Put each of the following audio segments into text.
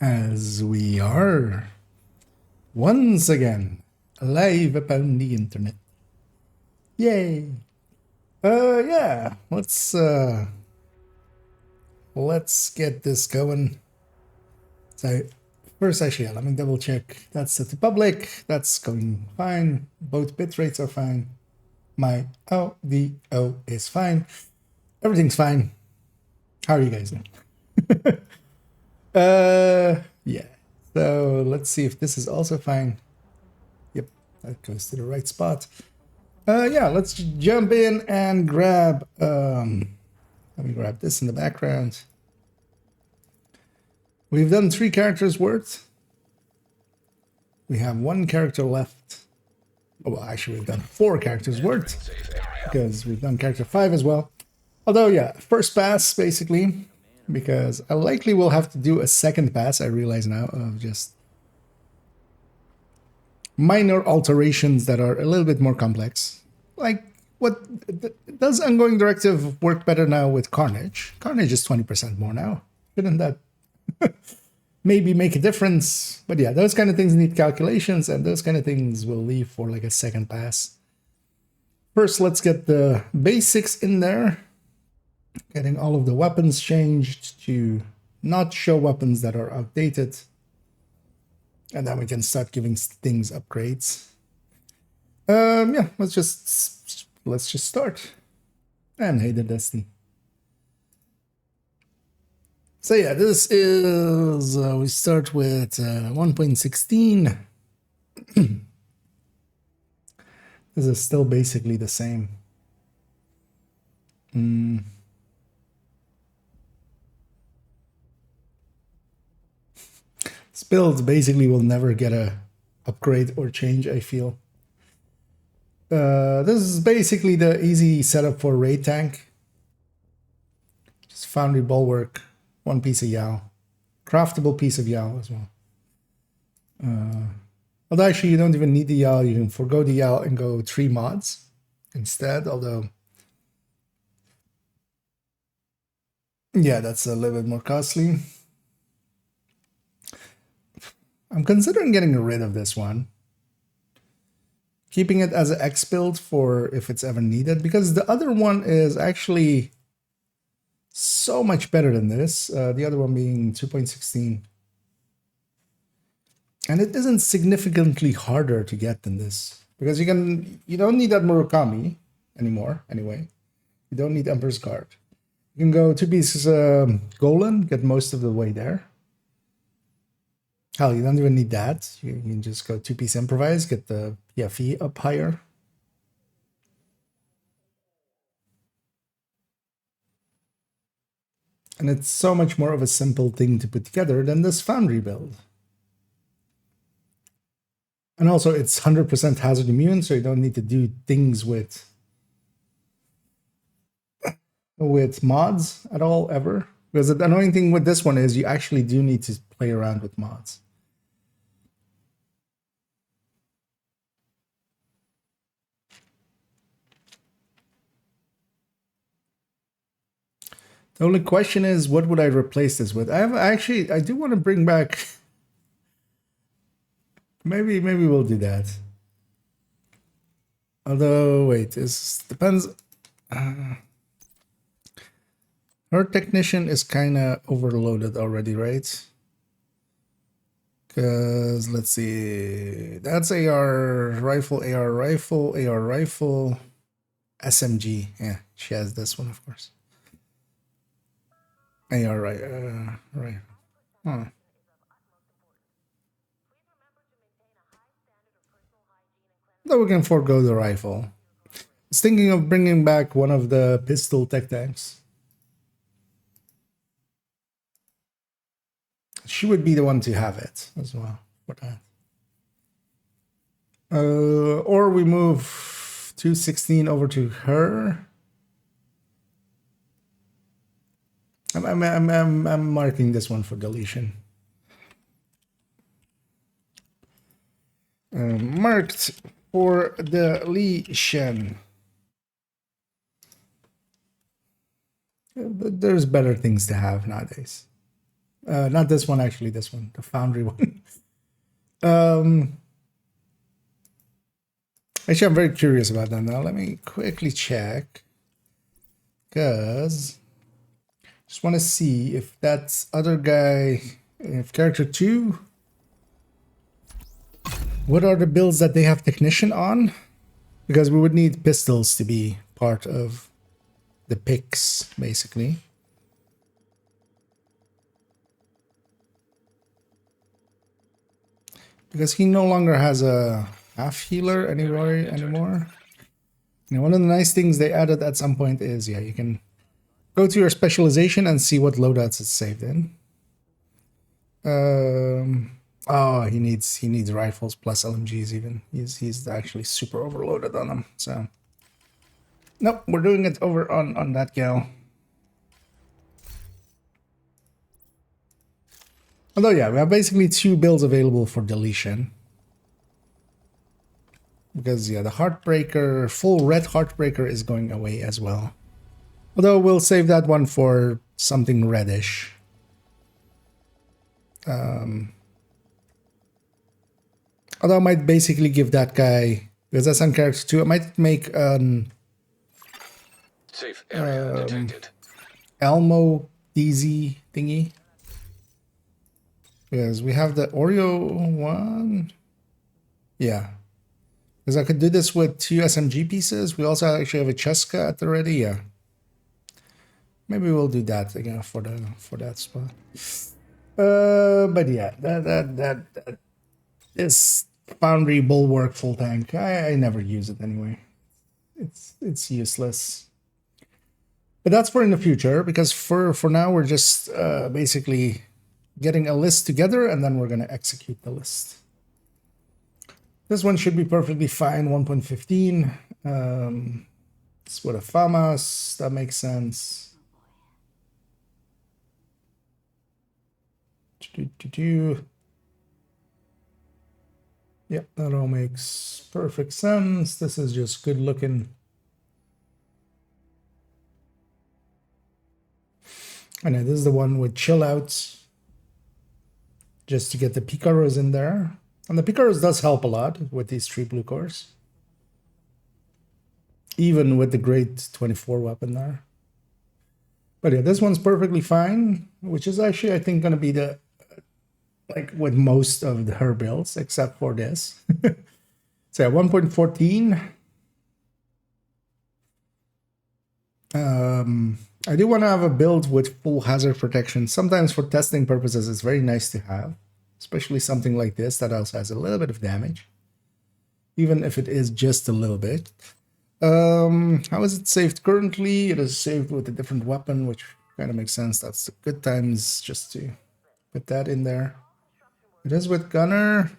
As we are once again live upon the internet. Yay! Yeah, let's get this going. So first, actually, let me double check. That's set to public. That's going fine. Both bit rates are fine. My audio is fine. Everything's fine. How are you guys doing? Yeah. So let's see if this is also fine. Yep, that goes to the right spot. Yeah, let's jump in and grab, let me grab this in the background. We've done 3 characters worth. We have 1 character left. Oh, well, actually, we've done 4 characters worth because we've done character 5 as well. Although, yeah, first pass, basically, because I likely will have to do a second pass, I realize now, of just minor alterations that are a little bit more complex. Like, does ongoing directive work better now with Carnage? Carnage is 20% more now. Shouldn't that maybe make a difference? But yeah, those kind of things need calculations, and those kind of things will leave for like a second pass. First, let's get the basics in there. Getting all of the weapons changed to not show weapons that are outdated. And then we can start giving things upgrades. Yeah, let's just start. And hey, the Destiny. So yeah, this is we start with 1.16. This is still basically the same. This build basically will never get a upgrade or change, I feel. This is basically the easy setup for raid tank. Just foundry bulwark, 1 piece of Yao, craftable piece of Yao as well. Although actually you don't even need the Yao, you can forgo the Yao and go 3 mods instead, although yeah, that's a little bit more costly. I'm considering getting rid of this one. Keeping it as an X build for if it's ever needed, because the other one is actually so much better than this. The other one being 2.16. And it isn't significantly harder to get than this. Because you don't need that Murakami anymore, anyway. You don't need Emperor's Guard. You can go 2 pieces Golan, get most of the way there. Hell, you don't even need that. You can just go 2-piece Improvise, get the PFE up higher. And it's so much more of a simple thing to put together than this Foundry build. And also, it's 100% hazard immune, so you don't need to do things with mods at all, ever. Because the annoying thing with this one is you actually do need to play around with mods. The only question is, what would I replace this with? I do want to bring back. Maybe we'll do that. Although, wait, this depends. Her technician is kind of overloaded already, right? Because let's see, that's AR rifle, SMG. Yeah, she has this one, of course. AR right. Huh. Though we can forego the rifle. I was thinking of bringing back one of the pistol tech tanks. She would be the one to have it as well for that. Or we move 216 over to her. I'm marking this one for deletion. Marked for deletion. There's better things to have nowadays. Not this one, actually, this one, the Foundry one. um, Actually, I'm very curious about that now. Let me quickly check. Because just want to see if that other guy, if character 2, what are the builds that they have technician on? Because we would need pistols to be part of the picks, basically. Because he no longer has a half healer anymore. And one of the nice things they added at some point is, yeah, you can go to your specialization and see what loadouts it's saved in. Oh, he needs rifles plus LMGs even. He's actually super overloaded on them. So nope, we're doing it over on that gal. Although yeah, we have basically 2 builds available for deletion. Because yeah, the Heartbreaker, full red Heartbreaker is going away as well. Although we'll save that one for something reddish. Although I might basically give that guy, because that's on character 2, I might make safe area detected. Elmo DZ thingy. Because we have the Oreo one. Yeah. Because I could do this with 2 SMG pieces. We also actually have a Cheska at the ready. Yeah. Maybe we'll do that again for that spot. But yeah, that this Foundry Bulwark full tank, I never use it anyway. It's useless. But that's for in the future, because for now we're just basically getting a list together and then we're gonna execute the list. This one should be perfectly fine, 1.15. It's with a FAMAS, that makes sense. Yep, that all makes perfect sense. This is just good looking. And this is the one with chill outs, just to get the Picaros in there. And the Picaros does help a lot with these 3 blue cores. Even with the great 24 weapon there. But yeah, this one's perfectly fine, which is actually, I think, going to be the, like, with most of her builds, except for this. So yeah, 1.14. I do want to have a build with full hazard protection. Sometimes for testing purposes, it's very nice to have. Especially something like this that also has a little bit of damage. Even if it is just a little bit. How is it saved currently? It is saved with a different weapon, which kind of makes sense. That's the good times just to put that in there. It is with Gunner.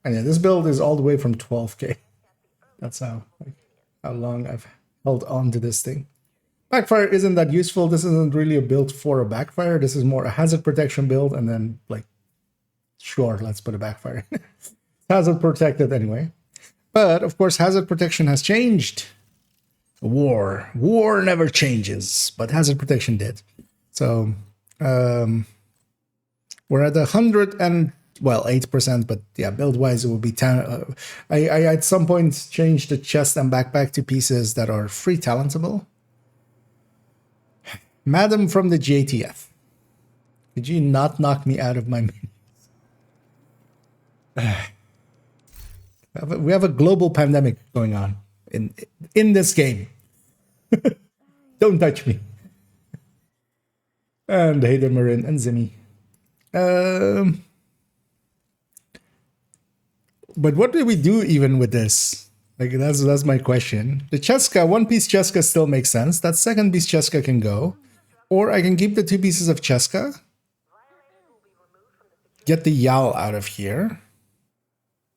And yeah, this build is all the way from 12k. That's how long I've held on to this thing. Backfire isn't that useful. This isn't really a build for a backfire. This is more a hazard protection build, and then, like, sure, let's put a backfire. Hazard protected anyway. But, of course, hazard protection has changed. War never changes, but hazard protection did. So, we're at 100 and, well, 8%, but yeah, build-wise it will be 10. I at some point changed the chest and backpack to pieces that are free talentable. Madam from the JTF, could you not knock me out of my minis? We have a global pandemic going on in this game. Don't touch me. And Hayden Marin and Zimmy. But what do we do even with this? Like, that's my question. The Cheska, 1-piece Cheska still makes sense. That 2nd-piece Cheska can go. Or I can keep the 2 pieces of Cheska. Get the Yal out of here.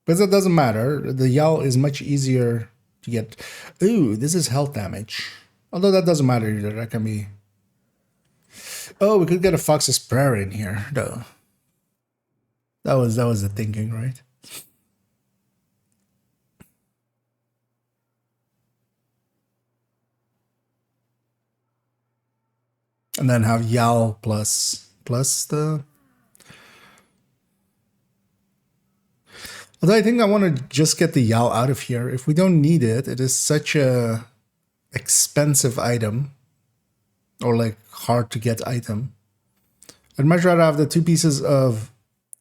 But that doesn't matter. The Yal is much easier to get. Ooh, this is health damage. Although that doesn't matter either. That can be. Oh, we could get a Fox's Prayer in here, though. That was the thinking, right? And then have Yal plus the Although I think I want to just get the Yao out of here. If we don't need it, it is such a expensive item. Or like hard to get item. I'd much rather have the 2 pieces of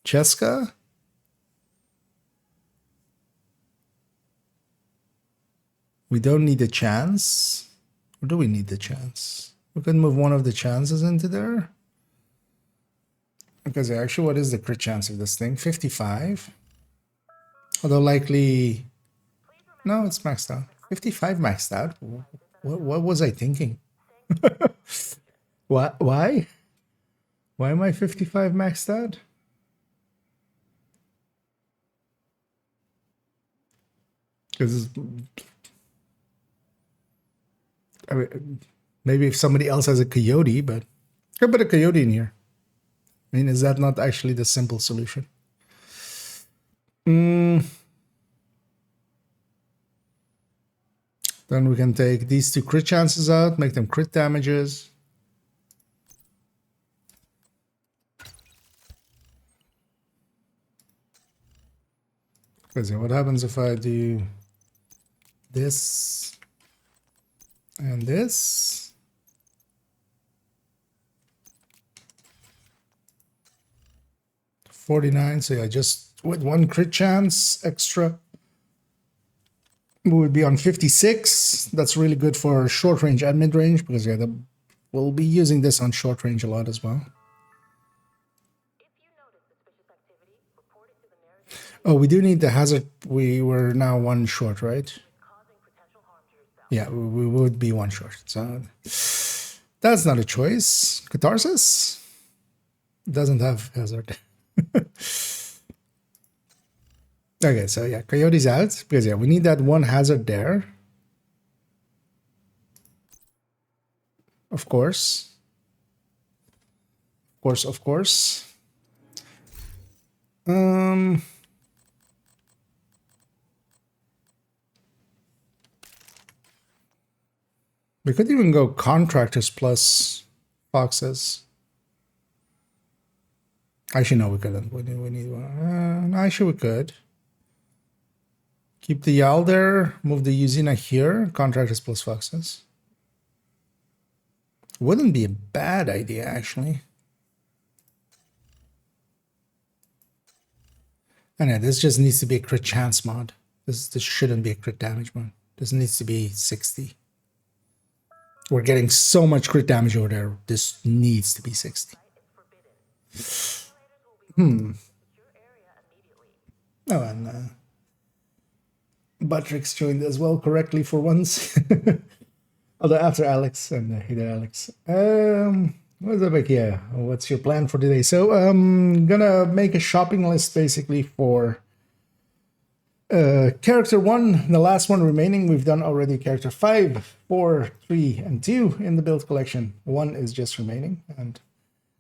Cheska. We don't need a chance. Or do we need the chance? We can move one of the chances into there. Because actually, what is the crit chance of this thing? 55. Although likely... No, it's maxed out. 55 maxed out? What was I thinking? What? Why? Why am I 55 maxed out? Because... I mean, maybe if somebody else has a coyote, but... I put a coyote in here. I mean, is that not actually the simple solution? Then we can take these 2 crit chances out, make them crit damages. Because what happens if I do this and this? 49, so yeah, just with 1 crit chance extra, we would be on 56. That's really good for short range and mid range because yeah, we'll be using this on short range a lot as well. Oh, we do need the hazard. We were now 1 short, right? Yeah, we would be 1 short. So that's not a choice. Catharsis doesn't have hazard. Okay, so yeah, Coyote's out because yeah, we need that 1 hazard there. Of course. Of course. We could even go contractors plus foxes. Actually, no, we couldn't. We need one. Actually, we could. Keep the Yal there. Move the Yuzina here. Contractors plus foxes. Wouldn't be a bad idea, actually. And yeah, this just needs to be a crit chance mod. This shouldn't be a crit damage mod. This needs to be 60. We're getting so much crit damage over there. This needs to be 60. Oh, and Buttrick's joined as well correctly for once. Although after Alex, and hey there, Alex. What's up, yeah? What's your plan for today? So I'm gonna make a shopping list basically for character 1, the last one remaining. We've done already character 5, 4, 3, and 2 in the build collection. 1 is just remaining, and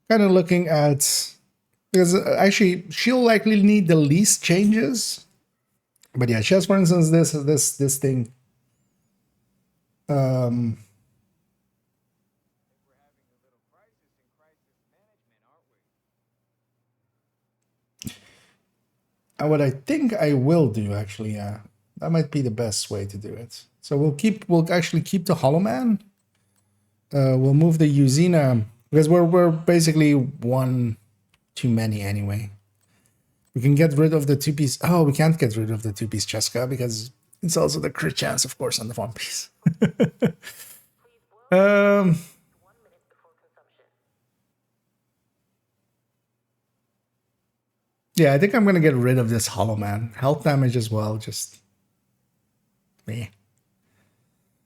kind of looking at, because actually she'll likely need the least changes. But yeah, she has, for instance, this thing. What I think I will do, actually, yeah, that might be the best way to do it. So we'll actually keep the Hollow Man. We'll move the Yuzina because we're basically 1 too many anyway. We can get rid of the 2-piece. Oh, we can't get rid of the 2-piece Cheska because it's also the crit chance, of course, on the 1-piece. Yeah, I think I'm gonna get rid of this Hollow Man. Health damage as well, just me.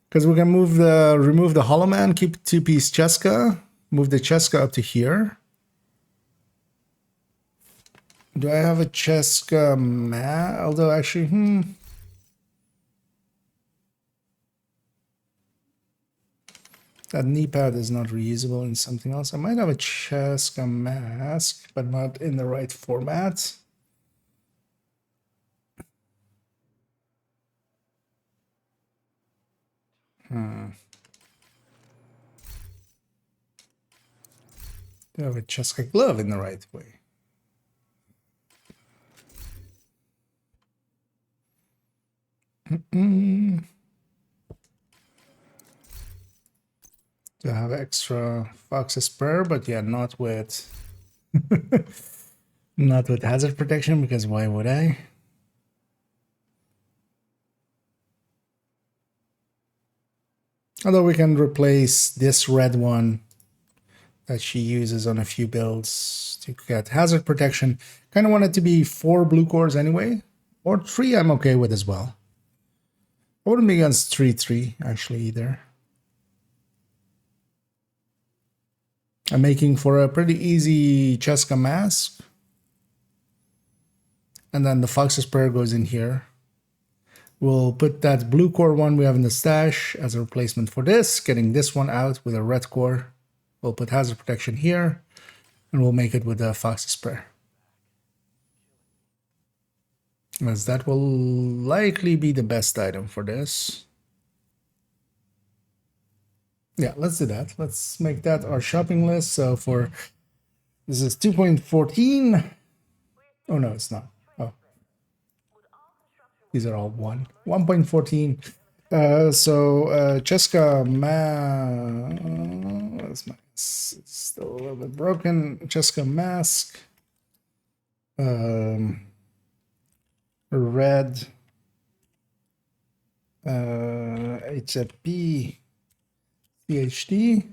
Because we can remove the Hollow Man, keep 2-piece Cheska, move the Cheska up to here. Do I have a Cheska although actually, that knee pad is not reusable in something else. I might have a Cheska mask, but not in the right format. Do I have a Cheska glove in the right way? To have extra Fox's Prayer, but yeah, not with not with hazard protection, because why would I? Although we can replace this red one that she uses on a few builds to get hazard protection. Kind of want it to be 4 blue cores anyway, or 3 I'm okay with as well. I wouldn't be against 3/3 actually either. I'm making for a pretty easy Cheska mask. And then the Fox's Prayer goes in here. We'll put that blue core one we have in the stash as a replacement for this, getting this one out with a red core. We'll put hazard protection here, and we'll make it with the Fox's Prayer. As that will likely be the best item for this. Yeah, let's do that. Let's make that our shopping list. So for this is 2.14. Oh no, it's not. Oh, these are all 1.14. Cheska where's my? It's still a little bit broken. Cheska mask. Red. HFP. PhD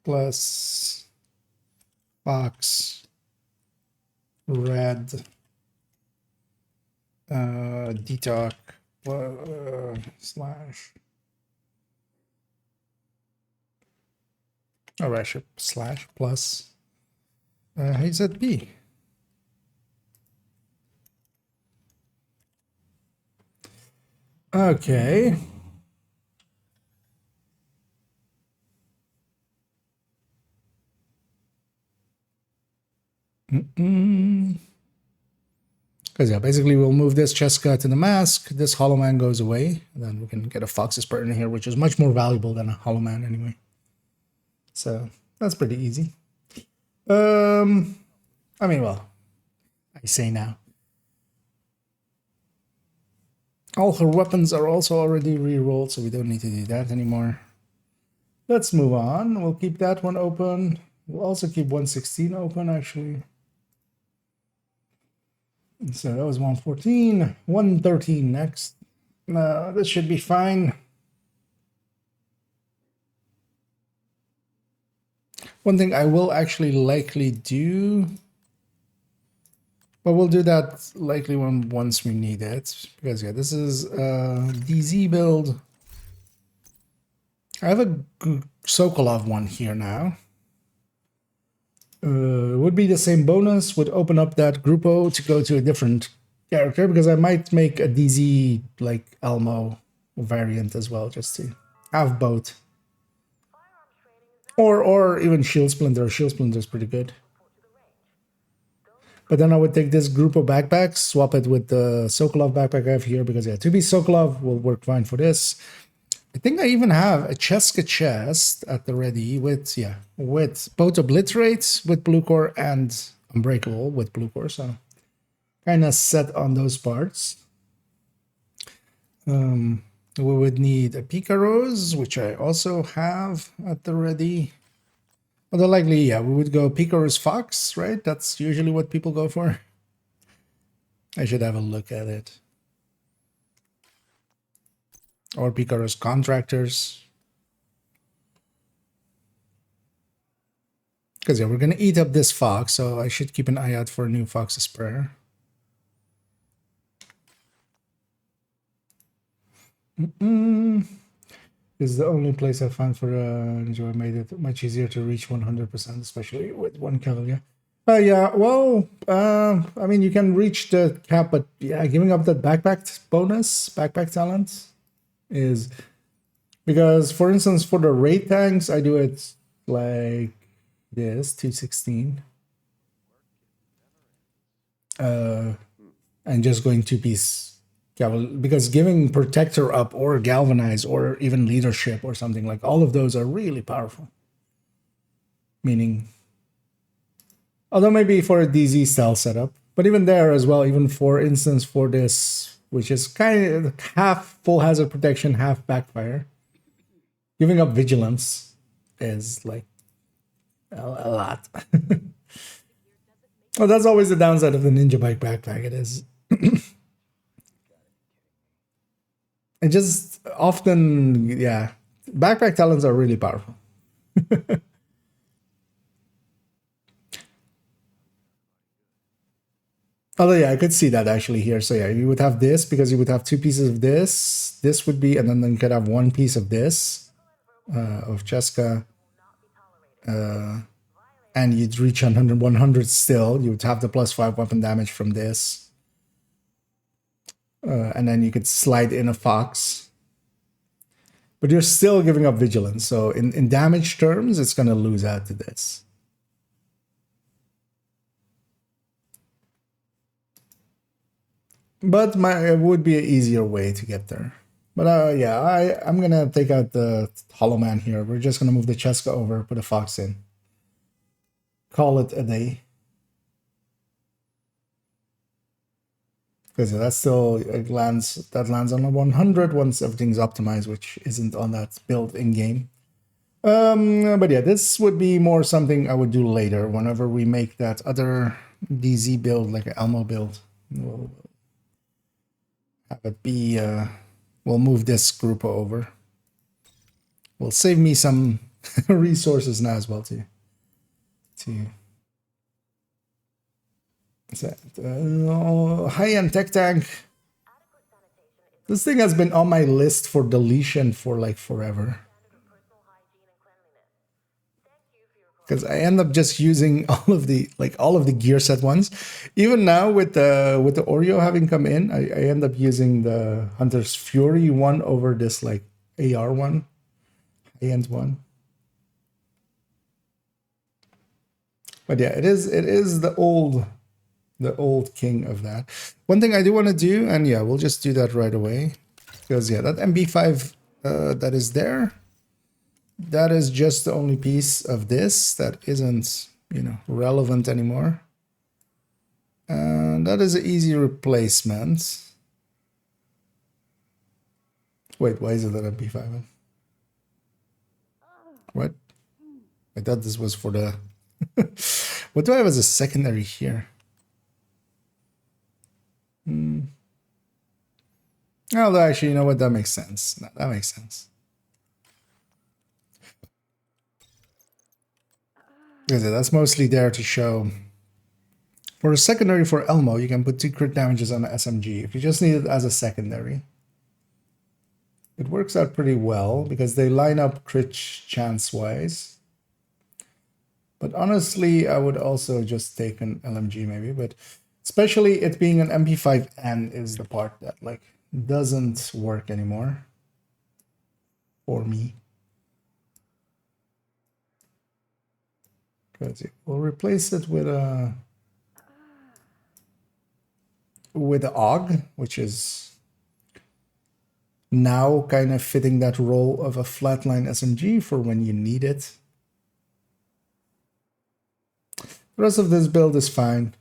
plus Fox red detox slash slash plus HZP. Okay. Because yeah, basically we'll move this Cheska to the mask, this Hollow Man goes away, and then we can get a Fox's Prayer in here, which is much more valuable than a Hollow Man anyway. So that's pretty easy. I mean, well, I say now. All her weapons are also already re-rolled, so we don't need to do that anymore. Let's move on. We'll keep that one open. We'll also keep 116 open, actually. So that was 114. 113 next. This should be fine. One thing I will actually likely do, but we'll do that likely once we need it, because yeah, this is a DZ build. I have a Sokolov one here now. Would be the same bonus, would open up that Grupo to go to a different character, because I might make a DZ like Elmo variant as well, just to have both. Or even Shield Splinter. Shield Splinter is pretty good. But then I would take this Grupo backpack, swap it with the Sokolov backpack I have here, because yeah, 2B Sokolov will work fine for this. I think I even have a Cheska chest at the ready with both Obliterate with Blue Core and Unbreakable with Blue Core, so kind of set on those parts. We would need a Pika Rose, which I also have at the ready. Although likely, yeah, we would go Pika Rose Fox, right? That's usually what people go for. I should have a look at it. Or Pika Rose Contractors. Because yeah, we're going to eat up this Fox, so I should keep an eye out for a new Fox's Prayer. This is the only place I found for Enjoy made it much easier to reach 100%, especially with 1 kill, yeah. Yeah, well, I mean, you can reach the cap, but yeah, giving up that backpack bonus, backpack talent, is because, for instance, for the raid tanks, I do it like this, 216. And just going 2-piece. Yeah, well, because giving Protector up or Galvanize or even Leadership or something, like all of those are really powerful. Meaning, although maybe for a DZ style setup, But even there as well, even for instance for this, which is kind of half full hazard protection, half backfire, giving up vigilance is like a lot. Well, that's always the downside of the Ninja Bike backpack. It is. It just often, yeah, backpack talents are really powerful. Although, yeah, I could see that actually here. So, yeah, you would have this because you would have two pieces of this. This would be, and then you could have one piece of this, of Cheska. And you'd reach 100 still. You would have the +5 weapon damage from this. And then you could slide in a Fox. But you're still giving up vigilance. So, in damage terms, it's going to lose out to this. But it would be an easier way to get there. But yeah, I'm going to take out the Hollow Man here. We're just going to move the Cheska over, put a Fox in. Call it a day. Because that still lands on a 100 once everything's optimized, which isn't on that build in-game. But yeah, this would be more something I would do later, whenever we make that other DZ build, like an Elmo build. We'll have it be, we'll move this group over. Will save me some resources now as well too. High-end tech tank. This thing has been on my list for deletion for like forever. Because I end up just using all of the gear set ones. Even now with the Oreo having come in, I end up using the Hunter's Fury one over this like AR one, high-end one. But yeah, it is the old king of that. One thing I do want to do, and yeah, we'll just do that right away. Because yeah, that MB5 that is there, that is just the only piece of this that isn't, relevant anymore. And that is an easy replacement. Wait, why is it that MB5? What? I thought this was for the... What do I have as a secondary here? Although actually, you know what? That makes sense. No, that makes sense. Because that's mostly there to show. For a secondary for Elmo, you can put 2 crit damages on the SMG. If you just need it as a secondary, it works out pretty well because they line up crit chance-wise. But honestly, I would also just take an LMG maybe. But especially it being an MP5N is the part that like doesn't work anymore for me. Because we'll replace it with a AUG, which is now kind of fitting that role of a flatline SMG for when you need it. The rest of this build is fine.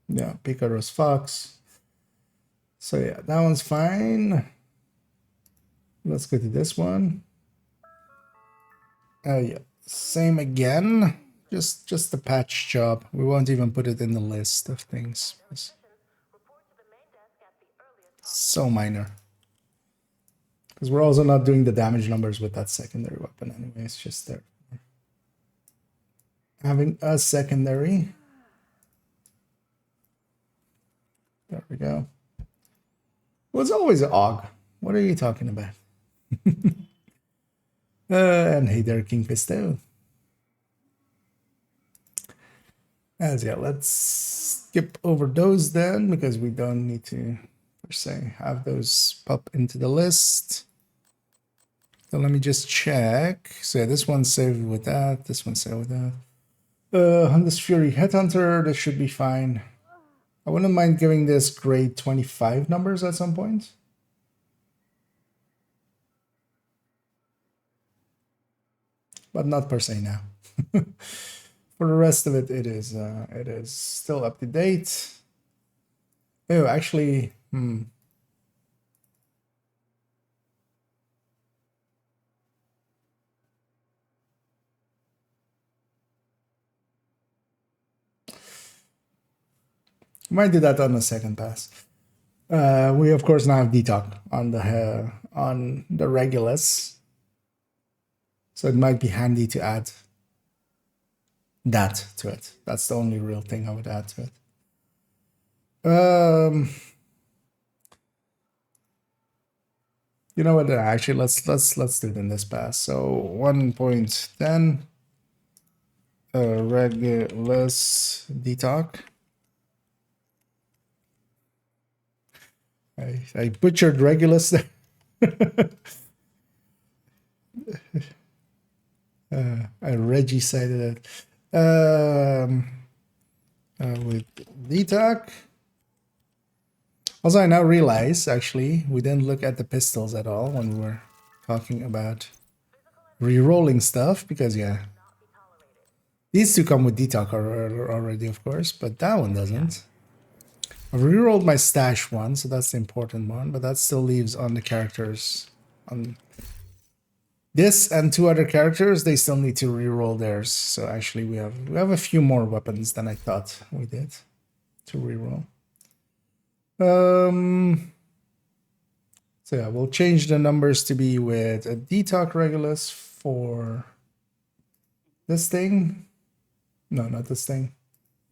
Yeah, Picaro's Fox. So yeah, that one's fine. Let's go to this one. Yeah, same again. Just the patch job. We won't even put it in the list of things. It's so minor. Because we're also not doing the damage numbers with that secondary weapon anyway. It's just there. Having a secondary. There we go. Well, it's always an AUG. What are you talking about? And hey there, King Pisto. As yeah, let's skip over those then, because we don't need to, per se, have those pop into the list. So let me just check. So yeah, this one's saved with that. This one's saved with that. Hunter's Fury Headhunter, this should be fine. I wouldn't mind giving this grade 25 numbers at some point. but not per se now. For the rest of it, it is still up to date. Oh, actually, might do that on the second pass. We of course now have detox on the Regulus, so it might be handy to add that to it. That's the only real thing I would add to it. You know what? Actually, let's do it in this pass. So 1.10 Regulus detox. I butchered Regulus there. I Reggie-sided it. With detox. Also, I now realize, actually, we didn't look at the pistols at all when we were talking about re-rolling stuff, because, yeah, these two come with detox already, of course, but that one doesn't. I've re-rolled my stash one, so that's the important one, but that still leaves on the characters. On this and two other characters, they still need to re-roll theirs. So actually, we have a few more weapons than I thought we did to re-roll. So yeah, we'll change the numbers to be with a detox Regulus for this thing. No, not this thing.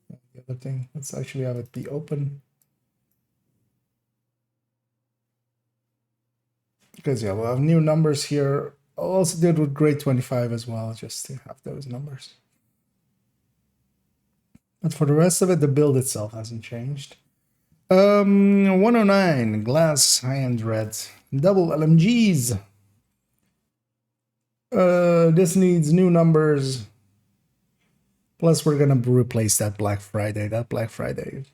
The other thing. Let's actually have it be open. Because yeah, we'll have new numbers here. I'll also do it with grade 25 as well, just to have those numbers. But for the rest of it, the build itself hasn't changed. 109 glass high-end red double LMGs. This needs new numbers. Plus, we're gonna replace that Black Friday. That Black Friday.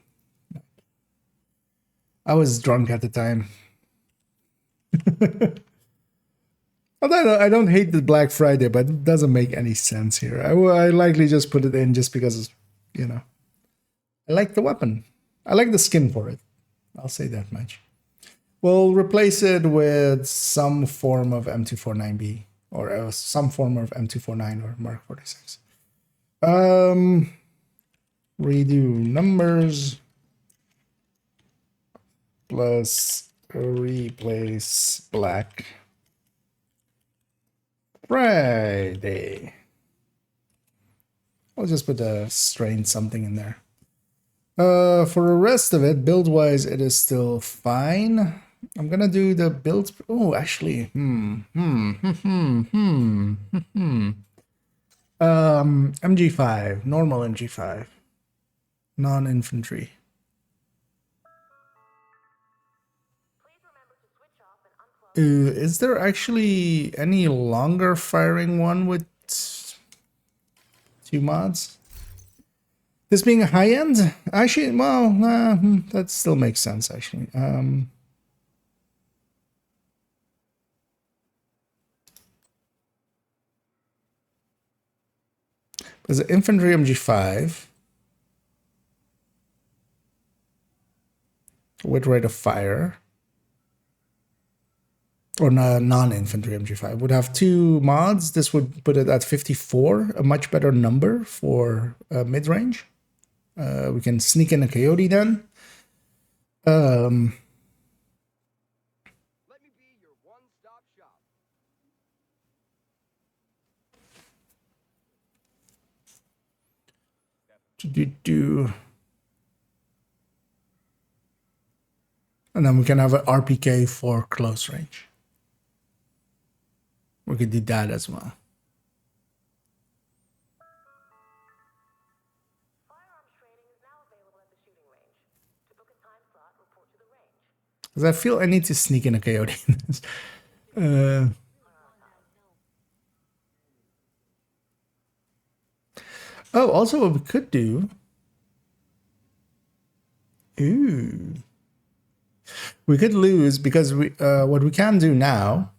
I was drunk at the time. Although I don't hate the Black Friday, but it doesn't make any sense here. I likely just put it in just because, you know, I like the weapon. I like the skin for it. I'll say that much. We'll replace it with some form of M249B or some form of M249 or Mark 46. Redo numbers plus replace Black Friday. I'll just put a strain something in there. For the rest of it, build-wise, it is still fine. I'm gonna do the build. Oh, actually, MG5, normal MG5, non-infantry. Is there actually any longer firing one with 2 mods? This being a high end, actually, well, that still makes sense, actually. There's an infantry MG5 with rate of fire, or non-infantry MG5 would have 2 mods. This would put it at 54, a much better number for mid-range. We can sneak in a coyote then. Let me be your one-stop shop. And then we can have an RPK for close range. We could do that as well. Because I feel I need to sneak in a coyote. Oh, also what we could do. Ooh. We could lose because we what we can do now.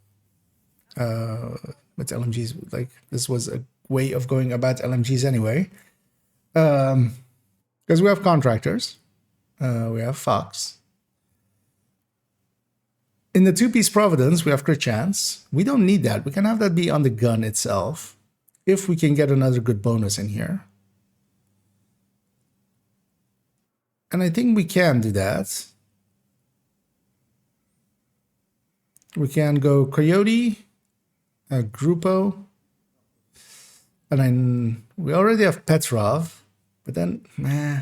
with LMGs. Like, this was a way of going about LMGs anyway. Because we have contractors. We have Fox. In the two-piece Providence, we have crit chance. We don't need that. We can have that be on the gun itself if we can get another good bonus in here. And I think we can do that. We can go Coyote, Grupo, and then we already have Petrov, but then, nah.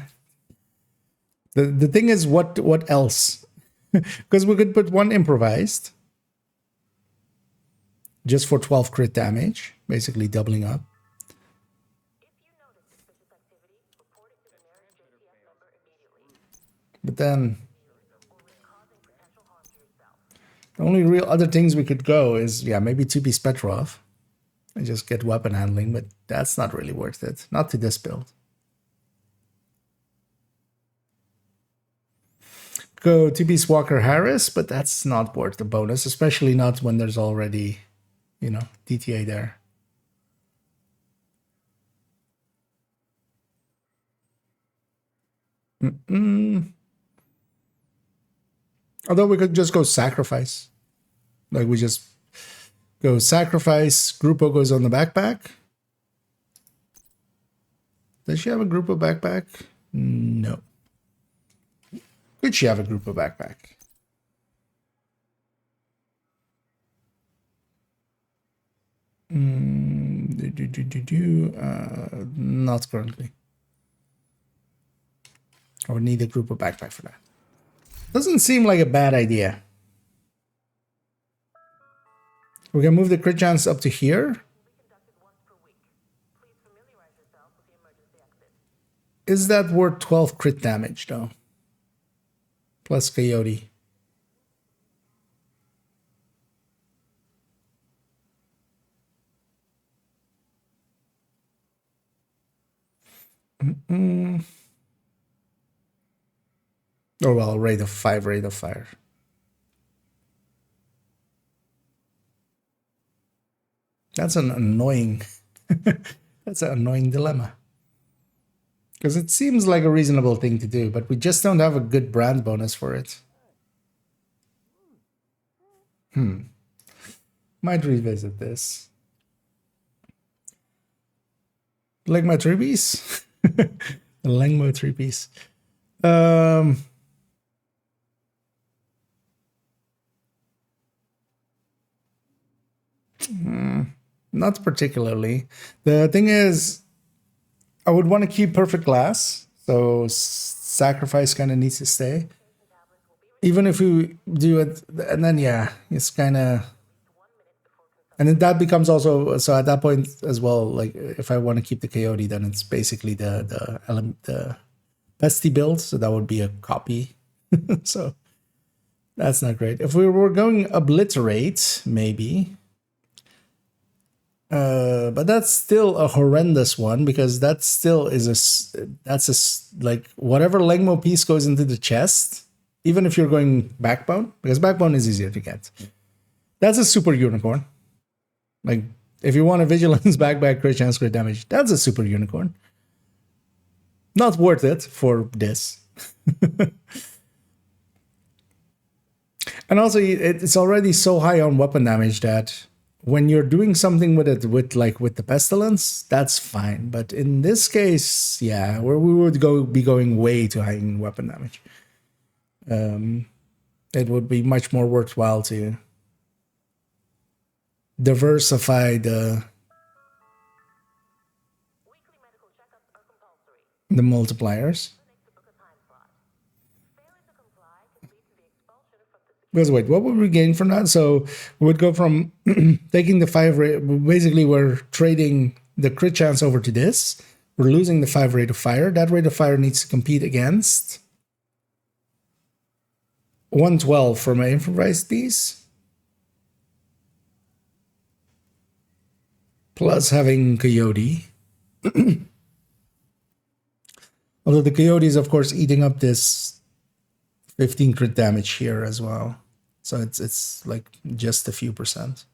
The thing is, what else? Because we could put one improvised, just for 12 crit damage, basically doubling up. But then the only real other things we could go is, yeah, maybe 2-piece Petrov and just get weapon handling, but that's not really worth it. Not to this build. Go 2-piece Walker Harris, but that's not worth the bonus, especially not when there's already, you know, DTA there. Although we could just go sacrifice. Like, we just go sacrifice, Grupo goes on the backpack. Does she have a Grupo backpack? No. Could she have a Grupo backpack? Not currently. I would need a Grupo backpack for that. Doesn't seem like a bad idea. We can move the crit chance up to here. Is that worth 12 crit damage though? Plus Coyote. Oh well, rate of 5, rate of fire. That's an annoying that's an annoying dilemma. Because it seems like a reasonable thing to do, but we just don't have a good brand bonus for it. Might revisit this. Legma 3-piece? The Legma 3-piece. Not particularly. The thing is, I would want to keep perfect glass, so sacrifice kind of needs to stay. Even if we do it, and then yeah, it's kind of, and then that becomes also, so at that point as well, like if I want to keep the Coyote, then it's basically the Pesty build, so that would be a copy. So that's not great. If we were going Obliterate, maybe. But that's still a horrendous one, because that still is like whatever Legmo piece goes into the chest, even if you're going Backbone, because Backbone is easier to get. That's a super unicorn. Like, if you want a Vigilance backpack, crit chance, crit damage, that's a super unicorn. Not worth it for this. And also, it's already so high on weapon damage that when you're doing something with it, with the Pestilence, that's fine. But in this case, yeah, where we would be going way too high in weapon damage. It would be much more worthwhile to diversify the multipliers. Because wait, what would we gain from that? So we would go from taking the 5 rate. Basically, we're trading the crit chance over to this. We're losing the 5 rate of fire. That rate of fire needs to compete against 112 for my improvised piece. Plus having Coyote. Although the Coyote is, of course, eating up this 15 crit damage here as well. So it's like just a few percent.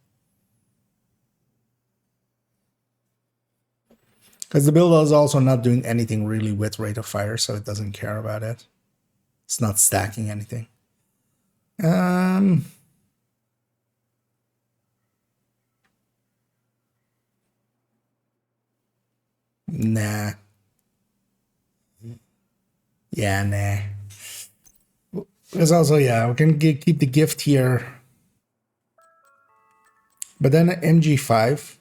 Because the build is also not doing anything really with rate of fire, so it doesn't care about it. It's not stacking anything. Nah. Yeah, nah. Because also, yeah, we can keep the gift here. But then MG5.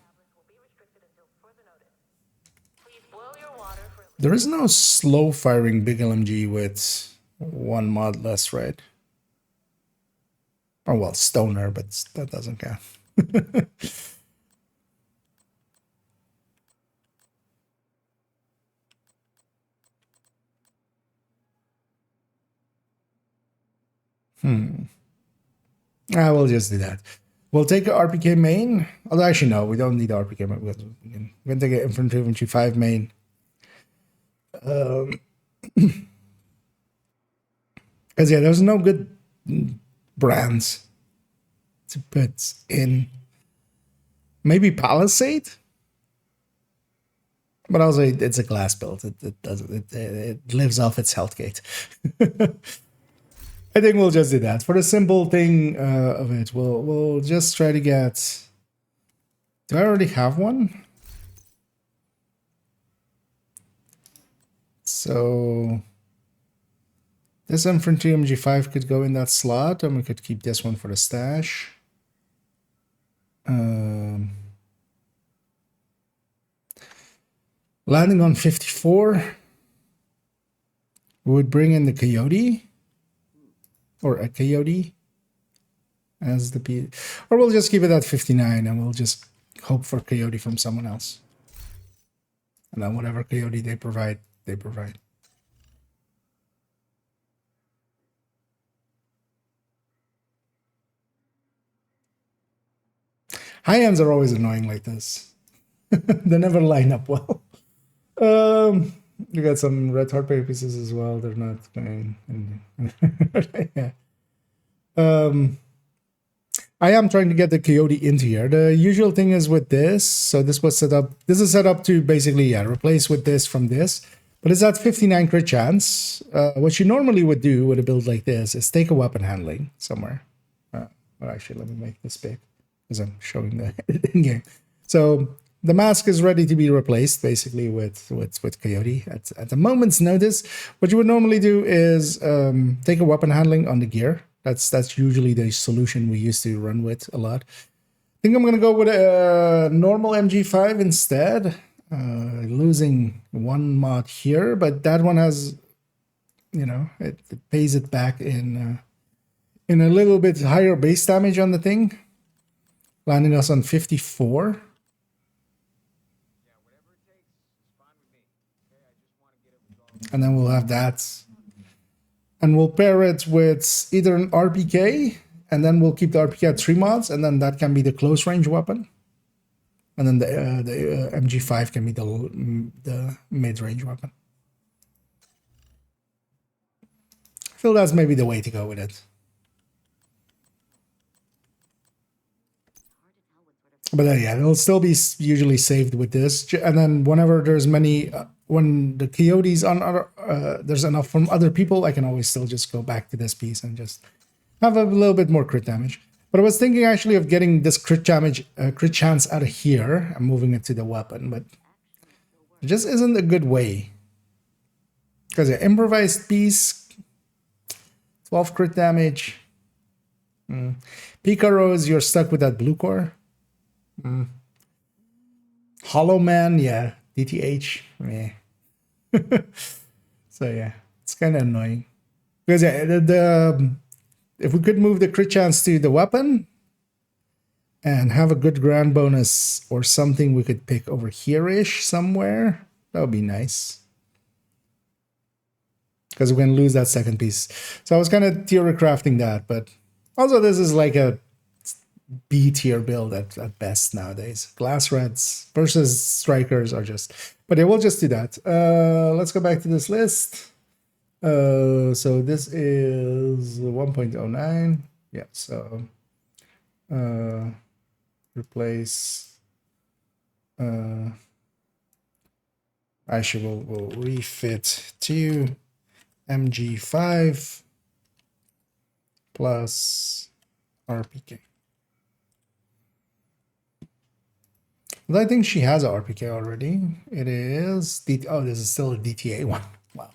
There is no slow firing big LMG with one mod less, right? Oh, well, Stoner, but that doesn't count. I will just do that. We'll take an RPK main. Although, actually, no, we don't need RPK main. We can take an infantry 5 main. Because, yeah, there's no good brands to put in. Maybe Palisade? But also, it's a glass build. It lives off its health gate. I think we'll just do that for the simple thing of it. We'll just try to get. Do I already have one? So this infantry MG5 could go in that slot, and we could keep this one for the stash. Landing on 54. We would bring in the Coyote. Or a Coyote as the P. Or we'll just keep it at 59 and we'll just hope for Coyote from someone else. And then whatever Coyote they provide, they provide. High ends are always annoying like this. They never line up well. You got some red heart paper pieces as well. They're not going. Yeah. I am trying to get the Coyote into here. The usual thing is with this. So this was set up. This is set up to basically, yeah, replace with this from this. But it's at 59 crit chance. What you normally would do with a build like this is take a weapon handling somewhere. Well, actually, let me make this big because I'm showing the in game. So the mask is ready to be replaced basically with Coyote at a moment's notice. What you would normally do is take a weapon handling on the gear. That's usually the solution we used to run with a lot. I think I'm gonna go with a normal MG5 instead. Losing one mod here, but that one has, you know, it pays it back in a little bit higher base damage on the thing, landing us on 54. And then we'll have that. And we'll pair it with either an RPK, and then we'll keep the RPK at 3 mods, and then that can be the close range weapon. And then the MG5 can be the mid-range weapon. I feel that's maybe the way to go with it. But yeah, it'll still be usually saved with this. And then whenever there's many... when the Coyotes on other, there's enough from other people, I can always still just go back to this piece and just have a little bit more crit damage. But I was thinking actually of getting this crit damage, crit chance out of here and moving it to the weapon, but it just isn't a good way. Because yeah, improvised piece, 12 crit damage. Picaros, you're stuck with that blue core. Hollow Man, yeah. DTH, yeah. So yeah, it's kind of annoying because yeah, if we could move the crit chance to the weapon and have a good ground bonus or something we could pick over here-ish somewhere, that would be nice. Because we're gonna lose that second piece. So I was kind of theory crafting that, but also this is like a B tier build at best nowadays. Glass reds versus strikers are just, but yeah, we'll just do that. Let's go back to this list. So this is 1.09. Yeah, so replace Actually, we'll refit to MG5 plus RPK. But I think she has an RPK already. It is oh, this is still a DTA one. Wow.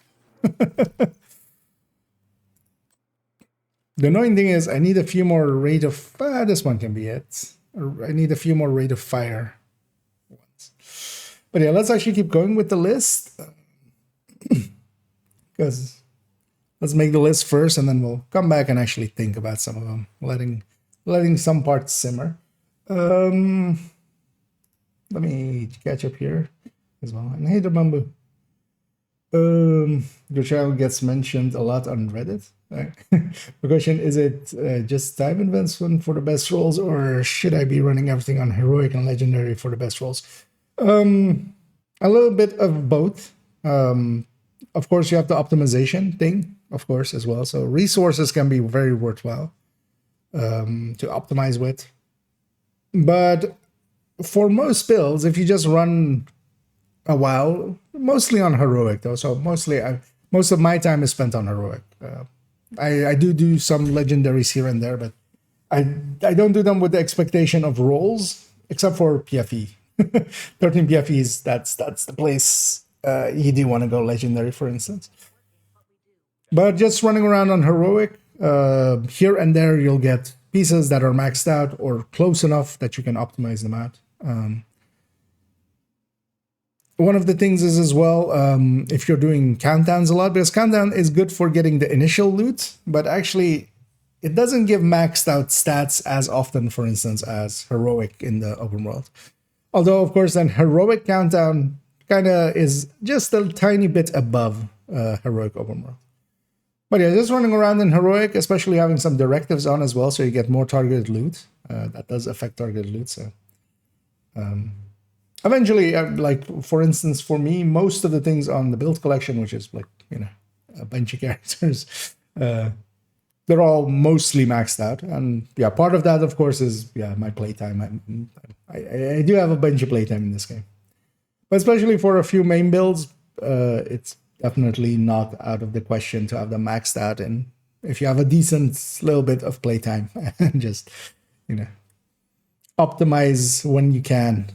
The annoying thing is I need a few more rate of this one can be it. I need a few more rate of fire ones. But yeah, let's actually keep going with the list. Because let's make the list first and then we'll come back and actually think about some of them. Letting some parts simmer. Let me catch up here as well. And hey, Bamboo. Your child gets mentioned a lot on Reddit. The question is it just time investment for the best rolls, or should I be running everything on heroic and legendary for the best rolls? A little bit of both. Of course, you have the optimization thing, of course, as well. So resources can be very worthwhile to optimize with. But for most builds, if you just run a while, mostly on heroic though. So most of my time is spent on heroic. I do some legendaries here and there, but I don't do them with the expectation of rolls, except for PFE. 13 PFEs, that's the place you do want to go legendary, for instance. But just running around on heroic, here and there you'll get pieces that are maxed out or close enough that you can optimize them out. One of the things is as well, if you're doing countdowns a lot, because countdown is good for getting the initial loot, but actually it doesn't give maxed out stats as often, for instance, as heroic in the open world. Although, of course, then heroic countdown kind of is just a tiny bit above heroic open world. But yeah, just running around in heroic, especially having some directives on as well, so you get more targeted loot. That does affect targeted loot, so... eventually, like, for instance, for me, most of the things on the build collection, which is like, you know, a bunch of characters, they're all mostly maxed out. And yeah, part of that, of course, is, yeah, my playtime. I do have a bunch of playtime in this game. But especially for a few main builds, it's definitely not out of the question to have them maxed out. And if you have a decent little bit of playtime, and just, you know, optimize when you can.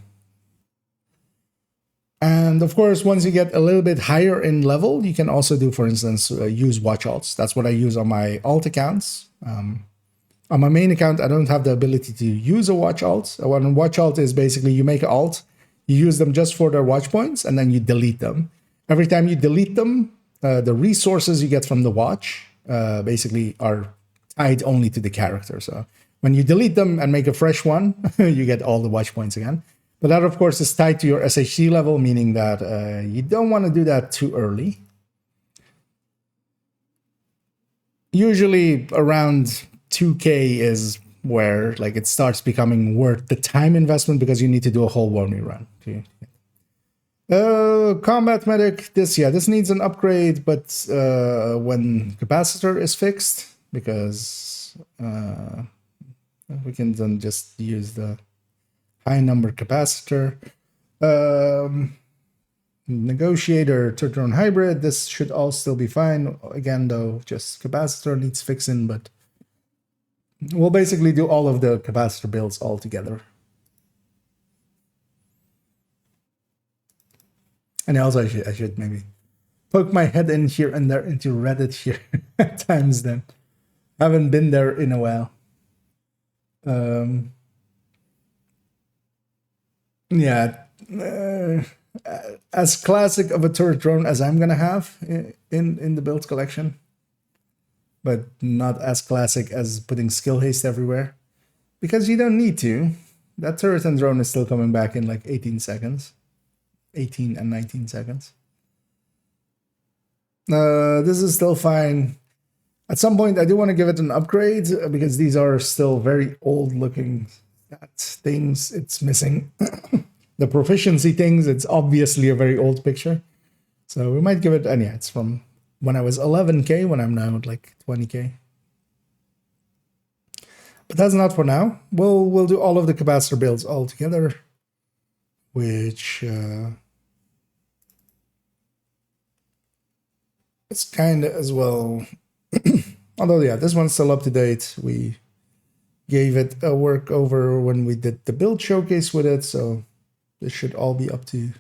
And of course, once you get a little bit higher in level, you can also do, for instance, use watch alts. That's what I use on my alt accounts. On my main account, I don't have the ability to use a watch alt. A watch alt is basically you make an alt, you use them just for their watch points, and then you delete them. Every time you delete them, the resources you get from the watch basically are tied only to the character. So when you delete them and make a fresh one, you get all the watch points again. But that, of course, is tied to your SHC level, meaning that you don't want to do that too early. Usually around 2K is where like it starts becoming worth the time investment, because you need to do a whole warming run. Okay. Combat medic, this needs an upgrade, but when capacitor is fixed, because we can then just use the high number capacitor. Negotiator, Turtron hybrid, this should all still be fine. Again, though, just capacitor needs fixing, but we'll basically do all of the capacitor builds all together. And also I should maybe poke my head in here and there into Reddit here at times then. Haven't been there in a while. Yeah, as classic of a turret drone as I'm gonna have in the build collection, but not as classic as putting skill haste everywhere, because you don't need to. That turret and drone is still coming back in like 18 seconds, 18 and 19 seconds. This is still fine. At some point, I do want to give it an upgrade, because these are still very old looking things. It's missing the proficiency things. It's obviously a very old picture, so we might give it. And yeah, it's from when I was 11K, when I'm now at like 20K. But that's not for now. We'll do all of the capacitor builds all together, which it's kind of as well. Although, yeah, this one's still up to date. We gave it a work over when we did the build showcase with it, so this should all be up to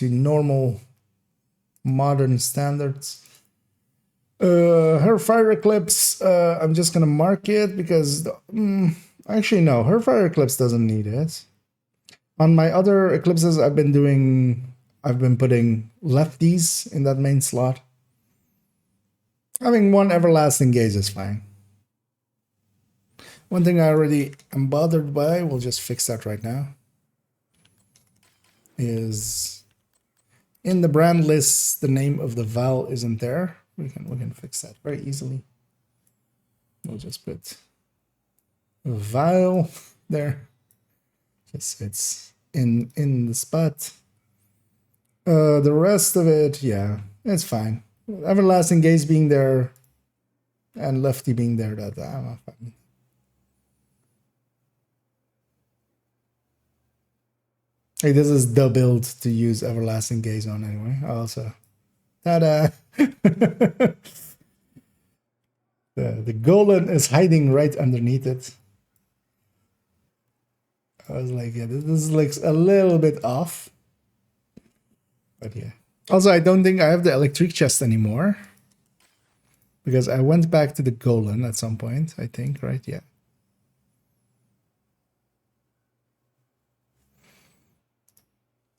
normal modern standards. Her fire eclipse, I'm just gonna mark it because actually no, her fire eclipse doesn't need it. On my other eclipses, I've been putting lefties in that main slot. Having one everlasting gaze is fine. One thing I already am bothered by, we'll just fix that right now, is in the brand list, the name of the vial isn't there. We can fix that very easily. We'll just put a vial there. Just it's in the spot. The rest of it, yeah, it's fine. Everlasting gaze being there and lefty being there, that I'm fine. Hey, this is the build to use everlasting gaze on anyway. Also, ta-da! the golem is hiding right underneath it. I was like, yeah, this looks a little bit off. But yeah. Also, I don't think I have the electric chest anymore. Because I went back to the golem at some point, I think, right? Yeah.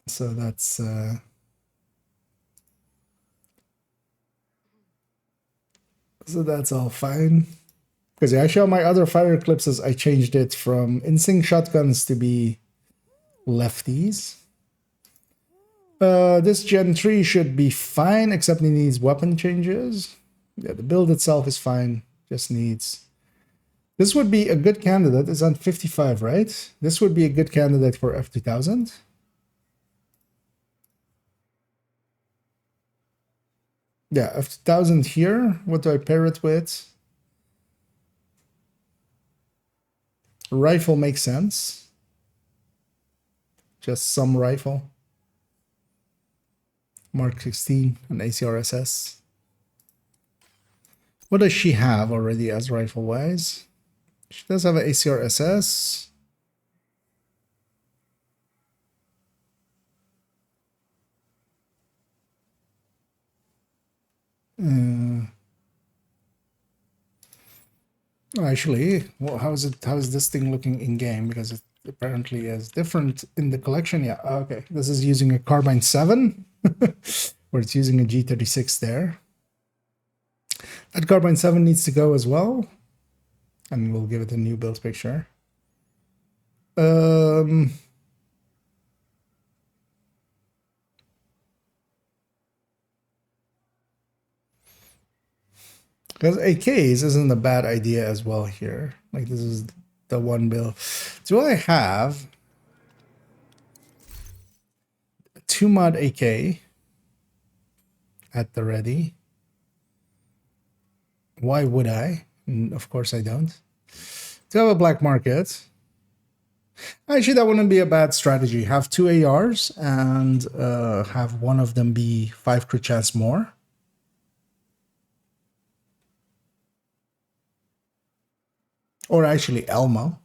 So that's all fine. Because yeah, I show my other fire eclipses, I changed it from in-sync shotguns to be lefties. This Gen 3 should be fine, except it needs weapon changes. Yeah, the build itself is fine. Just needs... This would be a good candidate. It's on 55, right? This would be a good candidate for F2000. Yeah, F2000 here. What do I pair it with? Rifle makes sense. Just some rifle. Mark 16, an ACRSS. What does she have already as rifle-wise? She does have an ACRSS. Actually, well, how is this thing looking in game? Because it apparently is different in the collection. Yeah, okay. This is using a carbine 7, where it's using a G36 there. That carbine 7 needs to go as well, and we'll give it a new build picture. Because AKs isn't a bad idea as well here. Like, this is the one build. Do I have a 2-mod AK at the ready? Why would I? Of course I don't. Do I have a black market? Actually, that wouldn't be a bad strategy. Have 2 ARs and have one of them be 5 crit chance more. Or actually Elmo.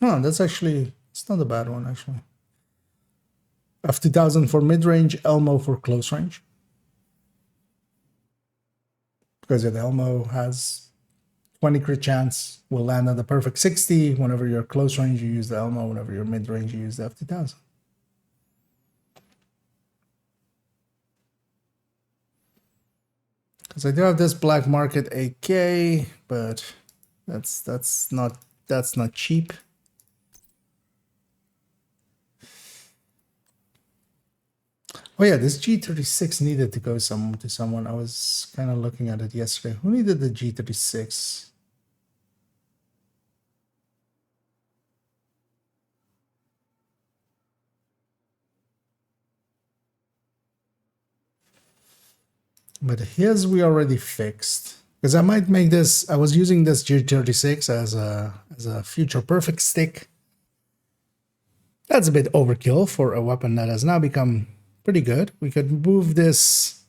No, that's actually, it's not a bad one actually. F2000 for mid-range, Elmo for close range. Because the Elmo has 20 crit chance, will land on the perfect 60. Whenever you're close range, you use the Elmo. Whenever you're mid-range, you use the F2000. Because I do have this black market AK, but that's not cheap. Oh yeah, this G36 needed to go to someone. I was kind of looking at it yesterday. Who needed the G36? But his we already fixed. Because I might make this, I was using this G36 as a future perfect stick. That's a bit overkill for a weapon that has now become pretty good. We could move this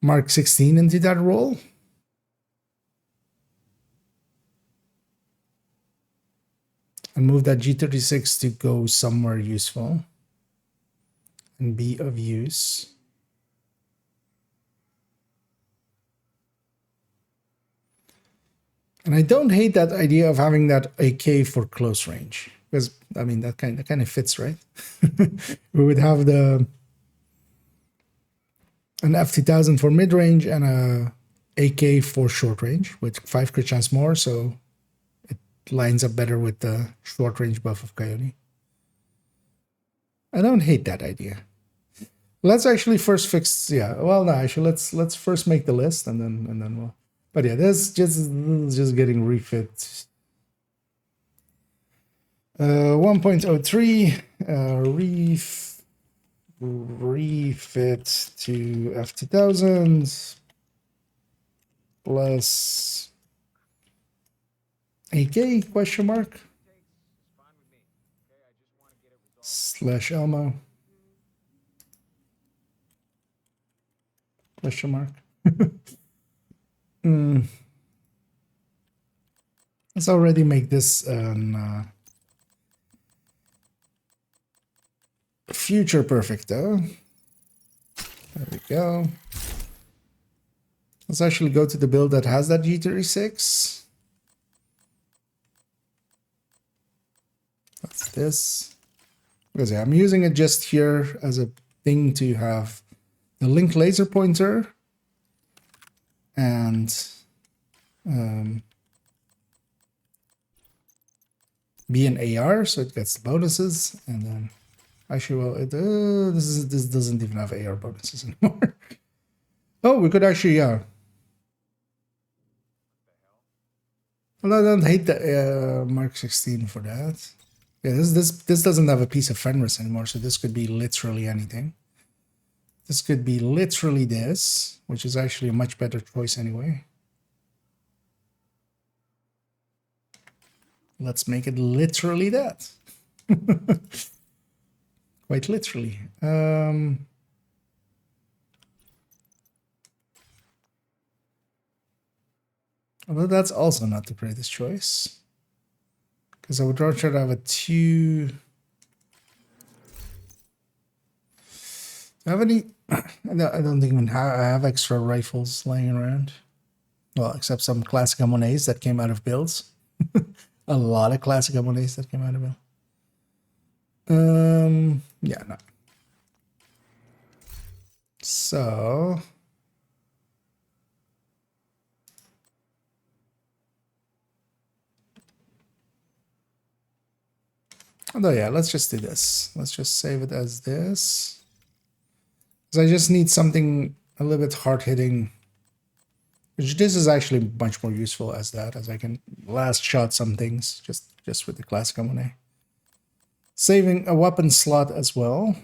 Mark 16 into that role. And move that G36 to go somewhere useful and be of use. And I don't hate that idea of having that AK for close range, because I mean that kind of fits, right? We would have an F2000 for mid range and a AK for short range with 5 crit chance more, so it lines up better with the short range buff of Coyote. I don't hate that idea. Let's actually first fix. Yeah, well, no, actually, let's first make the list and then we'll. But yeah, this just getting refit. 1.03 refit to F2000 plus AK question mark slash Elmo question mark. Let's already make this future perfect though. There we go. Let's actually go to the build that has that G36. That's this. Because yeah, I'm using it just here as a thing to have the link laser pointer and be an AR, so it gets the bonuses, and then actually, well, this doesn't even have AR bonuses anymore. Oh, we could actually, yeah. Well, I don't hate the Mark 16 for that. Yeah, this doesn't have a piece of Fenris anymore, so this could be literally anything. This could be literally this, which is actually a much better choice anyway. Let's make it literally that. Quite literally. Although that's also not the greatest choice. Because I would rather try to have a 2... Do I have any... I don't even have extra rifles laying around. Well, except some classic M1As that came out of builds. A lot of classic M1As that came out of build. Yeah, no. So... Although, yeah, let's just do this. Let's just save it as this. Because I just need something a little bit hard-hitting. Which this is actually much more useful as that, as I can last shot some things just with the classic M1A. Saving a weapon slot as well.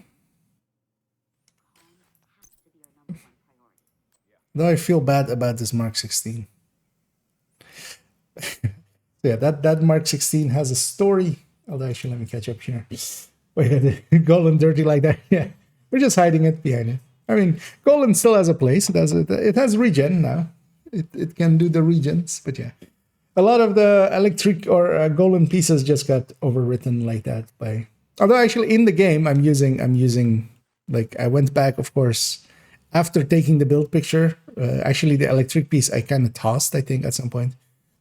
Though I feel bad about this Mark 16. Yeah, that Mark 16 has a story. Although actually, let me catch up here. Wait, Golem dirty like that. Yeah, we're just hiding it behind it. I mean, Golem still has a place. It has regen now. It can do the regens, but yeah, a lot of the electric or Golem pieces just got overwritten like that by. Although actually in the game, I'm using like I went back, of course, after taking the build picture. Actually, the electric piece I kind of tossed, I think, at some point.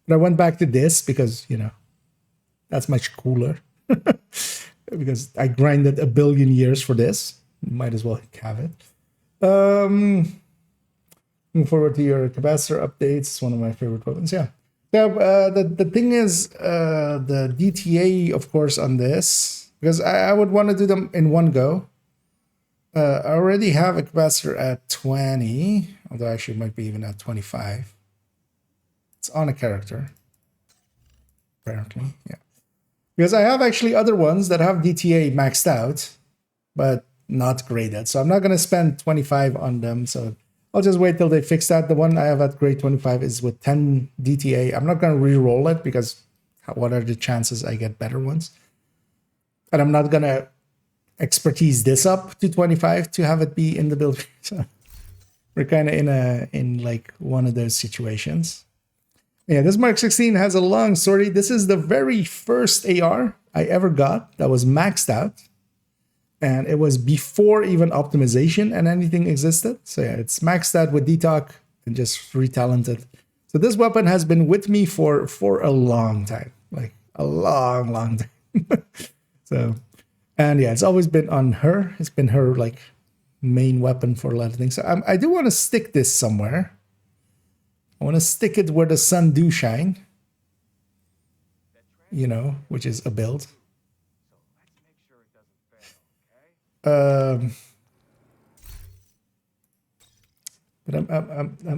But I went back to this because that's much cooler. Because I grinded a billion years for this. Might as well have it. Looking forward to your capacitor updates. It's one of my favorite weapons. Yeah. The thing is, the DTA, of course, on this, because I would want to do them in one go. I already have a capacitor at 20, although actually it might be even at 25. It's on a character, apparently. Yeah. Because I have actually other ones that have DTA maxed out, but not graded. So I'm not going to spend 25 on them. So I'll just wait till they fix that. The one I have at grade 25 is with 10 DTA. I'm not going to re-roll it because what are the chances I get better ones? And I'm not gonna expertise this up to 25 to have it be in the build. So we're kind of in like one of those situations. Yeah, this Mark 16 has a long story. This is the very first AR I ever got that was maxed out. And it was before even optimization and anything existed. So yeah, it's maxed out with detox and just retalented. So this weapon has been with me for a long time, like a long time. So, and yeah, it's always been on her. It's been her like main weapon for a lot of things. So I do want to stick this somewhere. I want to stick it where the sun do shine, you know, which is a build. But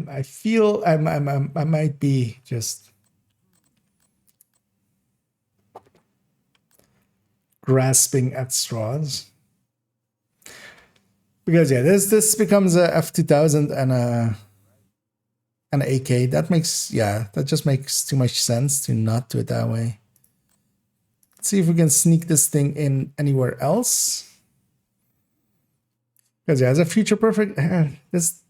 I feel I might be just grasping at straws, because yeah, this becomes a F2000 and an AK. That just makes too much sense to not do it that way. Let's see if we can sneak this thing in anywhere else. Because yeah, as a future perfect, this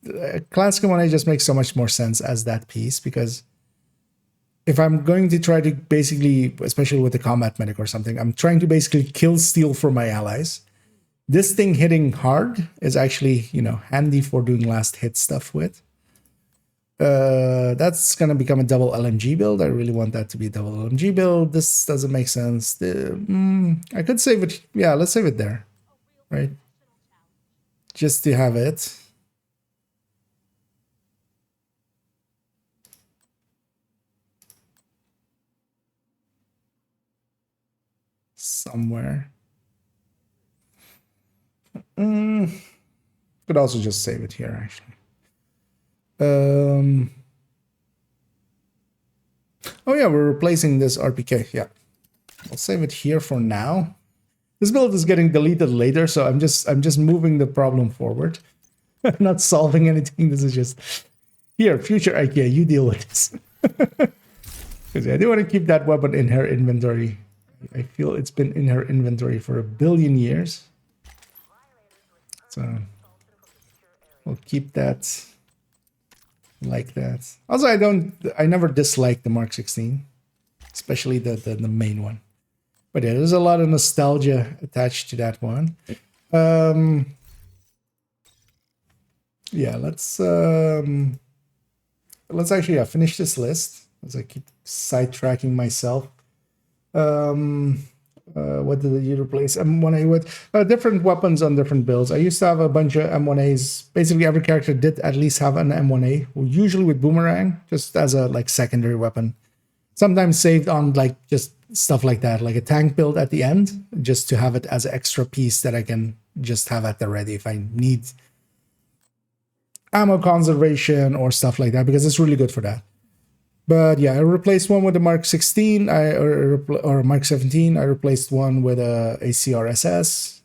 classic one just makes so much more sense as that piece. Because if I'm going to try to basically, especially with the combat medic or something, I'm trying to basically kill steal for my allies. This thing hitting hard is actually, you know, handy for doing last hit stuff with. That's gonna become a double LMG build. I really want that to be a double LMG build. This doesn't make sense. I could save it. Yeah, let's save it there, right? Just to have it. Somewhere. Could also just save it here, actually. Oh yeah, we're replacing this RPK. Yeah, I'll save it here for now. This build is getting deleted later, so I'm just moving the problem forward. I'm not solving anything. This is just here, future IKEA, you deal with this. Because I do want to keep that weapon in her inventory. I feel it's been in her inventory for a billion years. So we'll keep that like that. Also, I never disliked the Mark 16, especially the main one. But yeah, there's a lot of nostalgia attached to that one. Yeah, let's actually finish this list as I keep sidetracking myself. What did you replace M1A with? Different weapons on different builds. I used to have a bunch of M1As. Basically, every character did at least have an M1A, usually with boomerang, just as a like secondary weapon. Sometimes saved on like just stuff like that, like a tank build at the end, just to have it as an extra piece that I can just have at the ready if I need ammo conservation or stuff like that, because it's really good for that. But yeah, I replaced one with the Mark 16 or Mark 17. I replaced one with a ACRSS.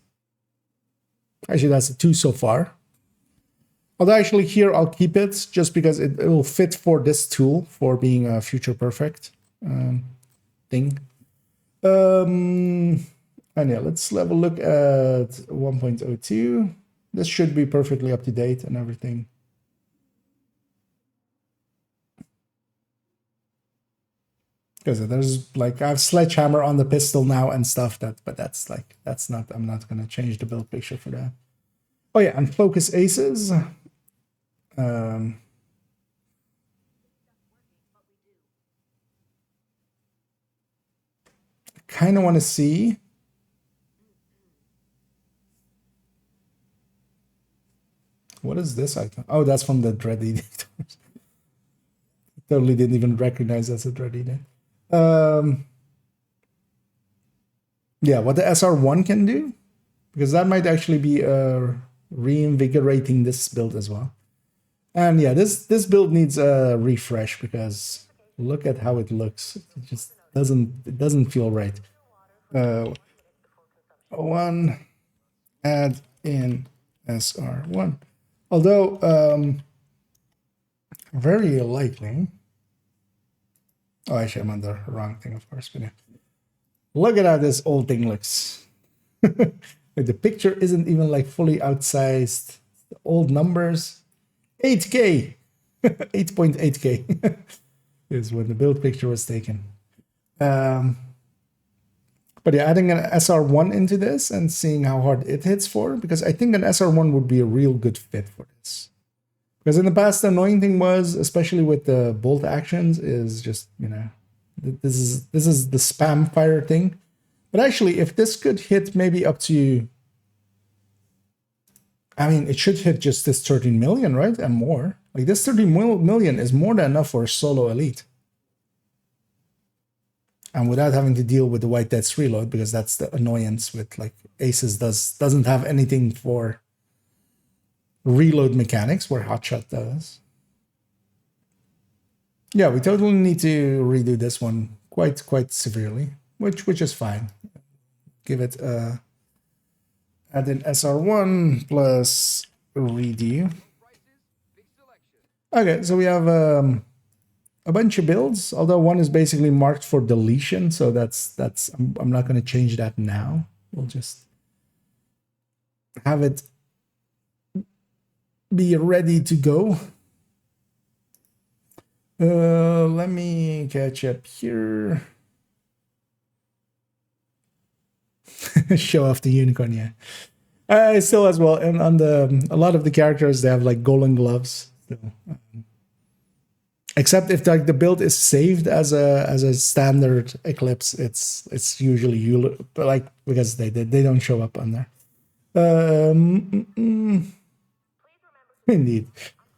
Actually, that's the 2 so far. Although actually here I'll keep it just because it will fit for this tool for being a future perfect thing. And yeah, let's have a look at 1.02. This should be perfectly up to date and everything. Because there's like I have sledgehammer on the pistol now and stuff but that's not, I'm not gonna change the build picture for that. Oh yeah, and focus aces. Kind of want to see what is this item. Oh, that's from the Dread Edict. Totally didn't even recognize that's a Dread Edict. Yeah, what the SR1 can do, because that might actually be reinvigorating this build as well. And yeah, this build needs a refresh because look at how it looks. It just doesn't feel right. One, add in SR1. Although very likely. Oh, actually, I'm on the wrong thing, of course. But yeah. Look at how this old thing looks. Like the picture isn't even like fully outsized. The old numbers, 8K, 8.8K is when the build picture was taken. But yeah, adding an SR1 into this and seeing how hard it hits for, because I think an SR1 would be a real good fit for this. Because in the past, the annoying thing was, especially with the bolt actions, is just, you know, this is the spam fire thing. But actually, if this could hit maybe up to, I mean, it should hit just this 13 million, right? And more. Like this 13 million is more than enough for a solo elite. And without having to deal with the White Death's reload, because that's the annoyance with like Aces doesn't have anything for reload mechanics where Hotshot does. Yeah, we totally need to redo this one quite severely, which is fine. Give it add in SR1 plus redo. Okay, so we have a bunch of builds, although one is basically marked for deletion, so that's I'm not going to change that now. We'll just have it be ready to go. Let me catch up here. Show off the unicorn, yeah. Still as well, and on a lot of the characters they have like golden gloves. So, except if like the build is saved as a standard Eclipse, it's usually like because they don't show up on there. Indeed,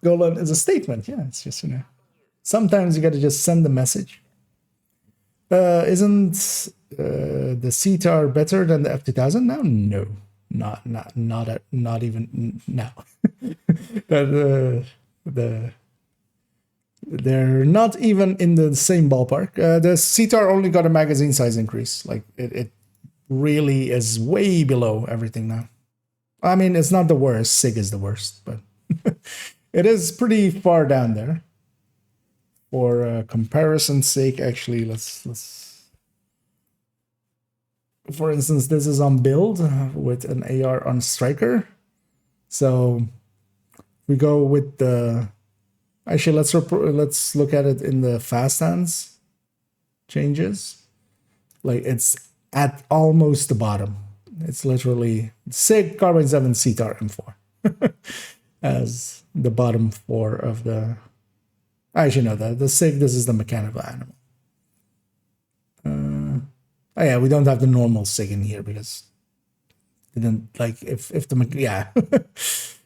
golden is a statement. Yeah, it's just, you know, sometimes you got to just send the message. Isn't the CTAR better than the F2000 now? No, not even now. They're not even in the same ballpark. The CTAR only got a magazine size increase. Like it really is way below everything now. I mean, it's not the worst. SIG is the worst, but it is pretty far down there. For comparison's sake, actually, let's. For instance, this is on build with an AR on striker. So we go with the. Actually, let's look at it in the fast hands changes. Like it's at almost the bottom. It's literally SIG, Carbine 7, CTAR, M4 as the bottom 4 of the. I should know that the SIG. This is the mechanical animal. Oh yeah, we don't have the normal SIG in here because it didn't like if the yeah,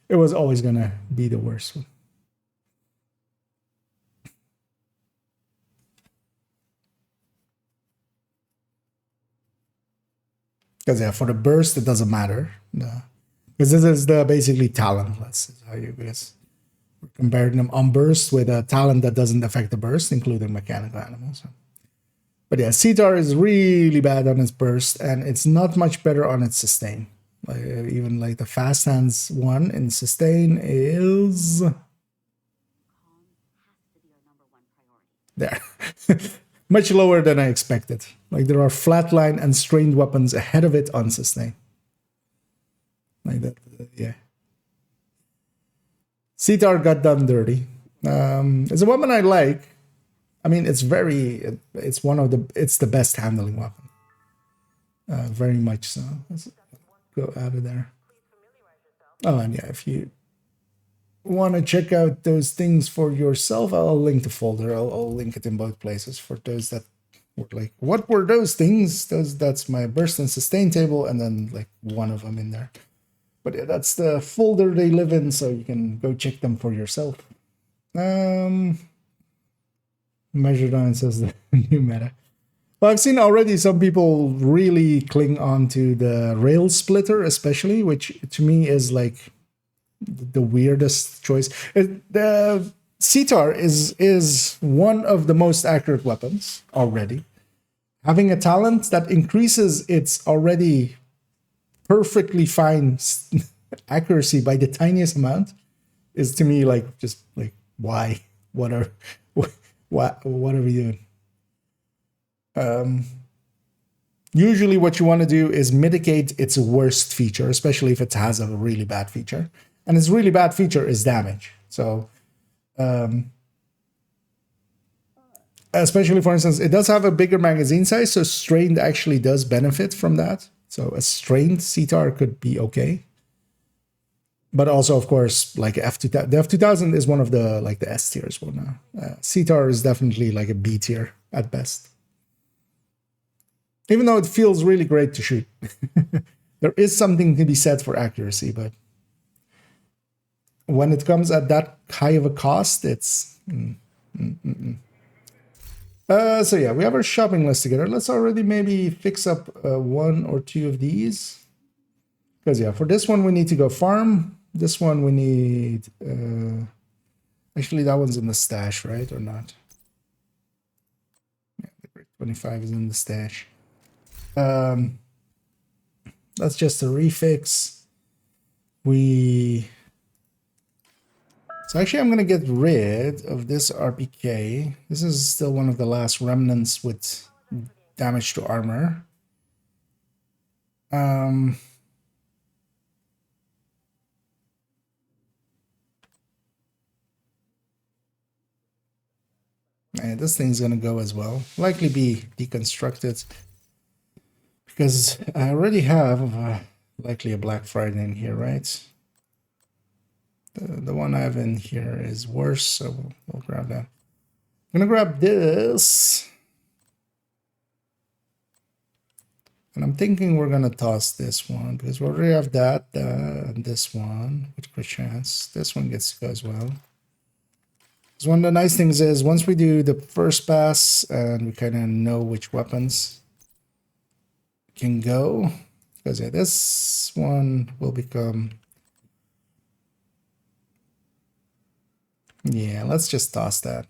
it was always gonna be the worst one. Because yeah, for the burst it doesn't matter. No, because this is the basically talentless. Is how you guess. We're comparing them on burst with a talent that doesn't affect the burst, including mechanical animals. But yeah, CTAR is really bad on its burst, and it's not much better on its sustain. Like, even like the fast hands one in sustain is there. Much lower than I expected. Like there are flatline and strained weapons ahead of it on sustain. Like that, yeah. CTAR got done dirty. It's a weapon I like. I mean, it's the best handling weapon. Very much so. Let's go out of there. Oh, and yeah, if you want to check out those things for yourself, I'll link the folder. I'll link it in both places for those that were like, what were those things? That's my burst and sustain table, and then like one of them in there. But yeah, that's the folder they live in, so you can go check them for yourself. Measured on says the new meta. Well, I've seen already some people really cling on to the rail splitter, especially, which to me is like the weirdest choice. The CTAR is one of the most accurate weapons already. Having a talent that increases its already perfectly fine accuracy by the tiniest amount is to me like just like why? What are we doing? Usually what you want to do is mitigate its worst feature, especially if it has a really bad feature. And its really bad feature is damage. So, especially for instance, it does have a bigger magazine size, so strained actually does benefit from that. So a strained CTAR could be okay. But also, of course, like F2000, the F2000 is one of the like the S tiers one now. CTAR is definitely like a B tier at best. Even though it feels really great to shoot. There is something to be said for accuracy, but when it comes at that high of a cost, it's... so yeah, we have our shopping list together. Let's already maybe fix up one or two of these. Because yeah, for this one we need to go farm. This one we need... actually, that one's in the stash, right? Or not? Yeah, the grade 25 is in the stash. That's just a refix. So actually I'm going to get rid of this RPK. This is still one of the last remnants with damage to armor. And this thing's going to go as well. Likely be deconstructed. Because I already have likely a Black Friday in here, right? The one I have in here is worse, so we'll grab that. I'm gonna grab this. And I'm thinking we're gonna toss this one because we already have that, and this one with quick chance. This one gets to go as well. Because one of the nice things is once we do the first pass and we kind of know which weapons can go, because yeah, this one will become... Yeah, let's just toss that.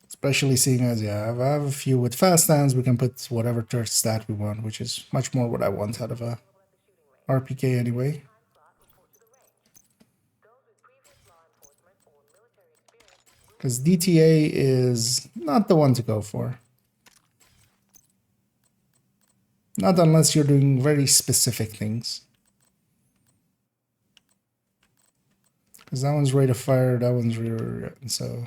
Especially seeing as, yeah, I have a few with fast hands, we can put whatever third stat we want, which is much more what I want out of a RPK anyway. Because DTA is not the one to go for. Not unless you're doing very specific things. Because that one's rate of fire, that one's rear, so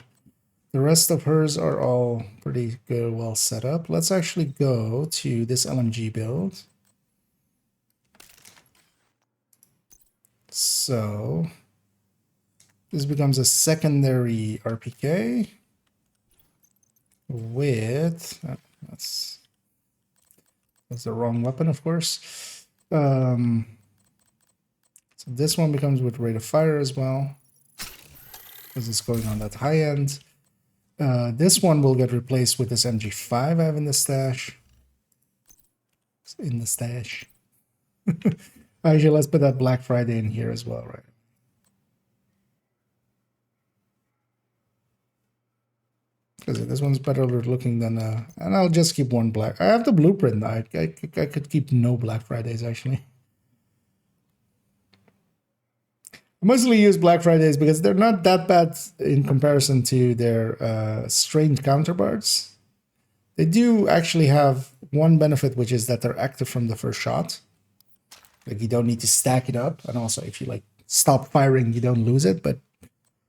the rest of hers are all pretty good, well set up. Let's actually go to this LMG build. So this becomes a secondary RPK with that's the wrong weapon, of course. So this one becomes with rate of fire as well, because it's going on that high end. This one will get replaced with this MG5 I have in the stash. Actually, let's put that Black Friday in here as well, right? Because this one's better looking than... and I'll just keep one black. I have the blueprint. I could keep no Black Fridays, actually. I mostly use Black Fridays because they're not that bad in comparison to their strained counterparts. They do actually have one benefit, which is that they're active from the first shot. Like, you don't need to stack it up. And also, if you, like, stop firing, you don't lose it. But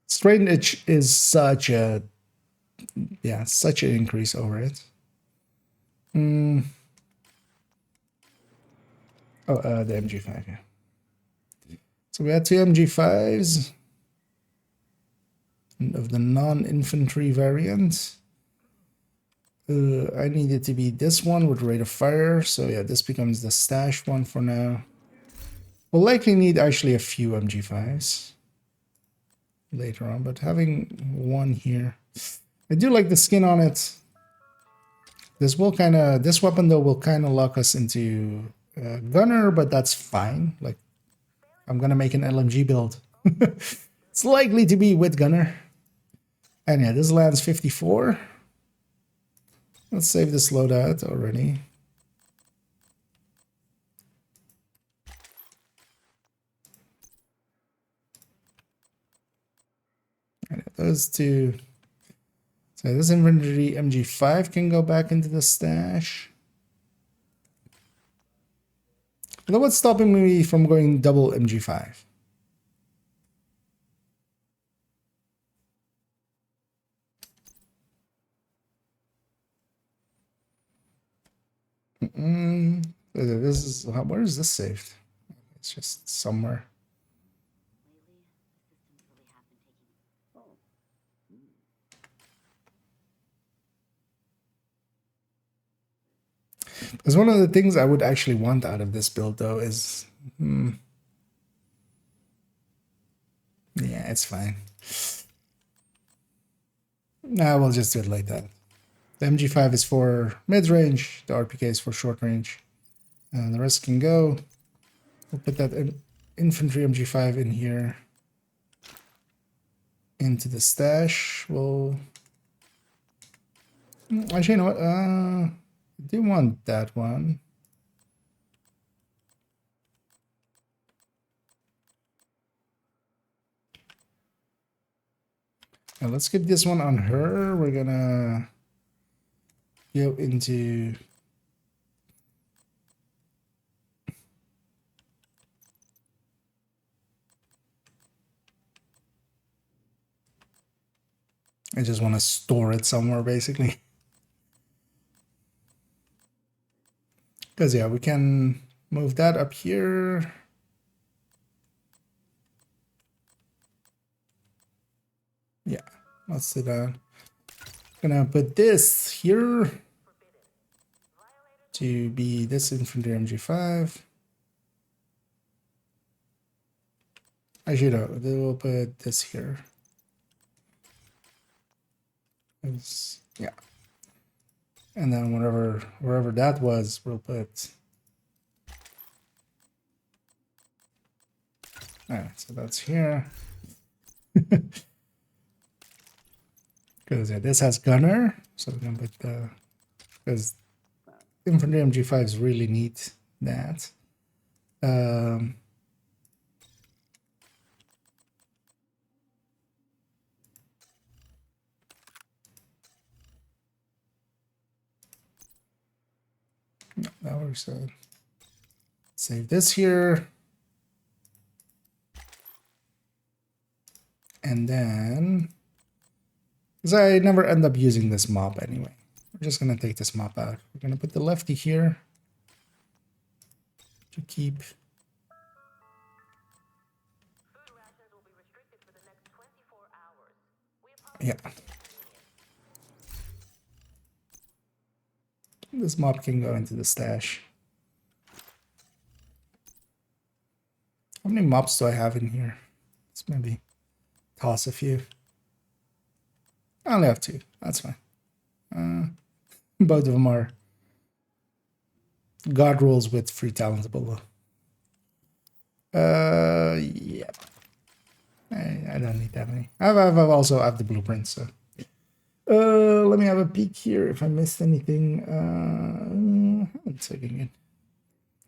strained itch is such a... Yeah, such an increase over it. The MG5, yeah. So we had two MG5s of the non-infantry variant. I need it to be this one with rate of fire. So yeah, this becomes the stash one for now. We'll likely need actually a few MG5s later on, but having one here. I do like the skin on it. This weapon though will kind of lock us into gunner, but that's fine. Like, I'm gonna make an LMG build. It's likely to be with gunner. And yeah, this lands 54. Let's save this loadout already. And those two. So this infantry MG5 can go back into the stash. Now what's stopping me from going double MG5? This is where is this saved? It's just somewhere. Because one of the things I would actually want out of this build, though, is... yeah, it's fine. Nah, we'll just do it like that. The MG5 is for mid-range, the RPK is for short-range. And the rest can go. We'll put that infantry MG5 in here. Into the stash. We'll... Actually, you know what? I do want that one. Now let's get this one on her. We're gonna go into... I just want to store it somewhere, basically. Because, yeah, we can move that up here. Yeah, let's do that. Gonna put this here to be this infantry MG5. Actually, no, we'll put this here. Yeah. And then wherever that was, we'll put... Alright, so that's here. Because yeah, this has gunner, so we're gonna put the... Because infantry MG5s really need that. No, that works out. Save this here. And then, because I never end up using this mop anyway. We're just going to take this mop out. We're going to put the lefty here to keep. Yeah. This mop can go into the stash. How many mops do I have in here? Let's maybe toss a few. I only have 2. That's fine. Both of them are God rules with free talents below. Yeah. I don't need that many. I've also have the blueprints, so. Let me have a peek here if I missed anything. That's very good.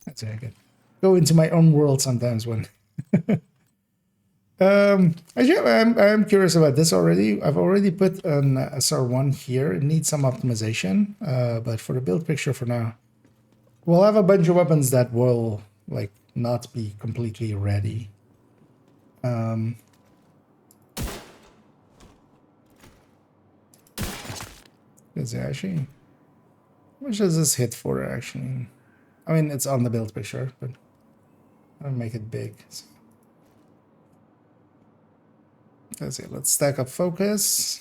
That's very good. Go into my own world sometimes when. Actually, I'm curious about this already. I've already put an SR1 here. It needs some optimization, but for the build picture for now, we'll have a bunch of weapons that will like not be completely ready. Is it actually? How much does this hit for actually? I mean, it's on the build picture, but I'll make it big. So. Let's see. Let's stack up focus.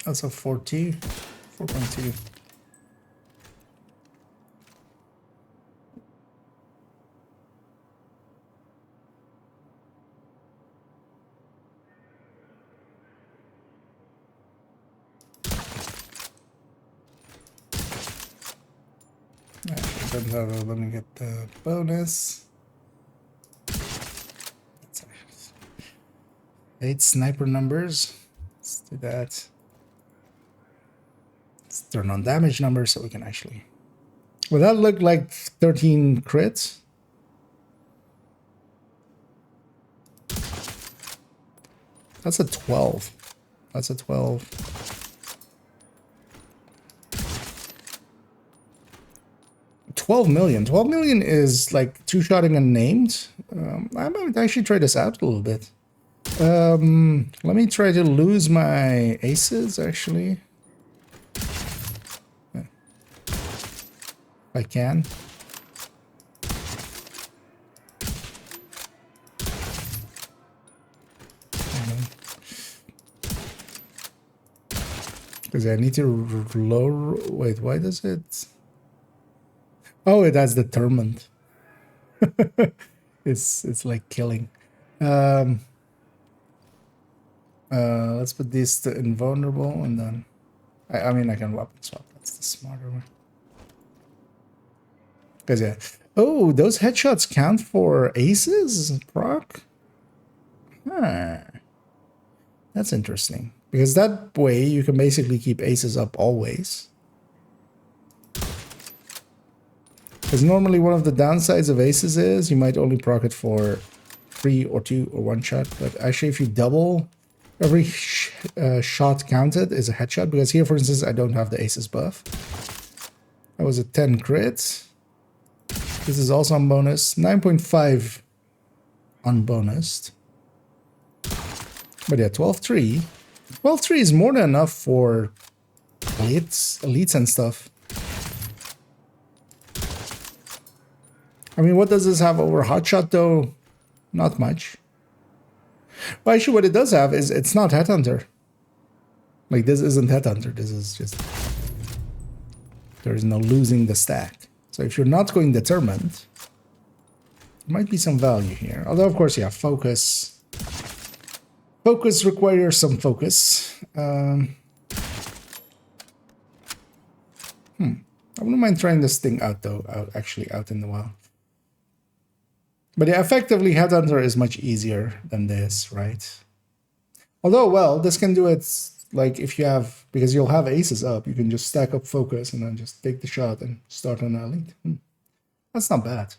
Also 4.2. Let me get the bonus. 8 sniper numbers. Let's do that. Let's turn on damage numbers so we can actually... Will that look like 13 crits? That's a 12. That's a 12. $12 million. 12 million is like two-shotting unnamed. I might actually try this out a little bit. Let me try to lose my aces, actually. Yeah. If I can. Because I need to lower... Wait, why does it... Oh, it has determined. It's like killing. Let's put these to invulnerable, and then... I mean, I can weapon swap. That's the smarter one. Because, yeah. Oh, those headshots count for aces, proc? Huh. That's interesting. Because that way, you can basically keep aces up always. Because normally one of the downsides of aces is you might only proc it for 3 or 2 or 1 shot. But actually, if you double... Every shot counted is a headshot, because here, for instance, I don't have the aces buff. That was a 10 crit. This is also on bonus. 9.5 unbonused. But yeah, 12-3. 12-3 is more than enough for elites and stuff. I mean, what does this have over Hotshot, though? Not much. But actually, what it does have is it's not Headhunter. Like, this isn't Headhunter. This is just... There is no losing the stack. So if you're not going determined, there might be some value here. Although, of course, yeah, focus. Focus requires some focus. I wouldn't mind trying this thing out, though. Actually out in the wild. But yeah, effectively, Headhunter is much easier than this, right? Although, well, this can do it, like, if you have... Because you'll have aces up, you can just stack up focus and then just take the shot and start on an elite. That's not bad.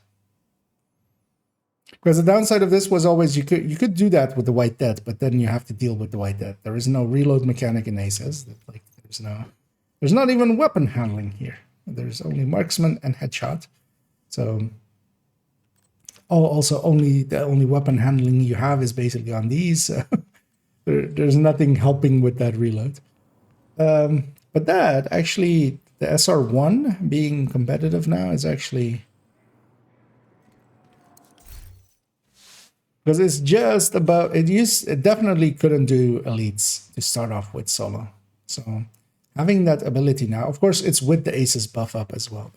Because the downside of this was always you could do that with the White Death, but then you have to deal with the White Death. There is no reload mechanic in aces. Like, there's not even weapon handling here. There's only marksman and headshot. So... Also, the only weapon handling you have is basically on these. There's nothing helping with that reload. But that, actually, the SR1 being competitive now is actually... Because it's just about... It definitely couldn't do elites to start off with solo. So, having that ability now... Of course, it's with the aces buff up as well.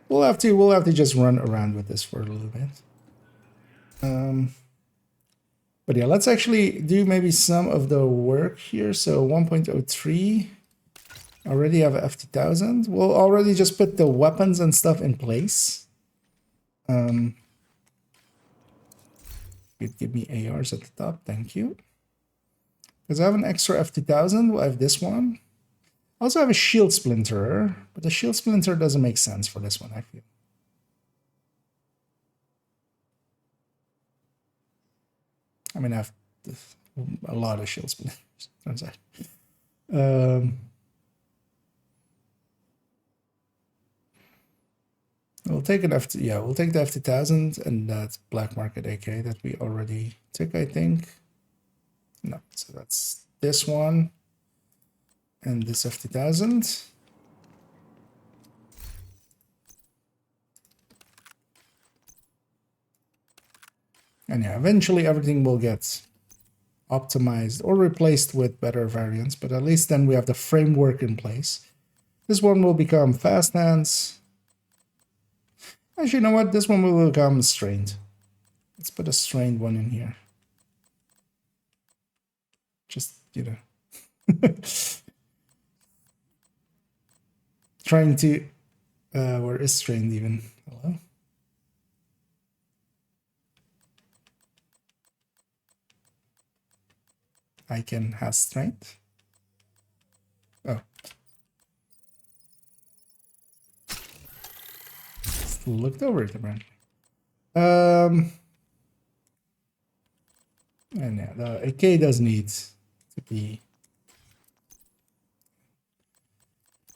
We'll have to just run around with this for a little bit. But yeah, let's actually do maybe some of the work here. So 1.03, already have a FT1000. We'll already just put the weapons and stuff in place. You'd give me ARs at the top, thank you. Because I have an extra FT1000, we'll have this one. I also have a shield splinter, but the shield splinter doesn't make sense for this one, I feel. I mean, I have a lot of shield splinters, turns out. We'll take an we'll take the FT1000 and that black market AK that we already took, I think. No, so that's this one and this FT1000. And yeah, eventually everything will get optimized or replaced with better variants, but at least then we have the framework in place. This one will become fast hands. Actually, you know what? This one will become strained. Let's put a strained one in here. Just, you know. Trying to... where is strained even? Hello? Icon has strength. Oh. Still looked over it apparently. And yeah, the AK does need to be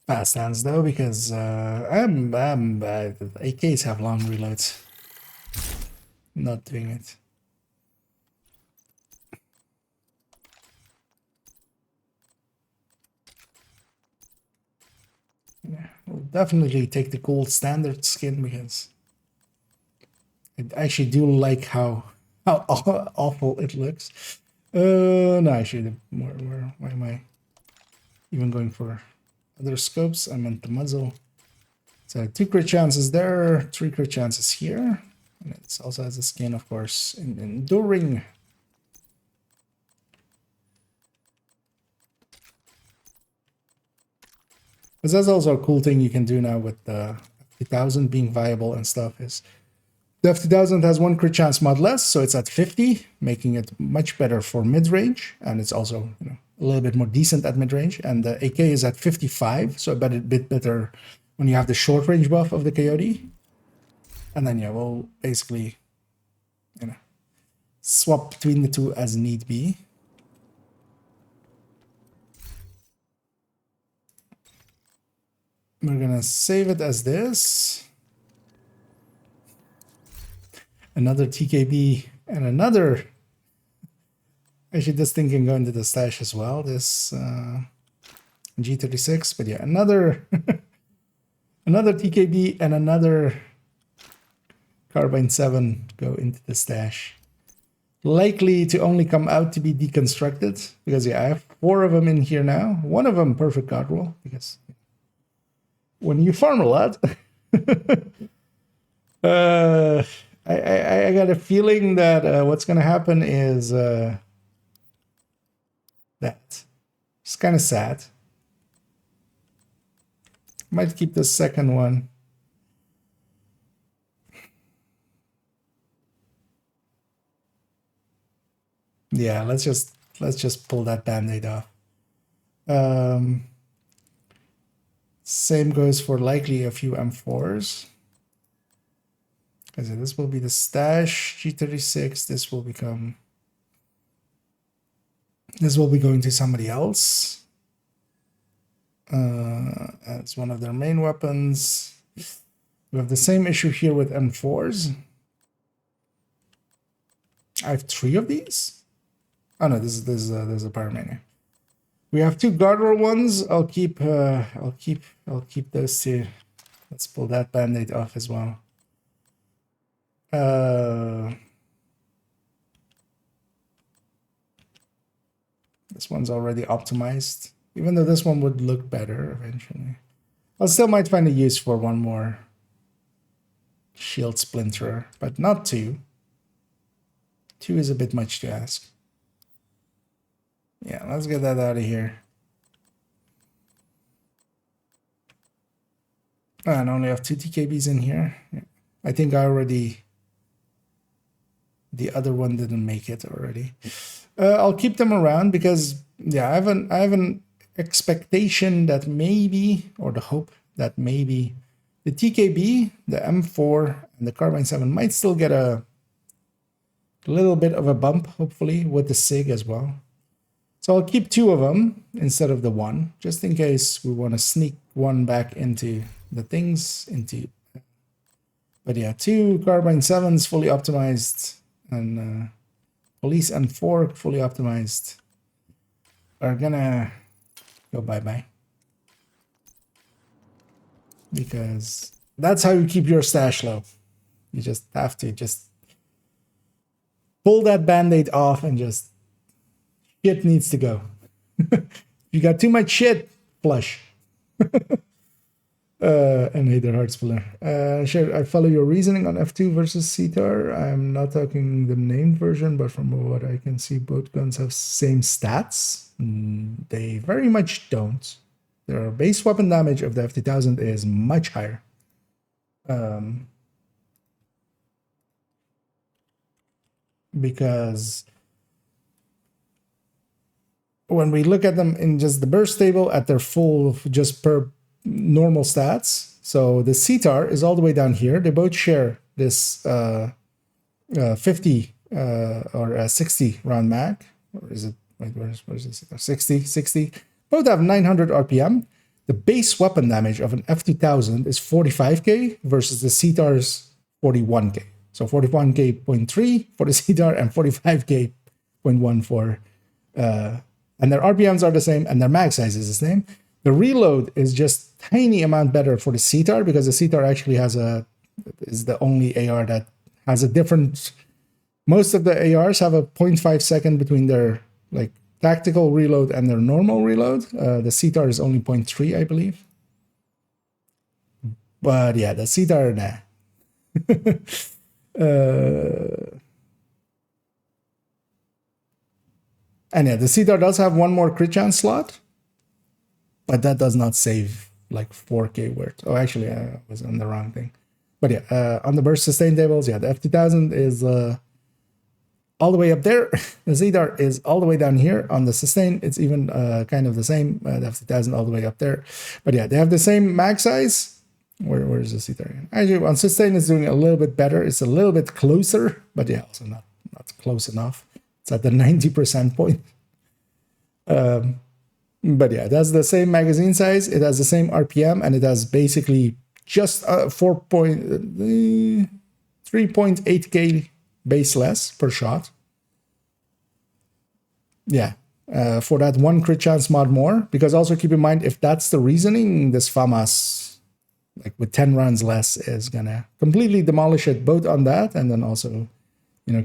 fast hands though, because AKs have long reloads. Not doing it. Yeah, we'll definitely take the gold standard skin because I actually do like how awful it looks. No, actually, why am I even going for other scopes? I meant the muzzle. So 2 crit chances there, 3 crit chances here. And it also has a skin, of course, in enduring. Because that's also a cool thing you can do now with the F2000 being viable and stuff is the F2000 has 1 crit chance mod less, so it's at 50, making it much better for mid-range, and it's also a little bit more decent at mid-range. And the AK is at 55, so a bit better when you have the short-range buff of the Coyote. And then yeah, we'll basically swap between the two as need be. We're gonna save it as this. Another TKB and another. Actually, this thing can go into the stash as well. This G36, but yeah, another another TKB and another Carbine 7 go into the stash. Likely to only come out to be deconstructed because yeah, I have 4 of them in here now. 1 of them perfect god roll because when you farm a lot, I got a feeling that what's gonna happen is that it's kind of sad. Might keep the second one. Yeah, let's just pull that band-aid off. Same goes for likely a few M4s. Because this will be the stash G36. This will be going to somebody else as one of their main weapons. We have the same issue here with M4s. I have 3 of these. Oh no, this is a Pyromania. We have 2 guardrail ones. I'll keep those 2. Let's pull that band-aid off as well. This one's already optimized, even though this one would look better eventually. I still might find a use for 1 more shield splinterer, but not 2. 2 is a bit much to ask. Yeah, let's get that out of here. And I only have 2 TKBs in here. Yeah. I think I already... The other one didn't make it already. I'll keep them around because, yeah, I have an expectation that maybe, or the hope that maybe, the TKB, the M4, and the Carbine 7 might still get a little bit of a bump, hopefully, with the SIG as well. So I'll keep 2 of them instead of the 1, just in case we want to sneak 1 back into the things. But yeah, 2 Carbine 7s fully optimized, and Police and 4 fully optimized are gonna go bye-bye. Because that's how you keep your stash low. You just have to pull that band-aid off and just... Shit needs to go. You got too much shit, flush. And Hater Hearts Filler. Sure, I follow your reasoning on F2 versus CTAR. I'm not talking the named version, but from what I can see, both guns have same stats. They very much don't. Their base weapon damage of the F2000 is much higher. Because when we look at them in just the burst table at their full, just per normal stats, so the CTAR is all the way down here. They both share this 50 or a 60 round mag, or is it, wait, where's this? 60. Both have 900 RPM. The base weapon damage of an F2000 is 45k versus the CTAR's 41k. So 41k 0.3 for the CTAR and 45k 0.1 for, and their RPMs are the same and their mag size is the same. The reload is just tiny amount better for the CTAR because the CTAR actually is the only AR that has a different. Most of the ARs have a 0.5 second between their like tactical reload and their normal reload. The CTAR is only 0.3, I believe. But yeah, the CTAR, nah. And yeah, the CTAR does have one more crit chance slot, but that does not save like 4k worth. Oh, actually, I was on the wrong thing. But yeah, on the burst sustain tables, yeah, the F2000 is all the way up there. The CTAR is all the way down here. On the sustain, it's even kind of the same. The F2000 all the way up there. But yeah, they have the same mag size. Where is the CTAR? Actually, on sustain, it's doing a little bit better. It's a little bit closer, but yeah, also not close enough. It's at the 90% point. But yeah, it has the same magazine size. It has the same RPM, and it has basically just 3.8k base less per shot. Yeah, for that one crit chance mod more. Because also keep in mind, if that's the reasoning, this FAMAS, like with 10 rounds less, is gonna completely demolish it both on that and then also,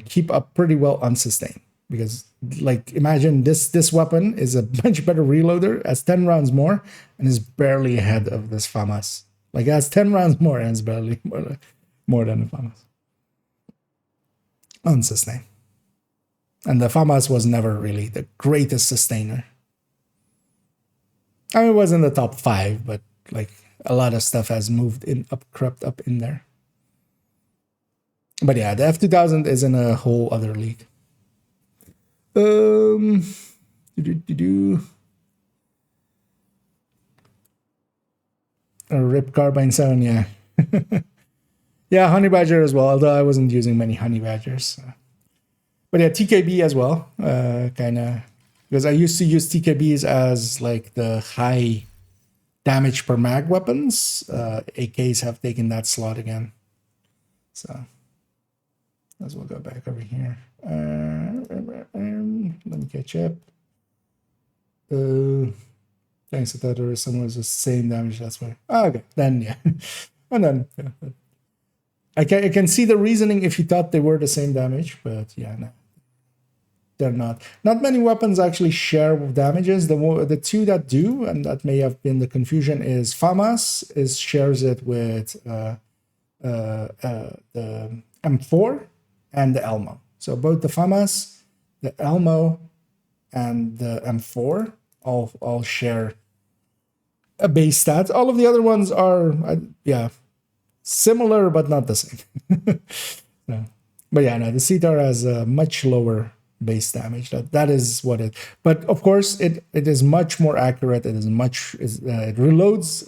keep up pretty well on sustain. Because like imagine this weapon is a much better reloader, has 10 rounds more, and is barely ahead of this FAMAS. Like it has 10 rounds more and it's barely more than the FAMAS. On sustain. And the FAMAS was never really the greatest sustainer. I mean, it was in the top 5, but like a lot of stuff has crept up in there. But yeah, the F2000 is in a whole other league. A Rip Carbine 7, yeah. Yeah, Honey Badger as well, although I wasn't using many Honey Badgers. So. But yeah, TKB as well, kind of, because I used to use TKBs as like the high damage per mag weapons. AKs have taken that slot again. So, as we'll go back over here. Let me catch up. Thanks, I thought there was someone was the same damage, that's why. Oh, okay, then yeah. And then, yeah. I can see the reasoning if you thought they were the same damage, but yeah, no. They're not. Not many weapons actually share damages. The two that do, and that may have been the confusion, is FAMAS shares it with the M4 and the Elmo. So both the FAMAS, the Elmo, and the M4 all share a base stat. All of the other ones are similar but not the same. No. But yeah, no, the CTAR has a much lower base damage. That is what it. But of course, it is much more accurate. It reloads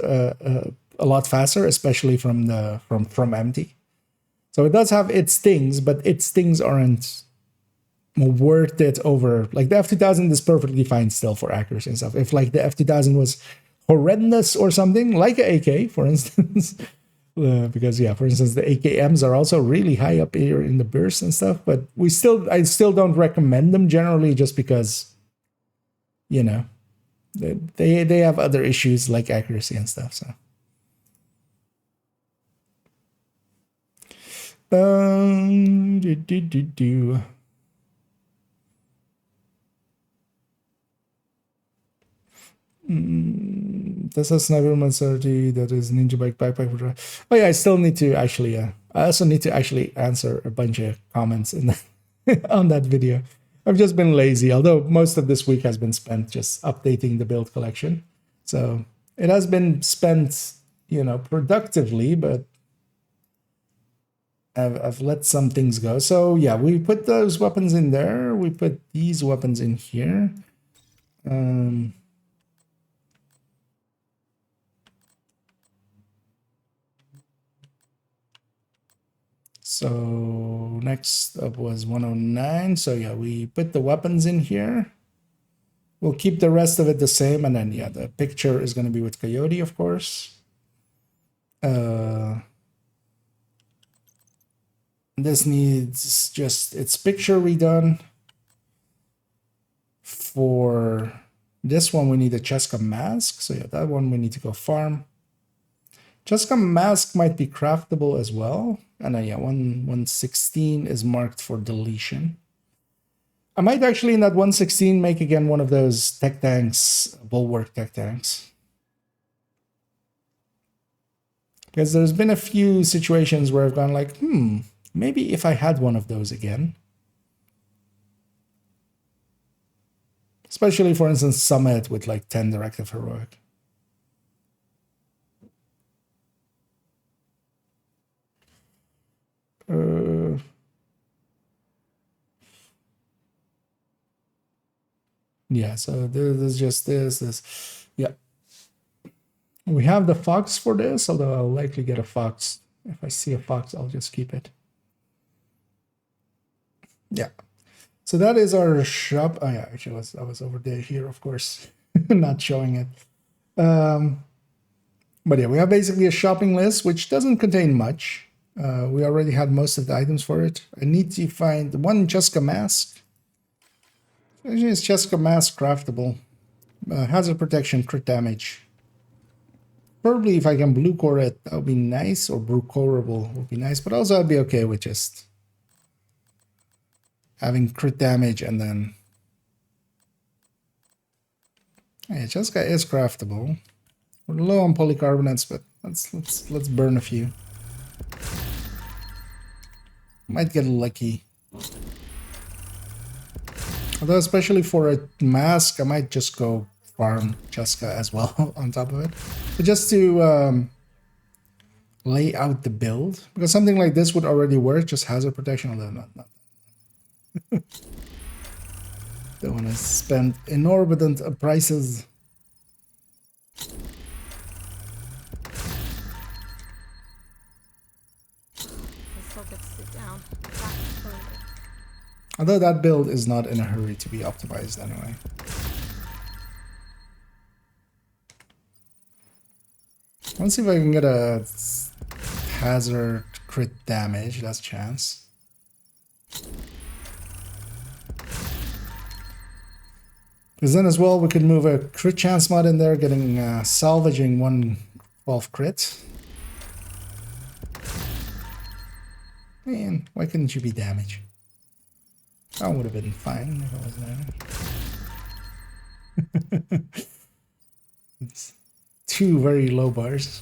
a lot faster, especially from empty. So it does have its things, but its things aren't worth it over. Like the F2000 is perfectly fine still for accuracy and stuff. If like the F2000 was horrendous or something, like an AK, for instance. Because yeah, for instance, the AKMs are also really high up here in the burst and stuff, but I still don't recommend them generally, just because they have other issues like accuracy and stuff. So This is Sniper 30 that is Ninja Bike backpack. Oh yeah, I still need to actually. I also need to actually answer a bunch of comments on that video. I've just been lazy, although most of this week has been spent just updating the build collection. So it has been spent, productively, but I've let some things go. So yeah, we put those weapons in there. We put these weapons in here. So next up was 109. So yeah, we put the weapons in here. We'll keep the rest of it the same, and then yeah, the picture is going to be with Coyote, of course. This needs just its picture redone. For this one, we need a Cheska mask. So yeah, that one we need to go farm. Cheska mask might be craftable as well. And yeah, 116 is marked for deletion. I might actually in that 116 make again one of those tech tanks, bulwark tech tanks. Because there's been a few situations where I've gone like, maybe if I had one of those again. Especially, for instance, Summit with like 10 directive heroic. Yeah, so there's just this. Yeah. We have the fox for this, although I'll likely get a fox. If I see a fox, I'll just keep it. Yeah. So that is our shop. Oh yeah, actually I was over there here, of course, not showing it. But yeah, we have basically a shopping list, which doesn't contain much. We already had most of the items for it. I need to find one Cheska mask. Actually, it's Cheska mask craftable. Hazard protection, crit damage. Probably if I can blue core it, that would be nice, or blue coreable would be nice, but also I'd be okay with just having crit damage and then... Yeah, Cheska is craftable. We're low on polycarbonates, but let's burn a few. Might get lucky. Although especially for a mask, I might just go farm Cheska as well on top of it. But just to lay out the build. Because something like this would already work, just hazard protection, although not. Don't want to spend exorbitant prices. Although that build is not in a hurry to be optimized anyway. Let's see if I can get a hazard crit damage. That's a chance. Because then as well we could move a crit chance mod in there, getting salvaging 112 crit. Man, why couldn't you be damage? That would have been fine if I was there. It's two very low bars.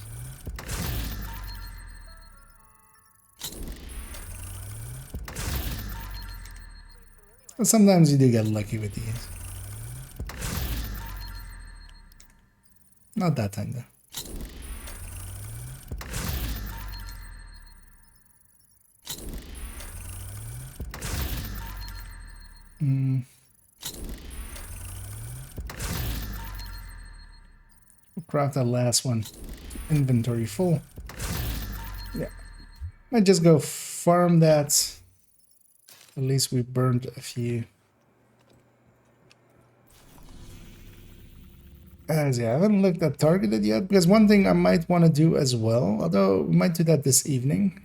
But sometimes you do get lucky with these. Not that time though. We'll craft that last one. Inventory full. Yeah. Might just go farm that. At least we burned a few. As yeah, I haven't looked at targeted yet, because one thing I might want to do as well, although we might do that this evening,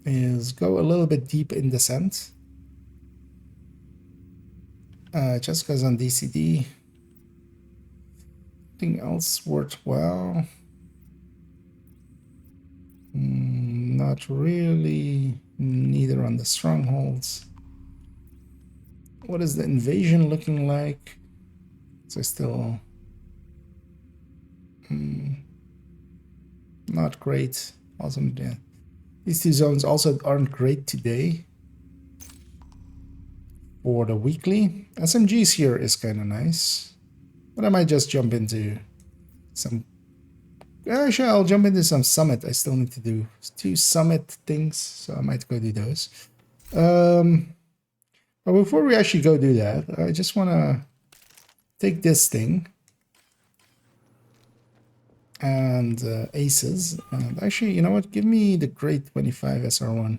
is go a little bit deep in descent. Just because on DCD. Anything else worthwhile? Not really. Neither on the strongholds. What is the invasion looking like? So still not great. Also, yeah. These two zones also aren't great today. For the weekly, SMGs here is kind of nice, but I might just jump into some. Actually, I'll jump into some summit. I still need to do 2 summit things, so I might go do those. But before we actually go do that, I just want to take this thing and aces. And actually, you know what? Give me the grade 25 SR1.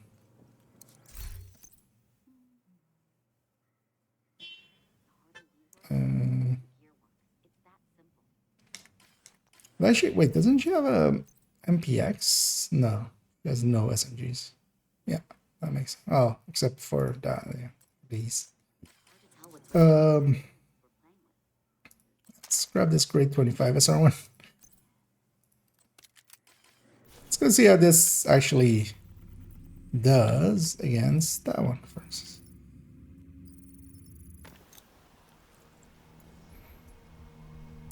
Actually, wait, doesn't she have a MPX? No, she has no SMGs. Yeah, that makes sense. Oh, except for that, yeah, these. Let's grab this grade 25 SR1. Let's go see how this actually does against that one first.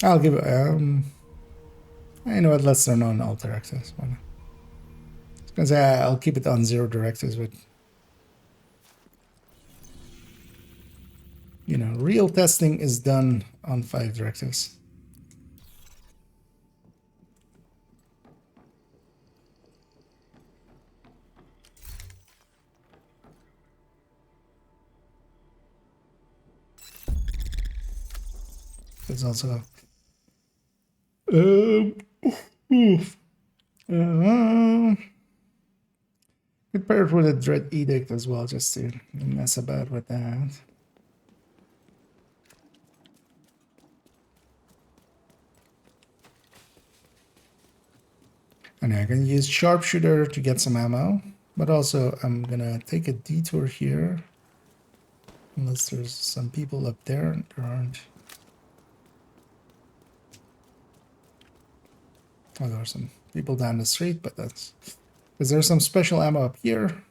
I'll give it, I know what, let's turn on all directives. I was gonna say I'll keep it on 0 directives, but you know, real testing is done on 5 directives. There's also could pair it with a Dread Edict as well, just to mess about with that. And I can use Sharpshooter to get some ammo, but also I'm gonna take a detour here. Unless there's some people up there, there aren't. Oh, there are some people down the street, but that's because there's some special ammo up here.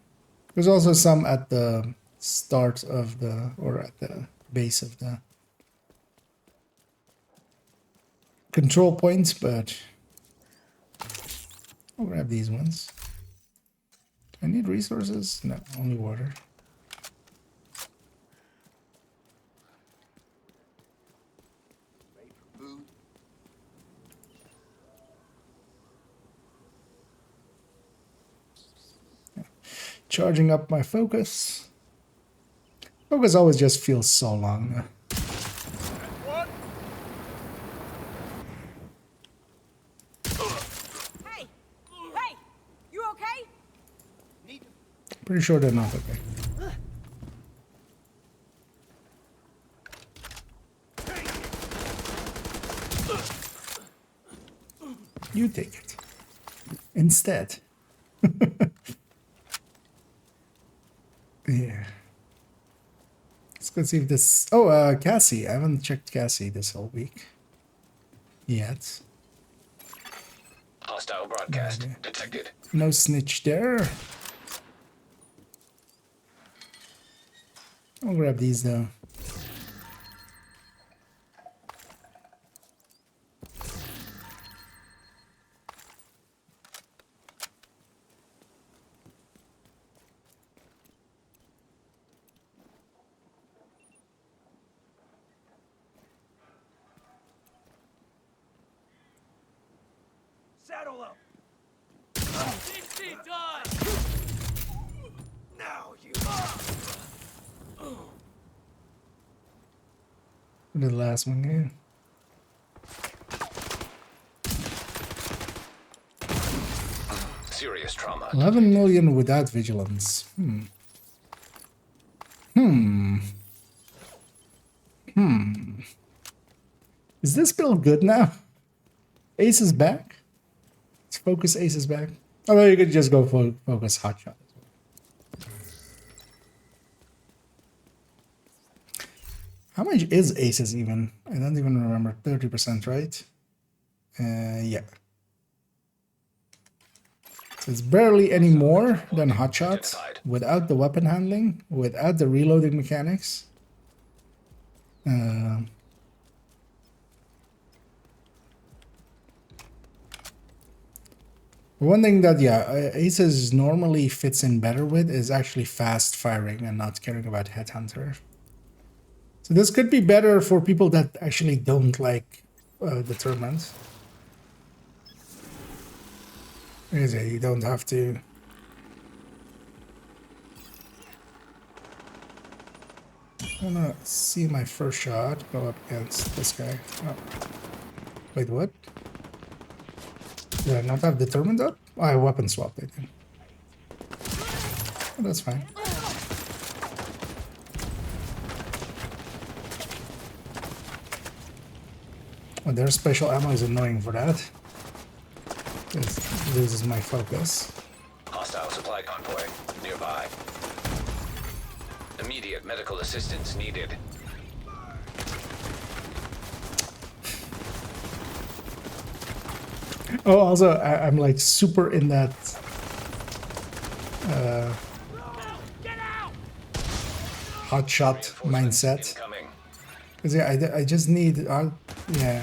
There's also some at the start of the, or at the base of the control points, but I'll grab these ones. Do I need resources? No, only water. Charging up my focus. Focus always just feels so long. Hey! Hey! You okay? Pretty sure they're not okay. You take it. Instead. Yeah. Let's go see if this... Oh, Cassie. I haven't checked Cassie this whole week. Yet. Hostile broadcast detected. No snitch there. I'll grab these though. Saddle up. Now you. The last one here. Serious trauma. 11 million without vigilance. Is this build good now? Ace is back? Let's focus Ace is back. Although you could just go for focus Hotshot as well. How much is Aces even? I don't even remember. 30%, right? Yeah. So it's barely any more than Hotshot without the weapon handling, without the reloading mechanics. One thing that, yeah, Aces normally fits in better with is actually fast firing and not caring about Headhunter. So this could be better for people that actually don't like deterrent. You don't have to. I'm gonna see my first shot go up against this guy. Oh. Wait, what? Did I not have determined up? Oh, I weapon swapped it. Oh, that's fine. Well, their special ammo is annoying for that. It loses my focus. Hostile supply convoy nearby. Immediate medical assistance needed. Oh, also, I'm like super in that hotshot mindset. Incoming. Because yeah, I just need, yeah.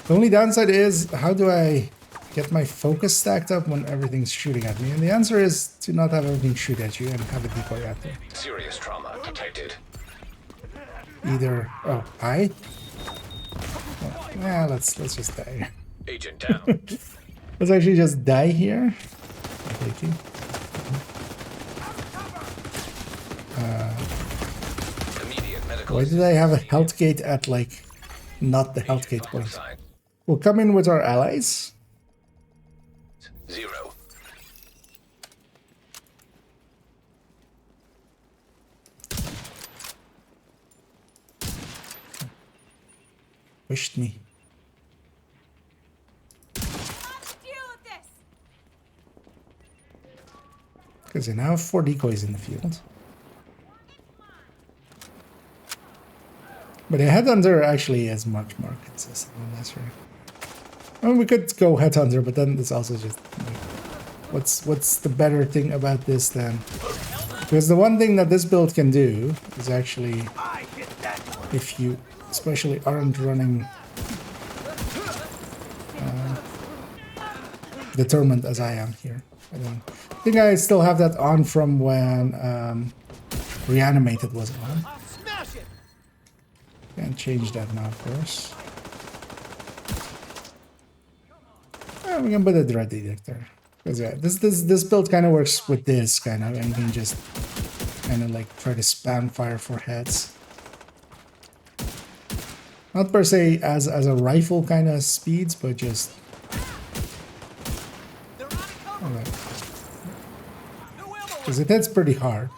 The only downside is, how do I get my focus stacked up when everything's shooting at me? And the answer is to not have everything shoot at you and have a decoy at you. Serious trauma detected. Either, oh, hi? Oh, yeah, let's just die. Agent down. Let's actually just die here. Thank you. Immediate medical Why did I have a health gate at, like, not the health gate point? sign. We'll come in with our allies. 0. Wished me. Deal with this. Because I now have 4 decoys in the field. But a headhunter actually is much more consistent than this, right? I mean, we could go headhunter, but then it's also just like, what's the better thing about this then? Because the one thing that this build can do is actually, if you especially aren't running determined as I am here. I think I still have that on from when reanimated was on. Can't change that now, of course. Yeah, we can put a dread detector. Because yeah, this build kind of works with this kind of, and you can just kind of like try to spam fire for heads. Not per se as a rifle kind of speeds, but just. Alright. Because it hits pretty hard.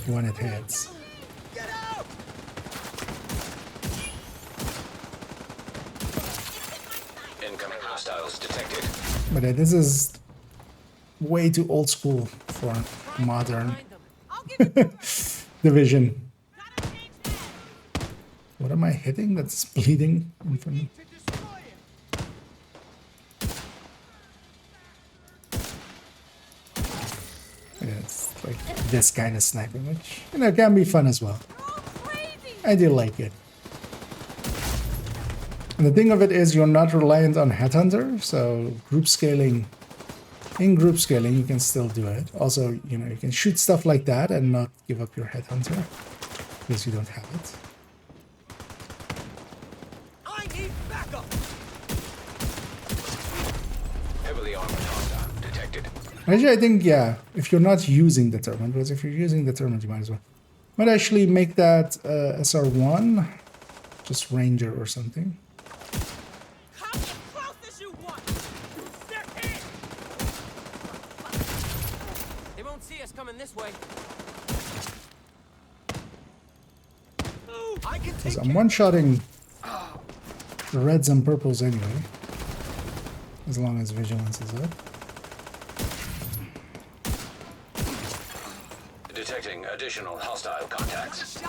When it hits. Incoming hostiles detected. But this is way too old school for modern division. What am I hitting that's bleeding in front of me? Yeah, it's like this kind of sniping, which, you know, can be fun as well. I do like it. And the thing of it is, you're not reliant on Headhunter, so group scaling, in group scaling, you can still do it. Also, you know, you can shoot stuff like that and not give up your Headhunter, because you don't have it. I need backup. Heavily armored hostile detected. Actually, I think, yeah, if you're not using Determined, because if you're using Determined, you might as well. Might actually make that SR1, just Ranger or something. Come as close as you want. They're hit. They won't see us coming this way. I can Because I'm one-shotting the reds and purples anyway, as long as vigilance is up. Detecting additional hostile contacts.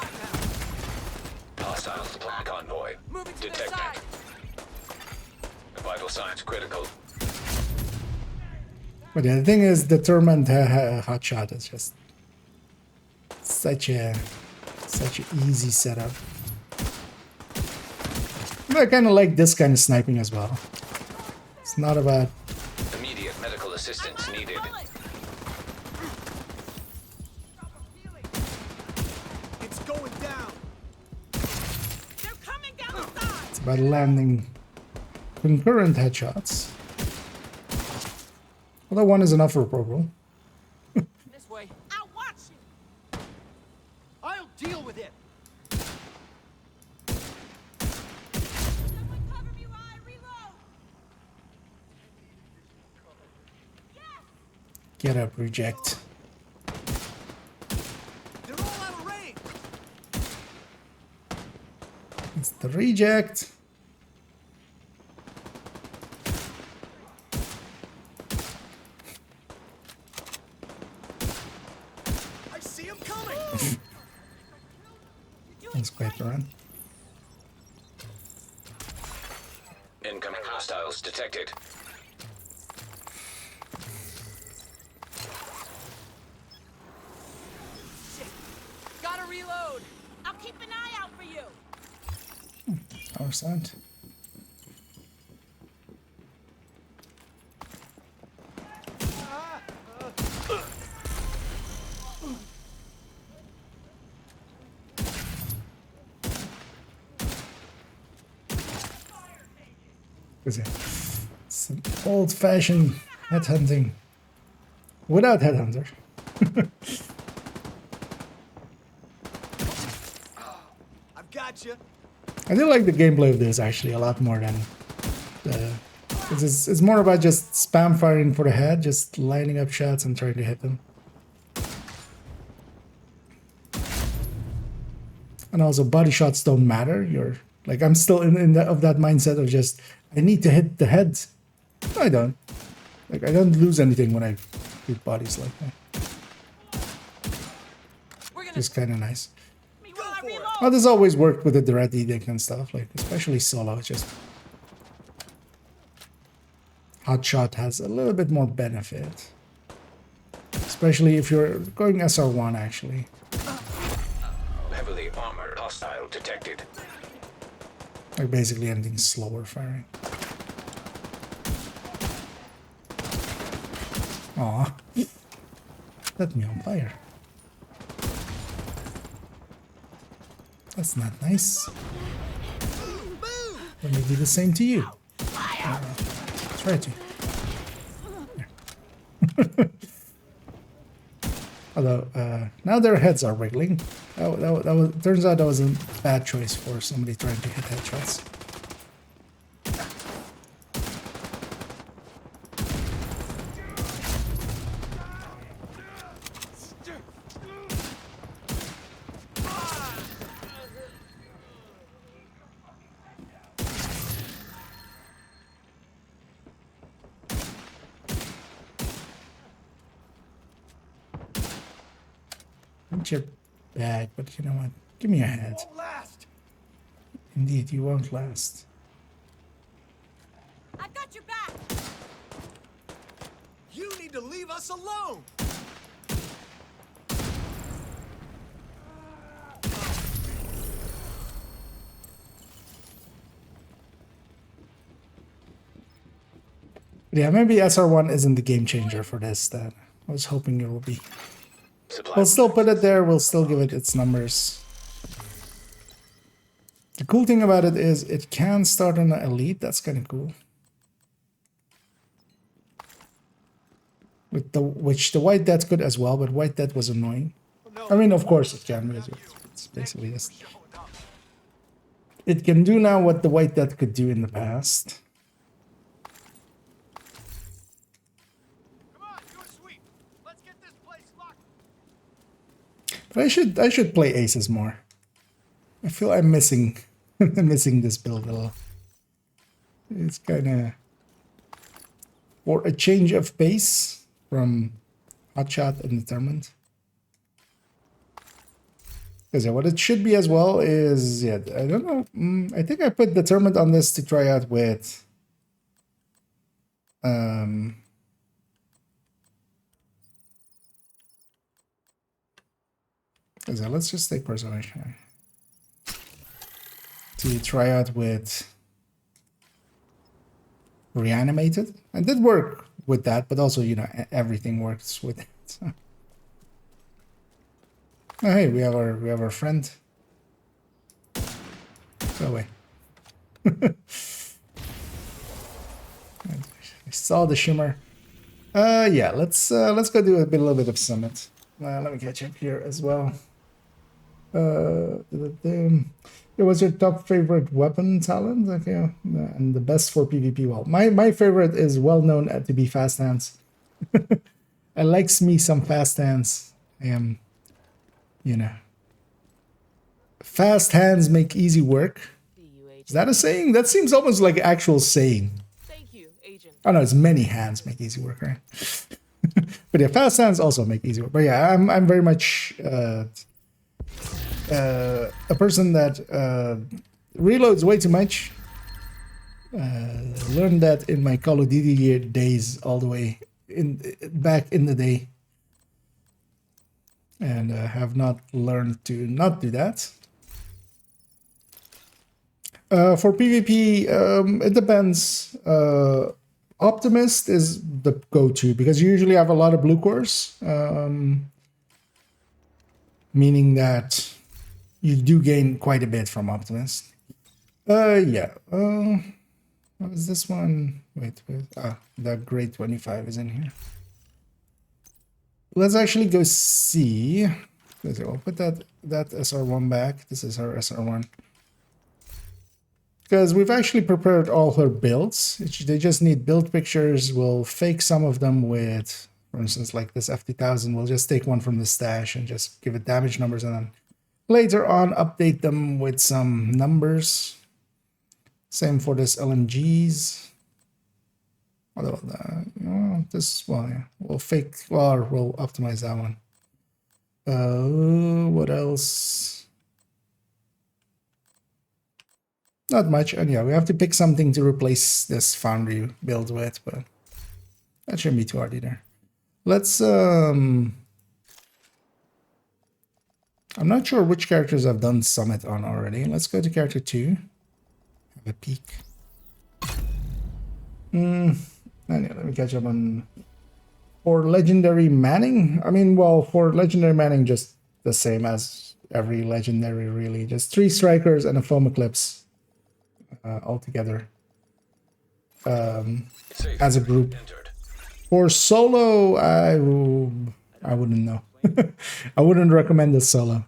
Hostile supply convoy detected. Vital signs critical. But yeah, the thing is, Determined hotshot is just such a easy setup. But I kind of like this kind of sniping as well. It's not about. Immediate medical assistance needed. It's going down. They're coming down the side. It's about landing concurrent headshots. Although one is enough for a Pro. This way. I'll watch you. I'll deal with it. Someone cover me while I reload. Yes. Get up, reject. They're all out of range. It's the reject. I see him coming. Let's quite run. Incoming hostiles detected. Shit. Gotta reload. I'll keep an eye out for you. Our sound. Some old-fashioned headhunting without headhunter. I've got you. I do like the gameplay of this actually a lot more than the. It's more about just spam firing for the head, just lining up shots and trying to hit them. And also, body shots don't matter. You're like, I'm still in that mindset of just, I need to hit the head. No, I don't. Like, I don't lose anything when I hit bodies like that. It's kind of nice. Oh, this always worked with the direct edict and stuff, like especially solo. It's just Hotshot has a little bit more benefit, especially if you're going SR1 actually. Heavily armored hostile detected. Like basically anything slower firing. Aw, set me on fire. That's not nice. Let me do the same to you. Try to. Although, now their heads are wiggling. Turns out that was a bad choice for somebody trying to hit headshots. Your bag, but you know what? Give me a head. Won't last. Indeed, you won't last. I've got your back. You need to leave us alone. Yeah, maybe SR1 isn't the game changer for this. That I was hoping it would be. We'll still put it there, we'll still give it its numbers. The cool thing about it is it can start on an elite, that's kind of cool. With which the White Death could as well, but White Death was annoying. I mean, of course it can, but it's basically just... It can do now what the White Death could do in the past. But I should play aces more. I feel I'm missing missing this build a little. It's kind of for a change of pace from Hotshot and Determined. Because yeah, what it should be as well is, yeah, I don't know. I think I put Determined on this to try out with let's just take preservation to try out with reanimated. I did work with that, but also, you know, everything works with it. So. Oh, hey, we have our friend. Go away. I saw the shimmer. Yeah, let's go do a little bit of Summit. Let me catch up here as well. What's your top favorite weapon talent? Okay, and the best for PvP. Well, my favorite is well known to be fast hands. I likes me some fast hands. I am, you know, fast hands make easy work. Is that a saying? That seems almost like actual saying. Thank you, Agent. Oh no, it's many hands make easy work, right? But yeah, fast hands also make easy work. But yeah, I'm very much a person that reloads way too much. Learned that in my Call of Duty days, all the way back in the day, and have not learned to not do that. For PvP, it depends. Optimist is the go-to because you usually have a lot of blue cores, meaning that you do gain quite a bit from Optimist. Yeah. What is this one? Wait. The Grade 25 is in here. Let's actually go see. I'll put that SR1 back. This is our SR1. Because we've actually prepared all her builds. They just need build pictures. We'll fake some of them with, for instance, like this F2000. We'll just take one from the stash and just give it damage numbers, and then later on update them with some numbers. Same for this LMGs. Although yeah, we'll fake, or we'll optimize that one. What else? Not much, and yeah, we have to pick something to replace this Foundry build with, but that shouldn't be too hard either. Let's I'm not sure which characters I've done Summit on already. Let's go to character 2. Have a peek. Yeah, let me catch up on... For Legendary Manning, I mean, well, for Legendary Manning, just the same as every Legendary, really. Just 3 Strikers and a Foam Eclipse altogether as a group. For solo, I wouldn't know. I wouldn't recommend the solo.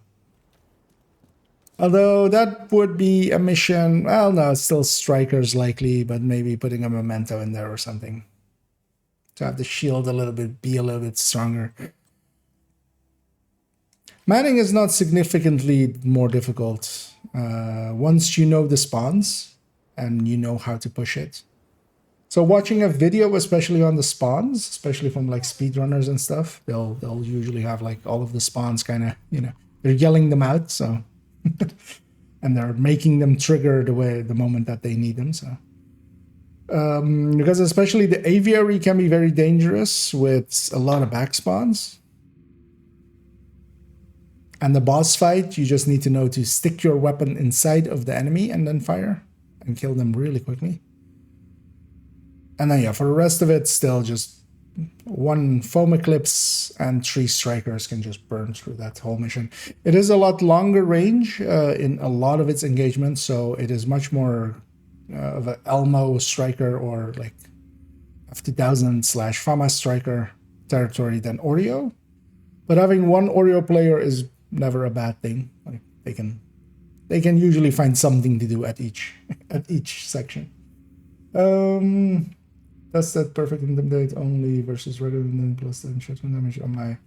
Although that would be a mission. Well, no, it's still Strikers likely, but maybe putting a Memento in there or something to have the shield a little bit, be a little bit stronger. Manning is not significantly more difficult once you know the spawns and you know how to push it. So watching a video, especially on the spawns, especially from like speedrunners and stuff, they'll usually have like all of the spawns kind of, you know, they're yelling them out, so and they're making them trigger the moment that they need them. So because especially the aviary can be very dangerous with a lot of back spawns. And the boss fight, you just need to know to stick your weapon inside of the enemy and then fire and kill them really quickly. And then yeah, for the rest of it, still just 1 Foam Eclipse and 3 Strikers can just burn through that whole mission. It is a lot longer range in a lot of its engagements, so it is much more of an Elmo Striker or like F2000/FAMAS Striker territory than Oreo. But having 1 Oreo player is never a bad thing. Like they can usually find something to do at each section. That's that perfect intimidate only versus regular intimidate plus 10 shotgun damage on my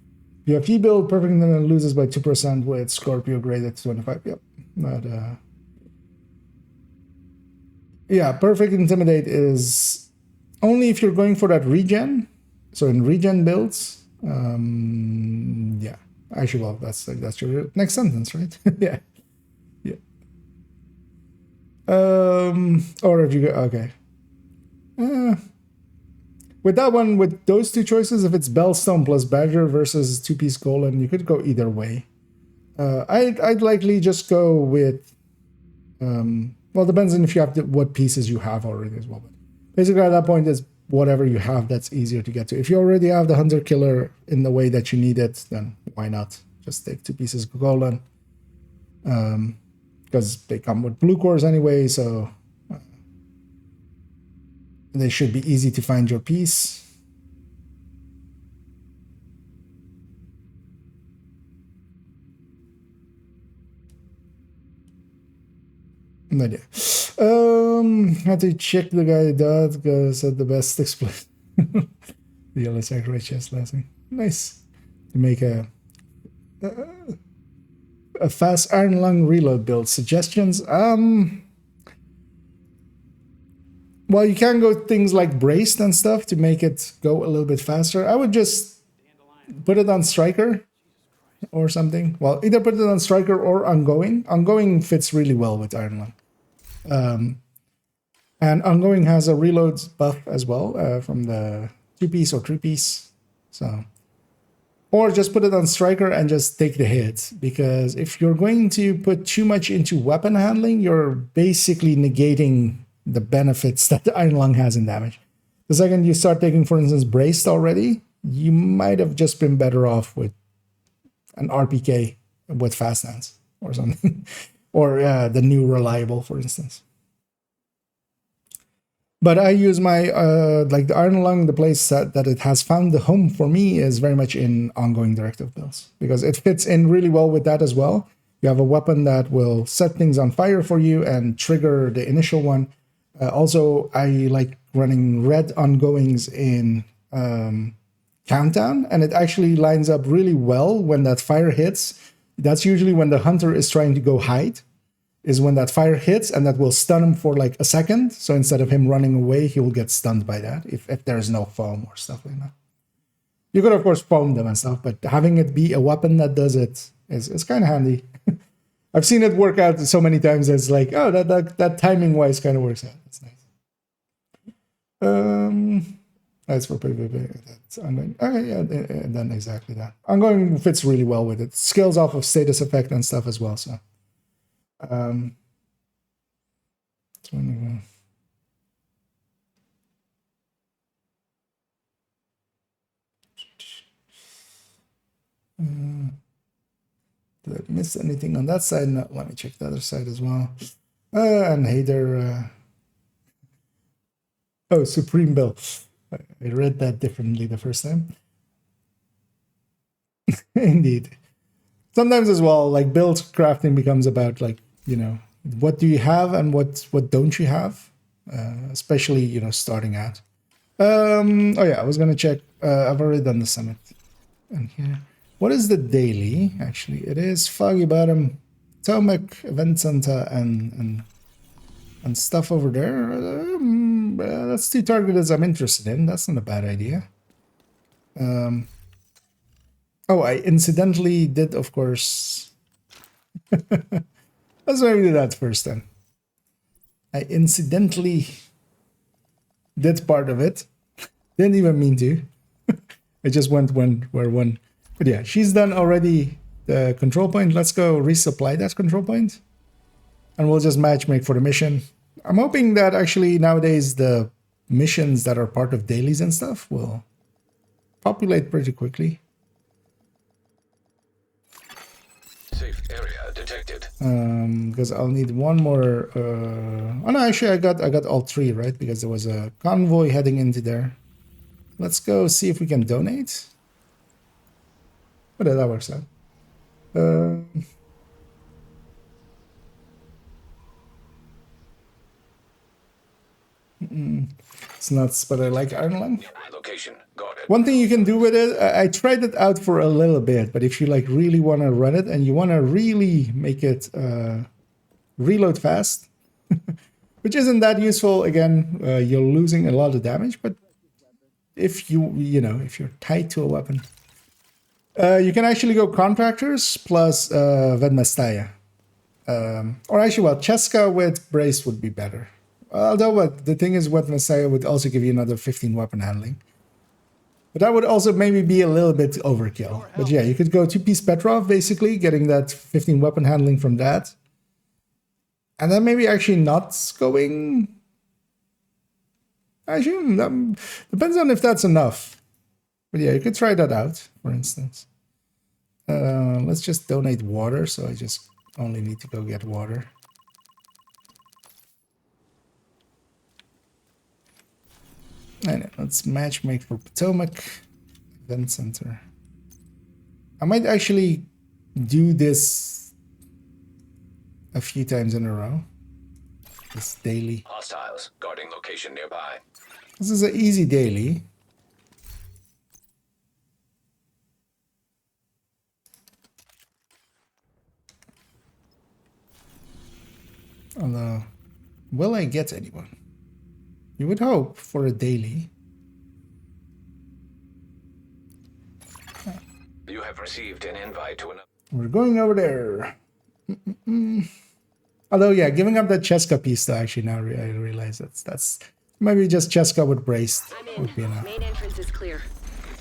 PFE build. Perfect intimidate loses by 2% with Scorpio graded to 25. Yep. But yeah, perfect intimidate is only if you're going for that regen. So in regen builds, yeah. Actually, well, that's your next sentence, right? Yeah. Or if you go, okay. With that one, with those 2 choices, if it's Bellstone plus Badger versus 2-piece Golem, you could go either way. I'd likely just go with, well, depends on if you have what pieces you have already as well. But basically, at that point, it's whatever you have that's easier to get to. If you already have the Hunter Killer in the way that you need it, then why not just take 2 pieces Golem? Because they come with blue cores anyway, so they should be easy to find your piece. No idea. Had to check the guy that said the best explain. The LS accurate chest last week. Nice to make a fast iron lung reload build. Suggestions? Well, you can go things like braced and stuff to make it go a little bit faster. I would just put it on striker or something. Well, either put it on striker or ongoing. Ongoing fits really well with Iron Lung. And ongoing has a reload buff as well from the 2-piece or 3-piece. So, or just put it on striker and just take the hit, because if you're going to put too much into weapon handling, you're basically negating the benefits that the Iron Lung has in damage. The second you start taking, for instance, braced already, you might have just been better off with an RPK with fast hands or something, or the new reliable, for instance. But I use my, like the Iron Lung, the place that it has found the home for me is very much in ongoing directive builds, because it fits in really well with that as well. You have a weapon that will set things on fire for you and trigger the initial one. Also, I like running red ongoings in Countdown, and it actually lines up really well when that fire hits. That's usually when the hunter is trying to go hide, is when that fire hits, and that will stun him for like a second. So instead of him running away, he will get stunned by that if there's no foam or stuff like that. You could, of course, foam them and stuff, but having it be a weapon that does it is kind of handy. I've seen it work out so many times. It's like, oh, that timing-wise kind of works out. That's nice. That's for PvP. That's ongoing. Oh, yeah, then exactly that. Ongoing fits really well with it. Scales off of status effect and stuff as well, so. 21. Did I miss anything on that side? No, let me check the other side as well. And hey there. Oh, Supreme Bill. I read that differently the first time. Indeed. Sometimes as well, like build crafting becomes about like, you know, what do you have and what don't you have? Especially, you know, starting out. Oh yeah, I was gonna check. I've already done the summit. And here, what is the daily? Actually, it is Foggy Bottom, Tomac, Event Center, and stuff over there. That's 2 targets I'm interested in. That's not a bad idea. Oh, I incidentally did, of course. Let's maybe do that first then. I incidentally did part of it. Didn't even mean to. I just went where one. But yeah, she's done already the control point. Let's go resupply that control point. And we'll just matchmake for the mission. I'm hoping that actually nowadays the missions that are part of dailies and stuff will populate pretty quickly. Safe area detected. Because I'll need one more. Oh no, actually I got all 3, right? Because there was a convoy heading into there. Let's go see if we can donate. Oh, that works out. It's nuts, but I like Iron Lung. Location. Got it. One thing you can do with it, I tried it out for a little bit, but if you like really want to run it and you want to really make it reload fast, which isn't that useful, again, you're losing a lot of damage, but if if you're tied to a weapon, you can actually go Contractors plus Vedmestaya. Or actually, well, Cheska with Brace would be better. Although, the thing is, Vedmestaya would also give you another 15 weapon handling. But that would also maybe be a little bit overkill. But yeah, you could go 2-piece Petrov, basically, getting that 15 weapon handling from that. And then maybe actually not going... Actually, depends on if that's enough. But yeah, you could try that out, for instance. Let's just donate water, so I just only need to go get water. And let's matchmake for Potomac Event Center. I might actually do this a few times in a row. This daily. Hostiles guarding location nearby. This is an easy daily. Although, will I get anyone? You would hope for a daily. You have received an invite to an... We're going over there. Although, yeah, giving up that Cheska piece, though, actually, now I realize that's maybe just Cheska with braced would be enough. Main entrance is clear.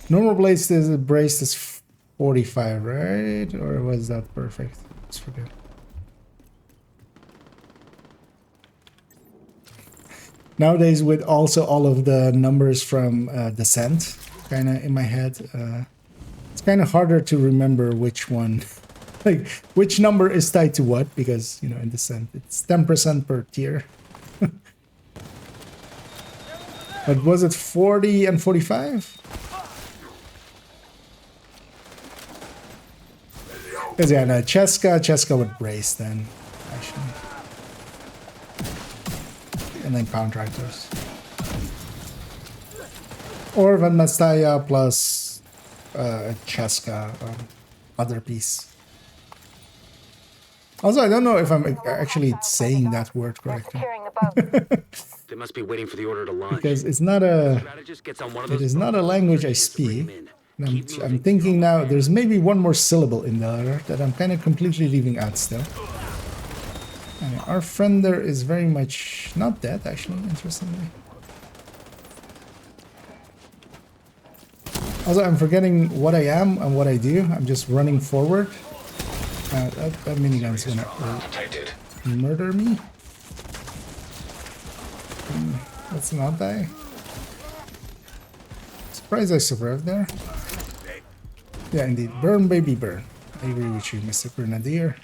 Normal braced is 45, right? Or was that perfect? Let's forget. Nowadays, with also all of the numbers from Descent kind of in my head, it's kind of harder to remember which one, like which number is tied to what, because, you know, in Descent, it's 10% per tier. But was it 40 and 45? Because, yeah, no, Cheska would brace then, actually. And then contractors. Or Van Mastaya plus Cheska, other piece. Also, I don't know if I'm actually saying that word correctly. Securing the boat. They must be waiting for the order to launch. Because it's not a... Strategist gets on one of It those is not a boats, language I chance to bring speak. him in. And Keep I'm moving. thinking now, there's maybe one more syllable in there that I'm kind of completely leaving out still. Anyway, our friend there is very much not dead, actually, interestingly. Also, I'm forgetting what I am and what I do. I'm just running forward. That minigun's gonna Detected. murder me. Let's not die. Surprised I survived there. Yeah, indeed. Burn, baby, burn. I agree with you, Mr. Grenadier.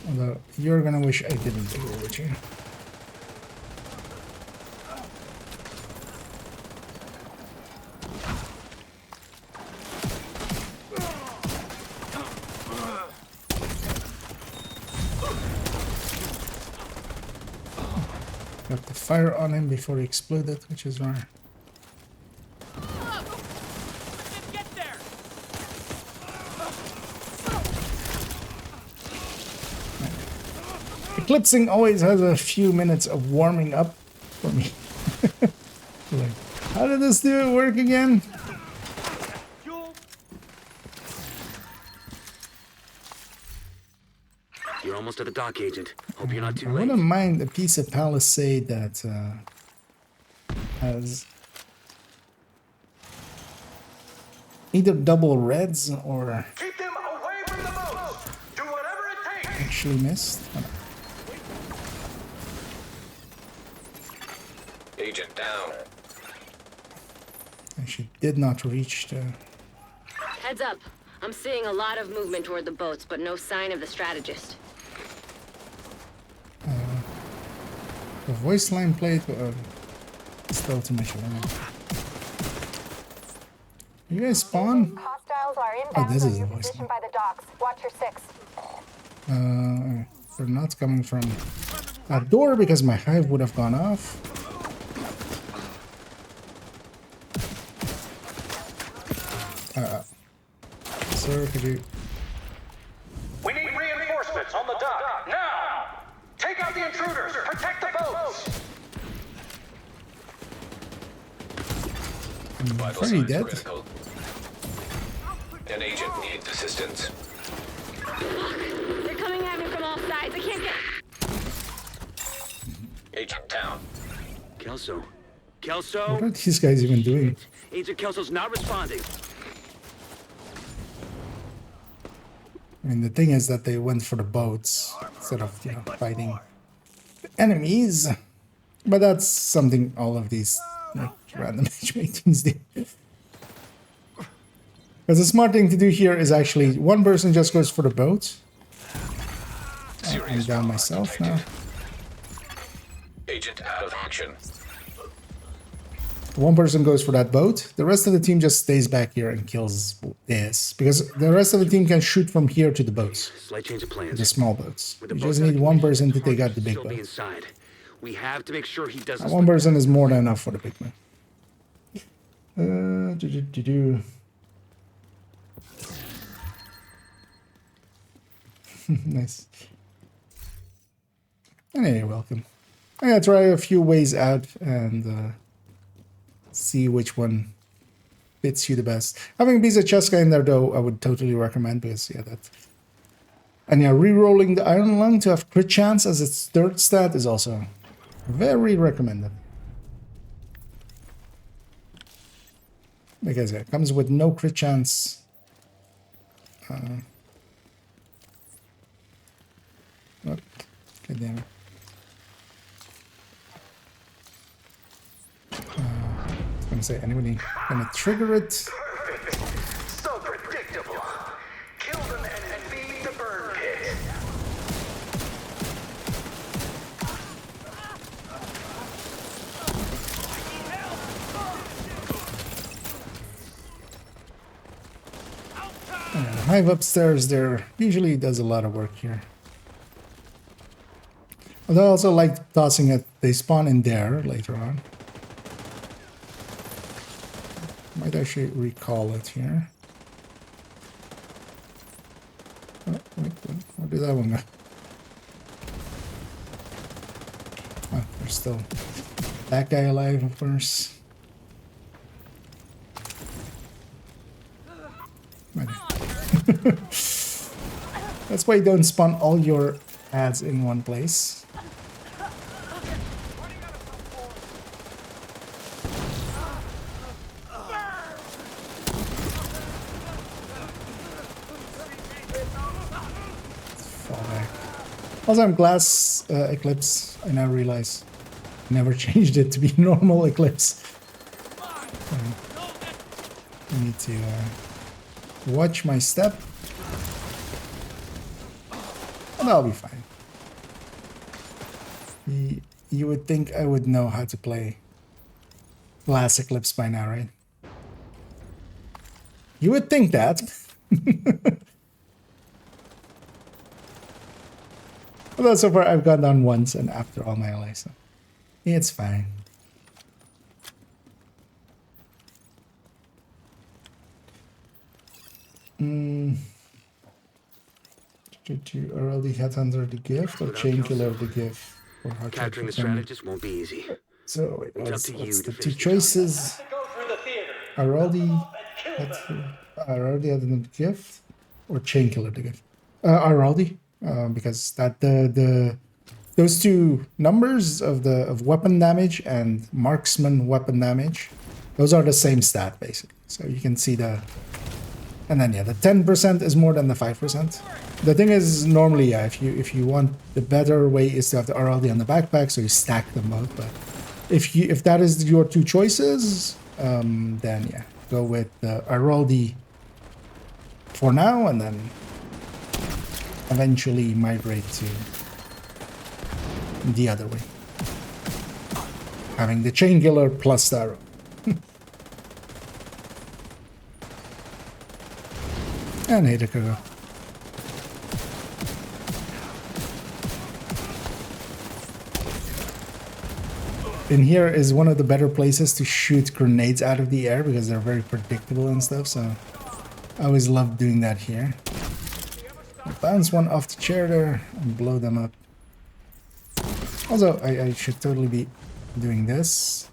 Although, you're gonna wish I didn't agree with you. Got the fire on him before he exploded, which is rare. Get there! Eclipsing always has a few minutes of warming up for me. Like, how did this do work again? Fuel! You're almost at the dock, Agent. Hope you're not too I late. wouldn't mind a piece of palisade that has either double reds or Keep them away from the boats. Do whatever it takes. actually missed. Agent down. Actually did not reach the... Heads up. I'm seeing a lot of movement toward the boats, but no sign of the strategist. The voice line plate, still too much. You guys spawn? Hostiles are Oh, inbound this on is your the voice position line. by the docks. Watch your six. They're not coming from that door because my hive would have gone off. Sir, could you... We need reinforcements on the dock now. Take out the intruders. Protect the boats. Vital Very signs dead. critical. An agent needs assistance. They're coming at me from all sides. I can't get... Agent down. Kelso. What Kelso? are these guys even doing? Agent Kelso's not responding. I mean, the thing is that they went for the boats instead of, you know, fighting the enemies. But that's something all of these, like, random matchmakings do. Because the smart thing to do here is actually one person just goes for the boat. I'm down myself now. Agent out of action. One person goes for that boat. The rest of the team just stays back here and kills this. Because the rest of the team can shoot from here to the boats. Slight change of plans. The small boats. With You the just boats out need of one commission, person to take out the big still be boat. inside. We have to make sure he doesn't. One person is more than enough for the big man. Nice. Hey, welcome. I'm gonna try a few ways out and see which one fits you the best. Having Bisa Cheska in there, though, I would totally recommend because, yeah, that. And yeah, re-rolling the Iron Lung to have crit chance as its third stat is also very recommended. Because yeah, it comes with no crit chance. Oh, God damn it. I was gonna say, anybody gonna trigger it? So predictable. Kill them and feed the burn pit. The hive upstairs there usually does a lot of work here. Although I also like tossing it, they spawn in there later on. Might actually recall it here. Oh, wait, where did that one go? Oh, there's still that guy alive, of course. That's why you don't spawn all your ads in one place. Fall back. Also, I'm Glass Eclipse. I now realize I never changed it to be normal Eclipse. I need to watch my step. And I'll be fine. You would think I would know how to play Glass Eclipse by now, right? You would think that. Although so far I've gone down once and after all my allies, so it's fine. To already Headhunter the gift or Chainkiller the gift? Or how to Capturing the determine- strategist won't be easy. So wait, It's up what's to you the to two finish the choices? Go through the theater. Araldi had the gift or Chainkiller the gift? Araldi, because that the those two numbers of weapon damage and marksman weapon damage, those are the same stat basically. So you can see the, and then yeah, the 10% is more than the 5%. The thing is, normally, yeah, if you want, the better way is to have the RLD on the backpack, so you stack them both. But if that is your two choices, then yeah, go with the RLD for now, and then eventually migrate to the other way, having the Chainkiller plus the arrow. And here they go. In here is one of the better places to shoot grenades out of the air because they're very predictable and stuff, so I always love doing that here. Bounce one off the chair there and blow them up. Also, I should totally be doing this,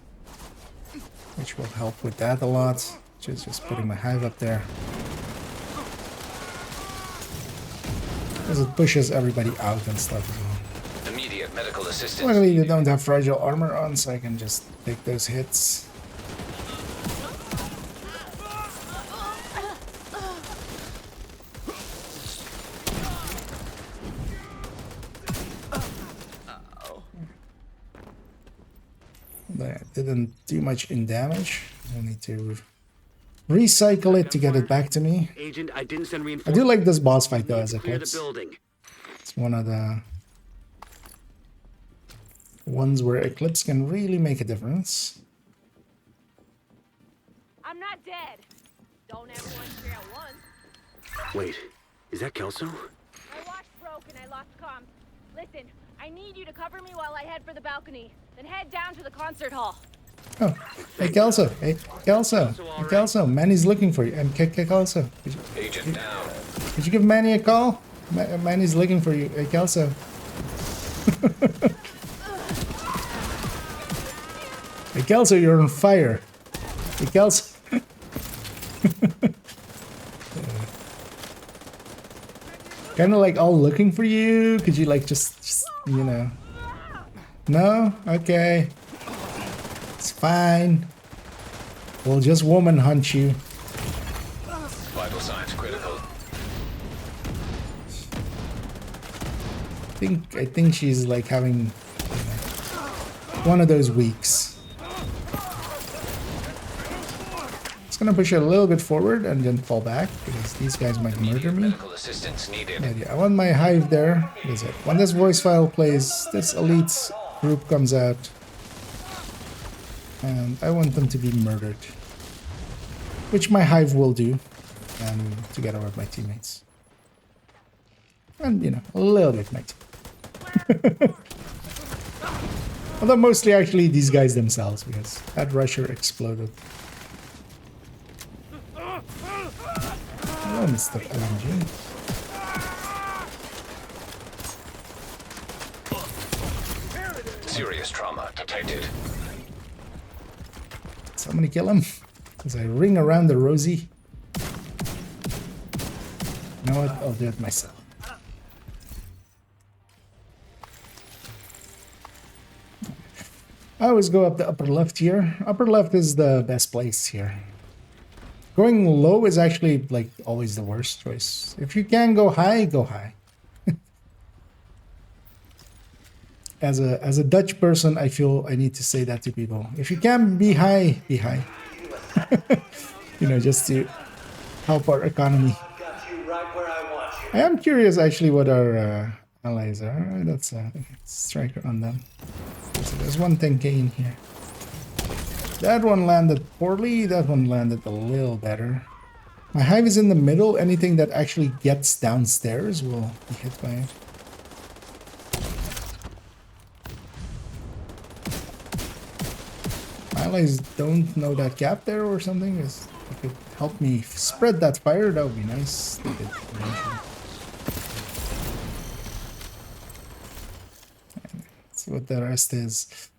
which will help with that a lot, which is just putting my hive up there. Because it pushes everybody out and stuff as well. Immediate medical assistance. Luckily, they don't have fragile armor on, so I can just take those hits. That didn't do much in damage. I need to recycle it to get it back to me. Agent, I didn't send I reinforcements. do like this boss fight though Need as to clear the Eclipse. building. It's one of the ones where Eclipse can really make a difference. I'm not dead. Don't everyone cheer at once. Wait, is that Kelso? My watch broke and I lost comms. Listen, I need you to cover me while I head for the balcony. Then head down to the concert hall. Oh, hey Kelso, hey Kelso, hey Kelso, Manny's looking for you. Kelso, Agent down. could you give Manny a call? Manny's looking for you. Hey Kelso. Hey, Kelso, you're on fire. Hey, Kelso. Kind of like all looking for you. Could you like just you know? No? Okay. It's fine. We'll just woman hunt you. Vital signs critical. I think she's like having one of those weeks. Just gonna push it a little bit forward and then fall back because these guys might murder me. Medical assistance needed. Yeah, I want my hive there. That's it. When this voice file plays, this elite group comes out. And I want them to be murdered. Which my hive will do. And together with my teammates. And, you know, a little bit my team. Although mostly actually these guys themselves, because that rusher exploded. Oh, Mr. LMG. Serious trauma detected. Somebody kill him. As I ring around the rosy. You know what? I'll do it myself. I always go up the upper left here. Upper left is the best place here. Going low is actually like always the worst choice. If you can go high, go high. As a Dutch person, I feel I need to say that to people. If you can be high, be high. You know, just to help our economy. I am curious actually what our allies are. That's a striker on them. So there's 110k in here. That one landed poorly. That one landed a little better. My hive is in the middle. Anything that actually gets downstairs will be hit by it. My allies don't know that gap there or something. If they could help me spread that fire, that would be nice. They did eventually. Let's see what the rest is.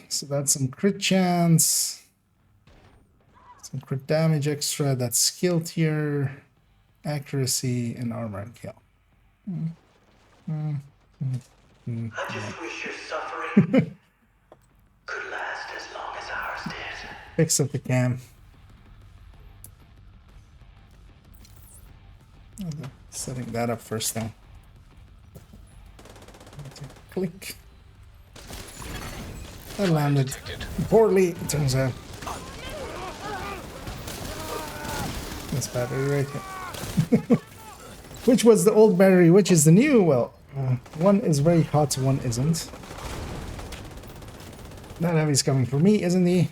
So that's some crit chance, some crit damage extra, that's skill tier, accuracy, and armor and kill. I just wish your suffering could last as long as ours did. Fix up the cam. Setting that up first now. Click. I landed poorly, it turns out. This battery right here. Which was the old battery, which is the new? Well, one is very hot, one isn't. That heavy's coming for me, isn't he?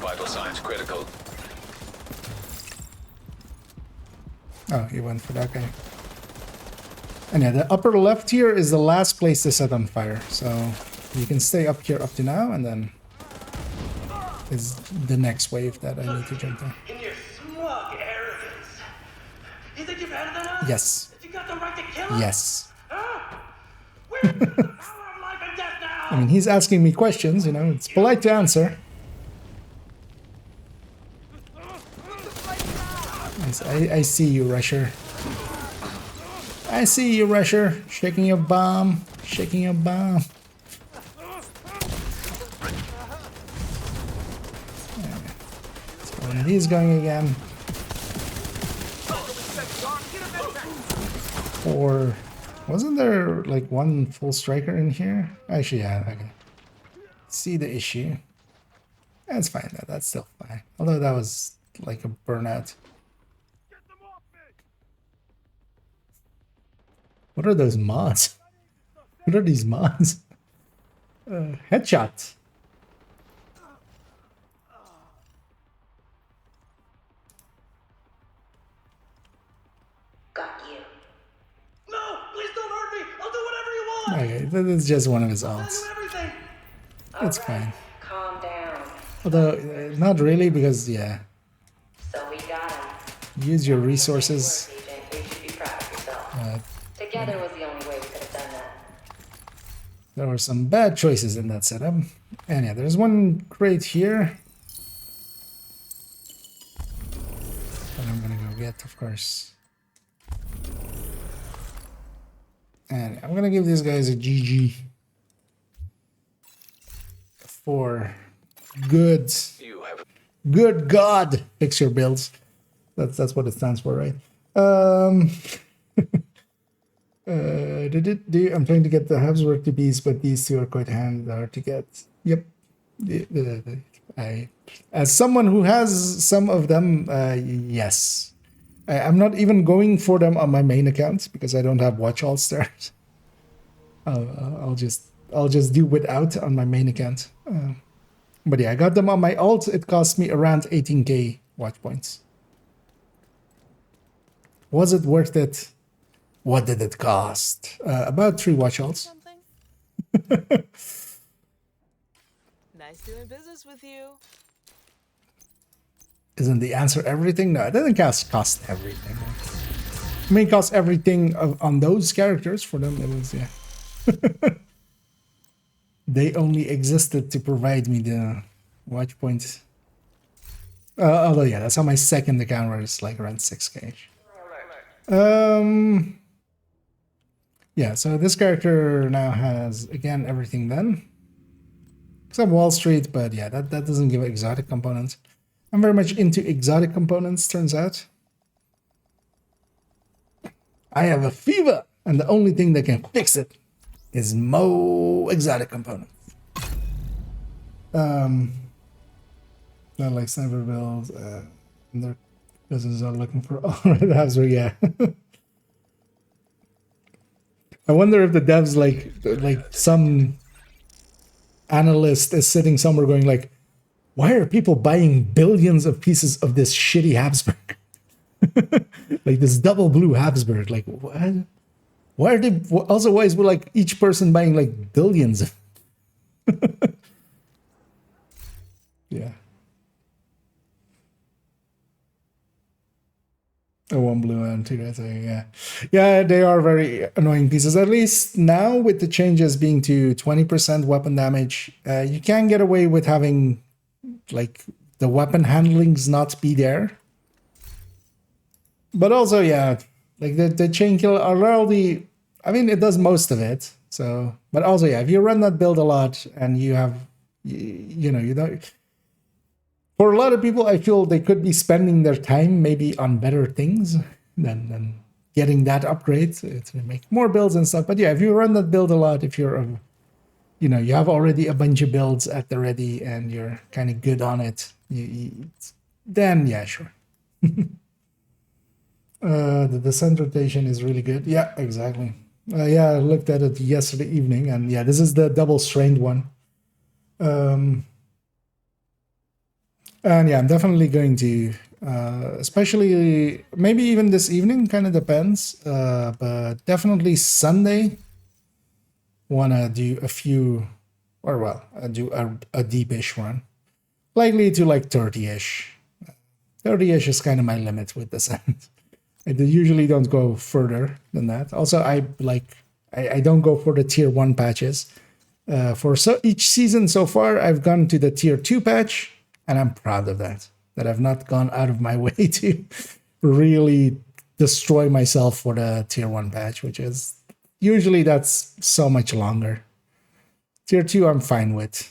Vital signs critical. Oh, he went for that guy. And yeah, the upper left here is the last place to set on fire. So you can stay up here up to now, and then is the next wave that I need to jump on. In your smug arrogance, you think you're better than us? Yes. That you got the right to kill us? Yes. Huh? We're the power of life and death now. I mean, he's asking me questions, you know, it's polite to answer. Yes, I see you, Rusher. I see you, Rusher. Shaking your bomb. Shaking your bomb. So he's going again. Or wasn't there like one full striker in here? Actually, yeah, okay. See the issue. That's fine, that's still fine. Although that was like a burnout. What are those mods? What are these mods? Headshot. Got you. No, please don't hurt me. I'll do whatever you want. Okay, that is just one of his I'll ults. do everything. It's fine. Calm down. Although, not really, because, yeah, So we got him. use your resources. Agent, you should be proud of yourself. Together was the only way we could have done that. There were some bad choices in that setup. And yeah, there's one crate here that I'm gonna go get, of course. And I'm gonna give these guys a GG for good God, fix your builds. That's what it stands for, right? I'm trying to get the Habsburg to bees, but these two are quite hard to get. Yep. As someone who has some of them, yes. I'm not even going for them on my main account because I don't have watch all stars. I'll just do without on my main account. But yeah, I got them on my alt. It cost me around 18k watch points. Was it worth it? What did it cost? About 3 watch alts. Nice doing business with you. Isn't the answer everything? No, it doesn't cost everything. I mean, it costs everything on those characters. For them, it was, yeah. They only existed to provide me the watch points. Although, yeah, that's on my second account where it's like around 6k. Yeah, so this character now has, again, everything done. Except Wall Street, but yeah, that doesn't give exotic components. I'm very much into exotic components, turns out. I have a fever, and the only thing that can fix it is more exotic components. Not like sniper builds, and their businesses are looking for all right Habsburg, yeah. I wonder if the devs like some analyst is sitting somewhere going like, why are people buying billions of pieces of this shitty Habsburg? Like this double blue Habsburg, like what? Why are they also why is like each person buying like billions? Yeah. Oh, one blue and 2 red, yeah. Yeah, they are very annoying pieces. At least now with the changes being to 20% weapon damage, you can get away with having like the weapon handlings not be there. But also, yeah, like the chain kill already, I mean, it does most of it. So, but also, yeah, if you run that build a lot and you have, you know, for a lot of people, I feel they could be spending their time maybe on better things than getting that upgrade to make more builds and stuff. But yeah, if you run that build a lot, if you're, you know, you have already a bunch of builds at the ready and you're kind of good on it, then yeah, sure. The descent rotation is really good. Yeah, exactly. Yeah, I looked at it yesterday evening, and yeah, this is the double strained one. And yeah, I'm definitely going to, especially maybe even this evening, kind of depends, but definitely Sunday, want to do a few, or well, do a deepish run. Likely to like 30-ish. 30-ish is kind of my limit with descent. I usually don't go further than that. Also, I don't go for the tier 1 patches. For each season so far, I've gone to the tier 2 patch, and I'm proud of that. That I've not gone out of my way to really destroy myself for the tier 1 patch, which is usually that's so much longer. Tier 2 I'm fine with.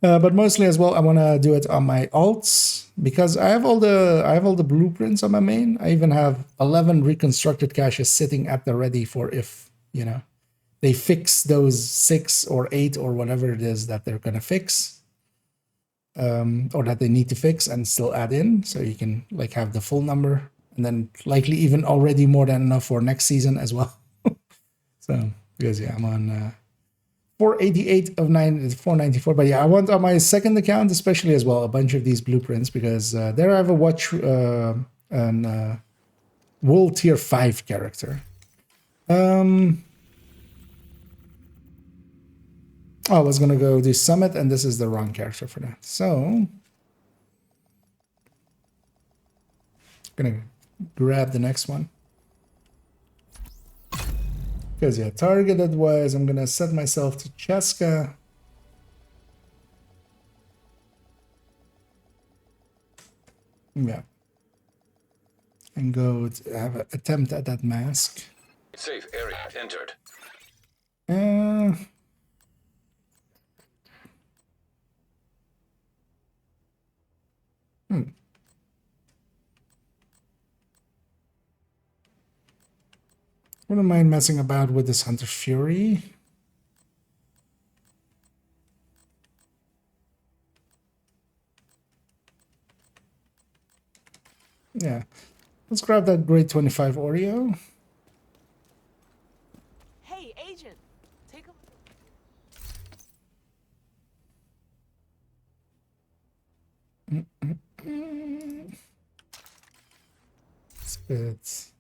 But mostly as well, I want to do it on my alts because I have all the blueprints on my main. I even have 11 reconstructed caches sitting at the ready for if, you know, they fix those 6 or 8 or whatever it is that they're gonna fix, or that they need to fix and still add in, so you can like have the full number, and then likely even already more than enough for next season as well. So because yeah, I'm on 488 of 494, but yeah, I want on my second account especially as well a bunch of these blueprints because there I have a watch an wool tier 5 character. I was gonna go do summit, and this is the wrong character for that. So gonna grab the next one. Because yeah, targeted wise, I'm gonna set myself to Cheska. Yeah. And go to have an attempt at that mask. Safe area entered. Uh, Wouldn't mind messing about with this Hunter Fury. Yeah. Let's grab that grade 25 Oreo. Hey, agent. Take a Spits.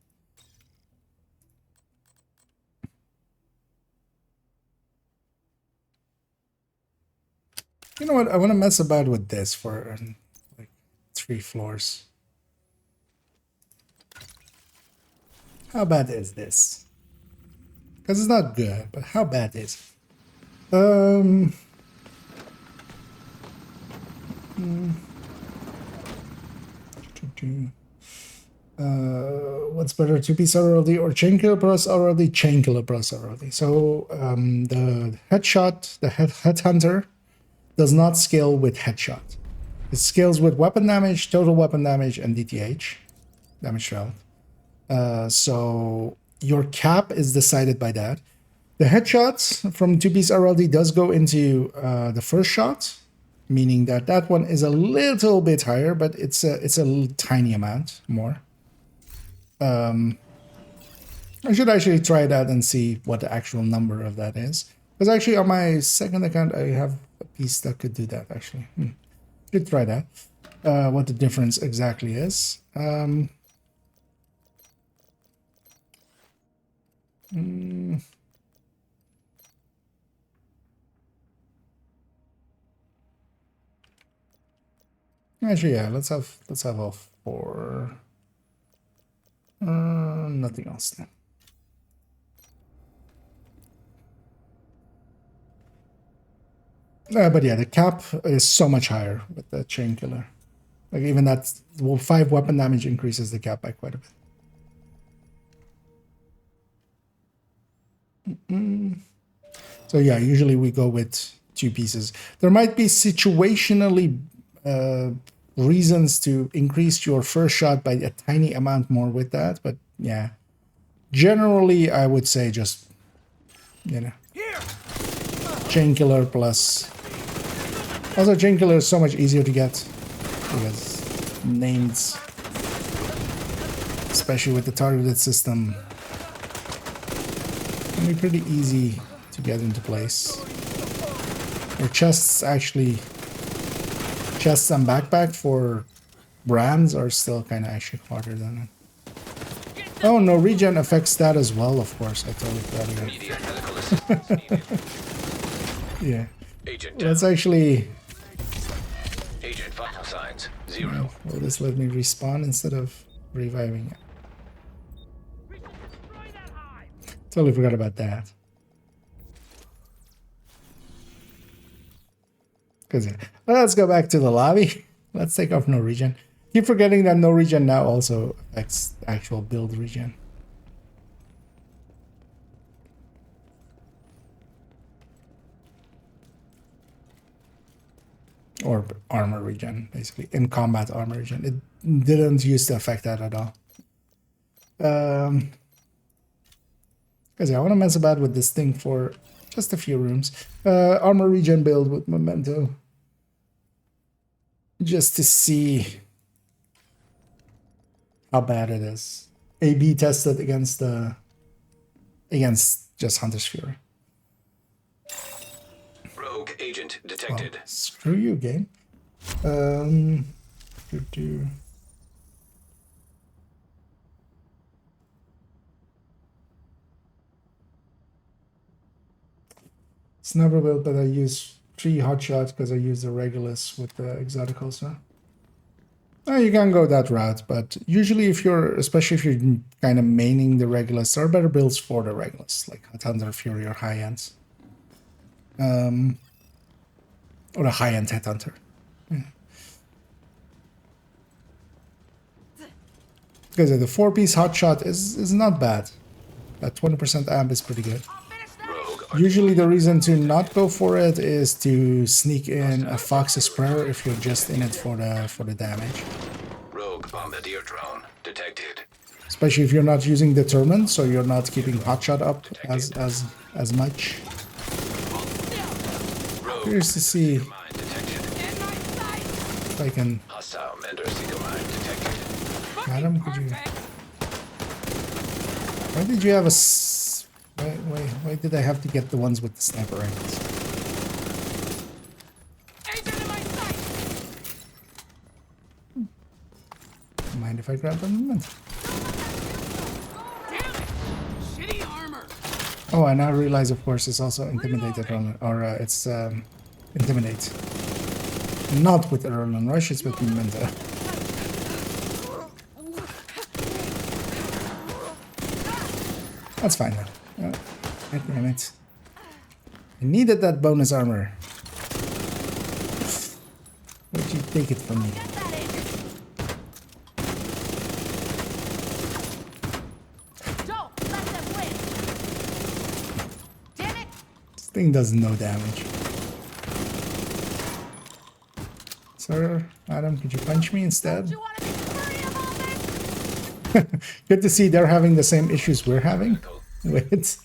You know what? I want to mess about with this for like 3 floors. How bad is this? Because it's not good, but how bad is it? What's better, 2-piece RLD or chain killer plus RLD? Chain killer plus RLD. So the headshot, the headhunter, does not scale with headshot. It scales with weapon damage, total weapon damage, and DTH, damage round. So your cap is decided by that. The headshots from 2-piece RLD does go into the first shot, meaning that that one is a little bit higher, but it's a tiny amount more. I should actually try that and see what the actual number of that is. Because actually on my second account, I have a piece that could do that actually. Should try that. What the difference exactly is. Actually, yeah, let's have all 4. Nothing else then. But yeah, the cap is so much higher with the chain killer. Like even that, well, 5 weapon damage increases the cap by quite a bit. So yeah, usually we go with 2 pieces. There might be situationally reasons to increase your first shot by a tiny amount more with that, but yeah, generally I would say just, you know, chain killer plus. Also, chain killer is so much easier to get because names, especially with the targeted system, can be pretty easy to get into place. Your chests actually. Chests and backpack for brands are still kind of actually harder than it. Oh, no, regen affects that as well, of course. I totally forgot about it. Immediate medical assistance needed. Yeah. Agent That's down. actually... Agent vital signs 0. Will this let me respawn instead of reviving it? Totally forgot about that. Because yeah. Well, let's go back to the lobby. Let's take off no regen. Keep forgetting that no regen now also affects actual build regen. Or armor regen, basically. In combat armor regen. It didn't used to affect that at all. Because yeah, I want to mess about with this thing for just a few rooms. Armor regen build with memento. Just to see how bad it is. A/B tested against just Hunter's Fury. Rogue agent detected. Oh, screw you, game. Sniper build, but I use 3 hotshots because I use the Regulus with the exotic also. You can go that route, but usually if you're, especially if you're kind of maining the Regulus, there are better builds for the Regulus, like Headhunter, Fury, or high ends. Or a high-end Headhunter. Because the 4-piece hotshot is not bad. That 20% amp is pretty good. Usually the reason to not go for it is to sneak in a Fox's Prayer if you're just in it for the damage. Rogue bombardier drone detected. Especially if you're not using Determined, so you're not keeping hotshot up as much. Curious to see if I can. Hostile Mender Seeker mine detected. Madam, could you? Why did you have a? Why did I have to get the ones with the sniper rifles? Mind if I grab them? Oh, I now realize, of course, it's also intimidated on, or it's intimidate. Not with Erlen Rush, it's with Menta. That's fine now. God damn it. I needed that bonus armor. Why'd you take it from me? This thing does no damage. Sir, Adam, could you punch me instead? Good to see they're having the same issues we're having with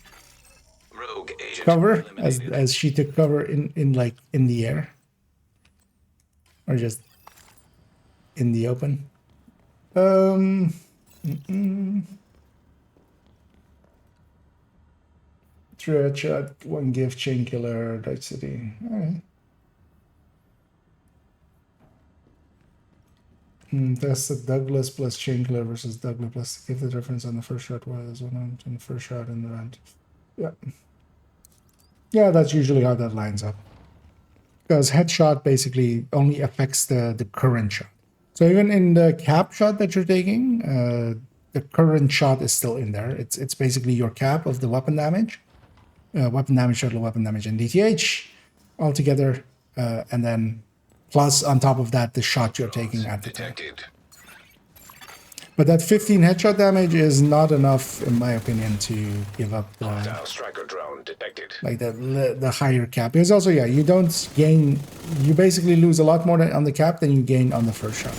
cover as she took cover in the air or just in the open. Thread shot, one gift, chain killer, Dark City. All right. That's the Douglas plus chain killer versus Douglas plus. Give the difference on the first shot was one on the first shot in the round. Yeah. Yeah, that's usually how that lines up. Because headshot basically only affects the current shot. So even in the cap shot that you're taking, the current shot is still in there. It's basically your cap of the weapon damage. Weapon damage, total weapon damage, and DTH all together. And then plus on top of that, the shot you're taking at the time. But that 15 headshot damage is not enough, in my opinion, to give up the striker drone detected. Like the higher cap. Because also, yeah, you don't gain. You basically lose a lot more on the cap than you gain on the first shot.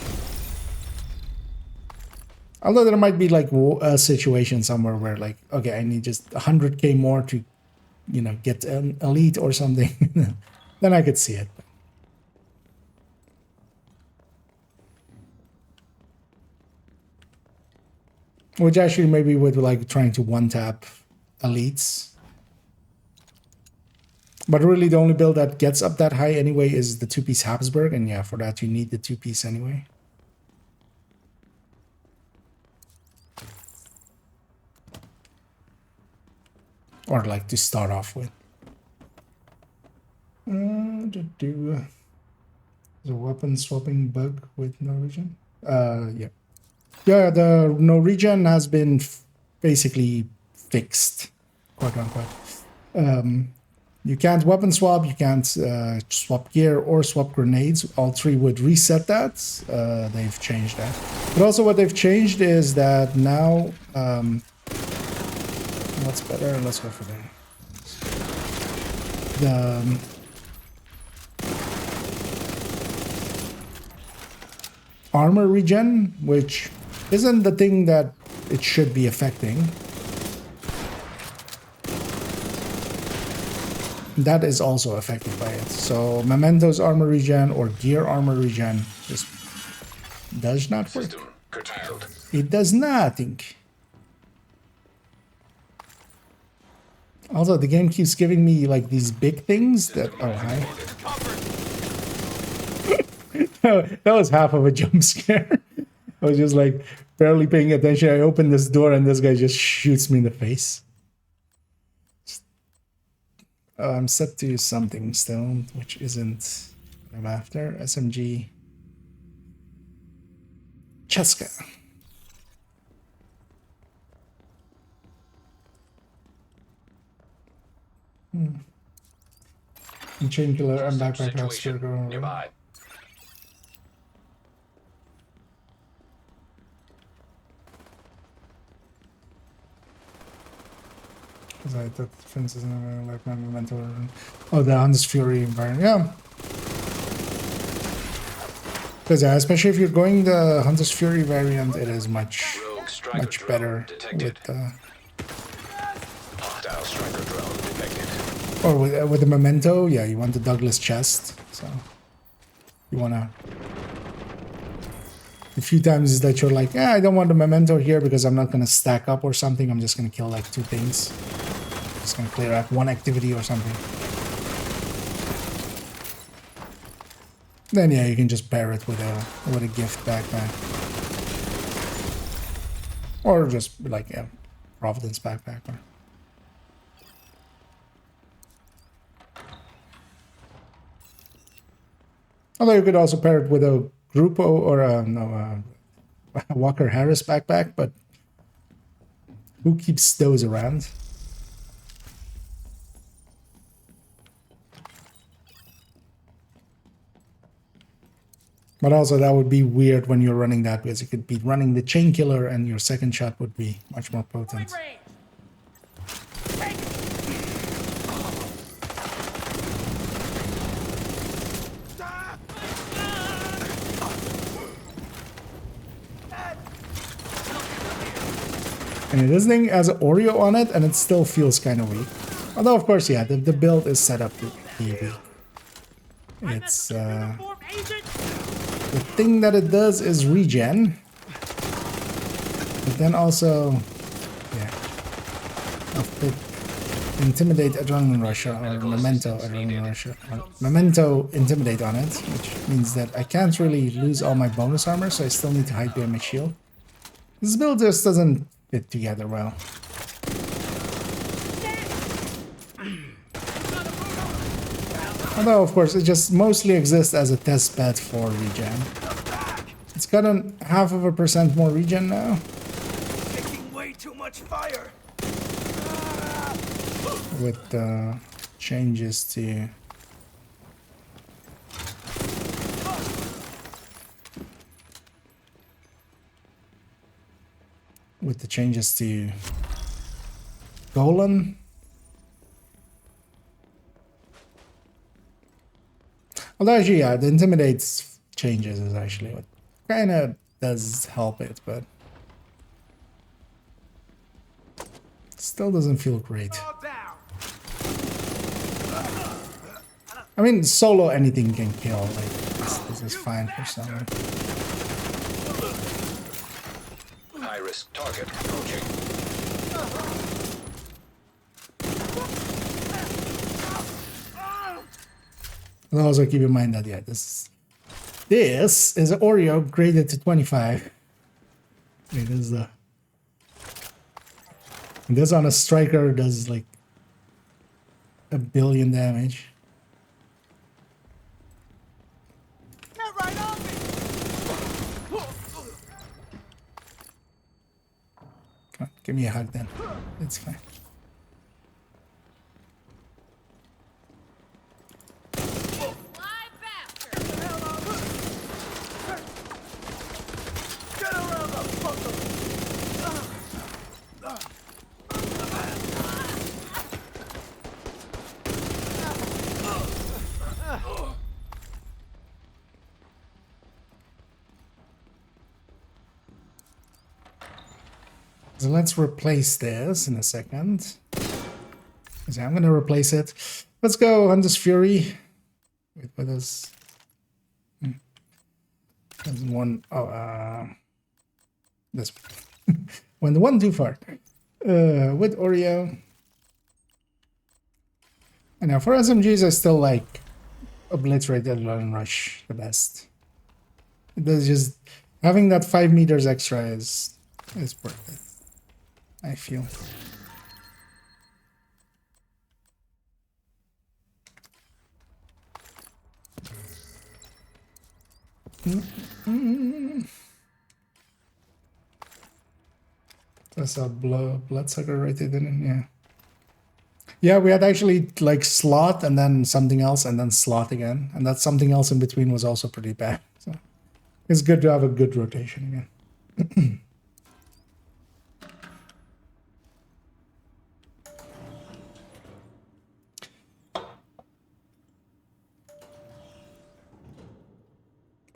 Although there might be like a situation somewhere where like, okay, I need just 100k more to, you know, get an elite or something. Then I could see it. Which actually maybe with like trying to one-tap elites. But really the only build that gets up that high anyway is the 2-piece Habsburg. And yeah, for that you need the 2-piece anyway. Or like to start off with. There's a weapon swapping bug with Norwegian. Yeah. Yeah, the Norwegian has been basically fixed, quote unquote. You can't weapon swap, you can't swap gear or swap grenades. All three would reset that. They've changed that. But also what they've changed is that now, what's better? Let's go for the armor regen, which isn't the thing that it should be affecting. That is also affected by it. So Memento's armor regen or gear armor regen just does not work. It does nothing. Also, the game keeps giving me like these big things that hi. That was half of a jump scare. I was just like barely paying attention. I opened this door and this guy just shoots me in the face. I'm set to something still, which isn't what I'm after. SMG. Cheska. And chain killer and backpack Situation house. nearby. Because I thought defense is like my mentor. Oh, the Hunter's Fury environment. Yeah. Because especially if you're going the Hunter's Fury variant, it is much better with the Hostile striker drone detected. or with the Memento. Yeah, you want the Douglas chest, so you wanna. A few times that you're like, yeah, I don't want the Memento here because I'm not gonna stack up or something. I'm just gonna kill like 2 things. Just gonna clear out 1 activity or something. Then yeah, you can just pair it with a gift backpack, or just like a Providence backpack. Although you could also pair it with a Grupo or a Walker Harris backpack, but who keeps those around? But also that would be weird when you're running that, because you could be running the chain killer and your second shot would be much more potent. And this thing has an Oreo on it and it still feels kind of weak. Although of course, yeah, the build is set up to be weak. It's the thing that it does is regen, but then also, yeah, intimidate adrenaline rush or memento adrenaline rush, or memento intimidate on it, which means that I can't really lose all my bonus armor, so I still need to hide behind my shield. This build just doesn't fit together well. Although, of course, it just mostly exists as a test bed for regen. It's got a 0.5% more regen now. Taking way too much fire. With changes to... With the changes to Golan. Although actually, yeah, the intimidates changes is actually what kind of does help it, but still doesn't feel great. I mean, solo anything can kill. Like this is fine for someone. High risk target approaching. And also keep in mind that, yeah, this is an Oreo graded to 25. It is this on a striker does like 1 billion damage. Get right on me. Come on, give me a hug then. It's fine. So let's replace this in a second. So I'm gonna replace it. Let's go Hunter's Fury. Wait, what is? There's one. Oh, this one. Went one too far. With Oreo. And now for SMGs, I still like Obliterate Adrenaline Rush the best. It does just having that 5 meters extra is worth it, I feel. That's a bloodsucker right there, didn't it? Yeah. Yeah, we had actually like slot and then something else and then slot again. And that something else in between was also pretty bad. So it's good to have a good rotation again.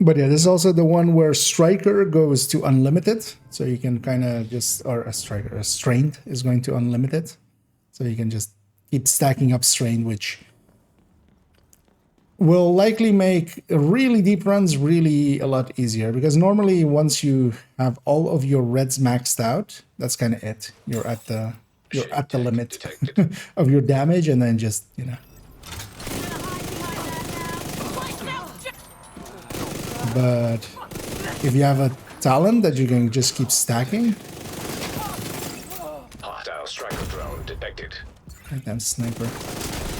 But yeah, this is also the one where Striker goes to unlimited. So you can kind of just, or a Striker, a Strained is going to unlimited. So you can just keep stacking up Strained, which will likely make really deep runs really a lot easier. Because normally once you have all of your reds maxed out, that's kind of it. You're at the limit of your damage, and then just, you know. But if you have a talent that you can just keep stacking. Hostile striker drone detected. Damn sniper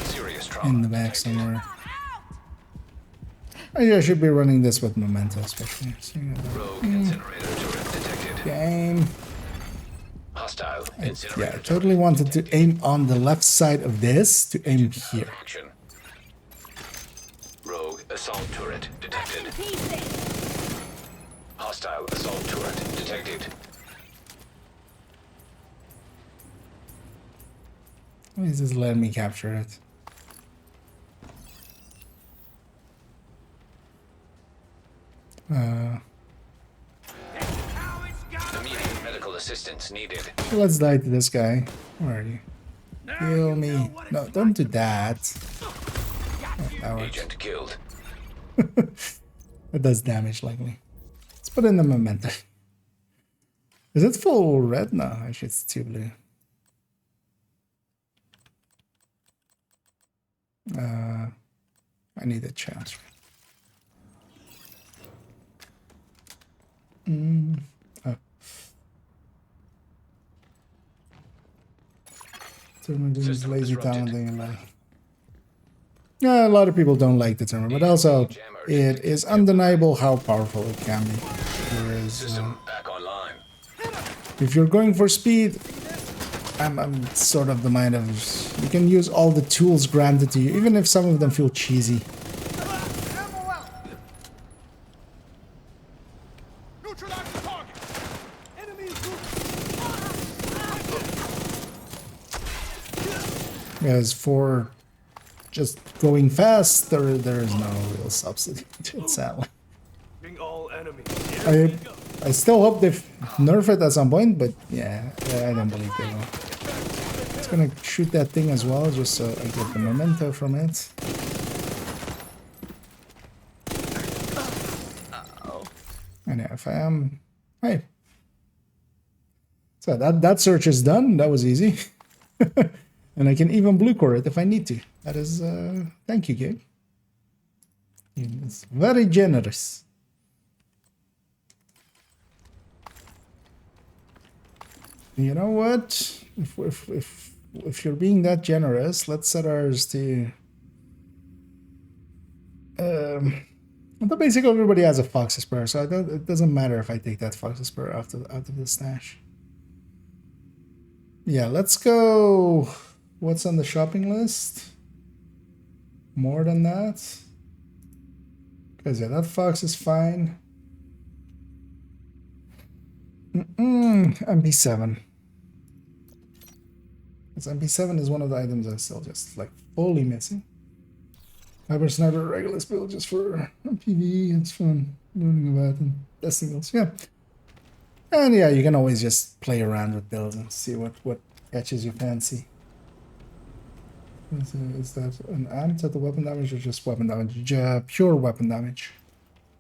Serious trauma in the back somewhere. I should be running this with Memento, especially. So, Rogue incinerator turret detected. game. Hostile Yeah, incinerator I totally wanted to aim on the left side of this to aim here. action. Rogue assault turret detected. Hostile assault turret detected. Please just let me capture it. Immediate medical assistance needed. Let's die to this guy. Where are you? Kill me. No, don't do that. Oh, that works. Agent killed. It does damage, likely. Let's put in the Memento. Is it full red? No, actually it's too blue. I need a chance. Oh. So I'm doing this System lazy disrupted. talent thing. Like, yeah, a lot of people don't like the terminal, but also it is undeniable how powerful it can be. Whereas, System back online. if you're going for speed, I'm sort of the mind of you can use all the tools granted to you, even if some of them feel cheesy. Neutralize the target. Enemy Because for just going fast, there is no real substitute to it, sadly. All enemies. I still hope they nerf it at some point, but yeah, I don't believe they will. It's gonna shoot that thing as well, just so I get the Memento from it. And yeah, if I am... Hey. So that search is done. That was easy. And I can even blue core it if I need to. That is... thank you, game. It's very generous. You know what? If you're being that generous, let's set ours to. But basically, everybody has a Fox's Spur, so it doesn't matter if I take that Fox's Spur out of the stash. Yeah, let's go. What's on the shopping list? More than that? Because yeah, that Fox is fine. MP7. MP7 is one of the items I'm still just like fully missing. Hyper Sniper regular build just for PvE. It's fun learning about and testing those. Yeah, and yeah, you can always just play around with builds and see what catches your fancy. Is that an amp at the weapon damage or just weapon damage? Pure weapon damage.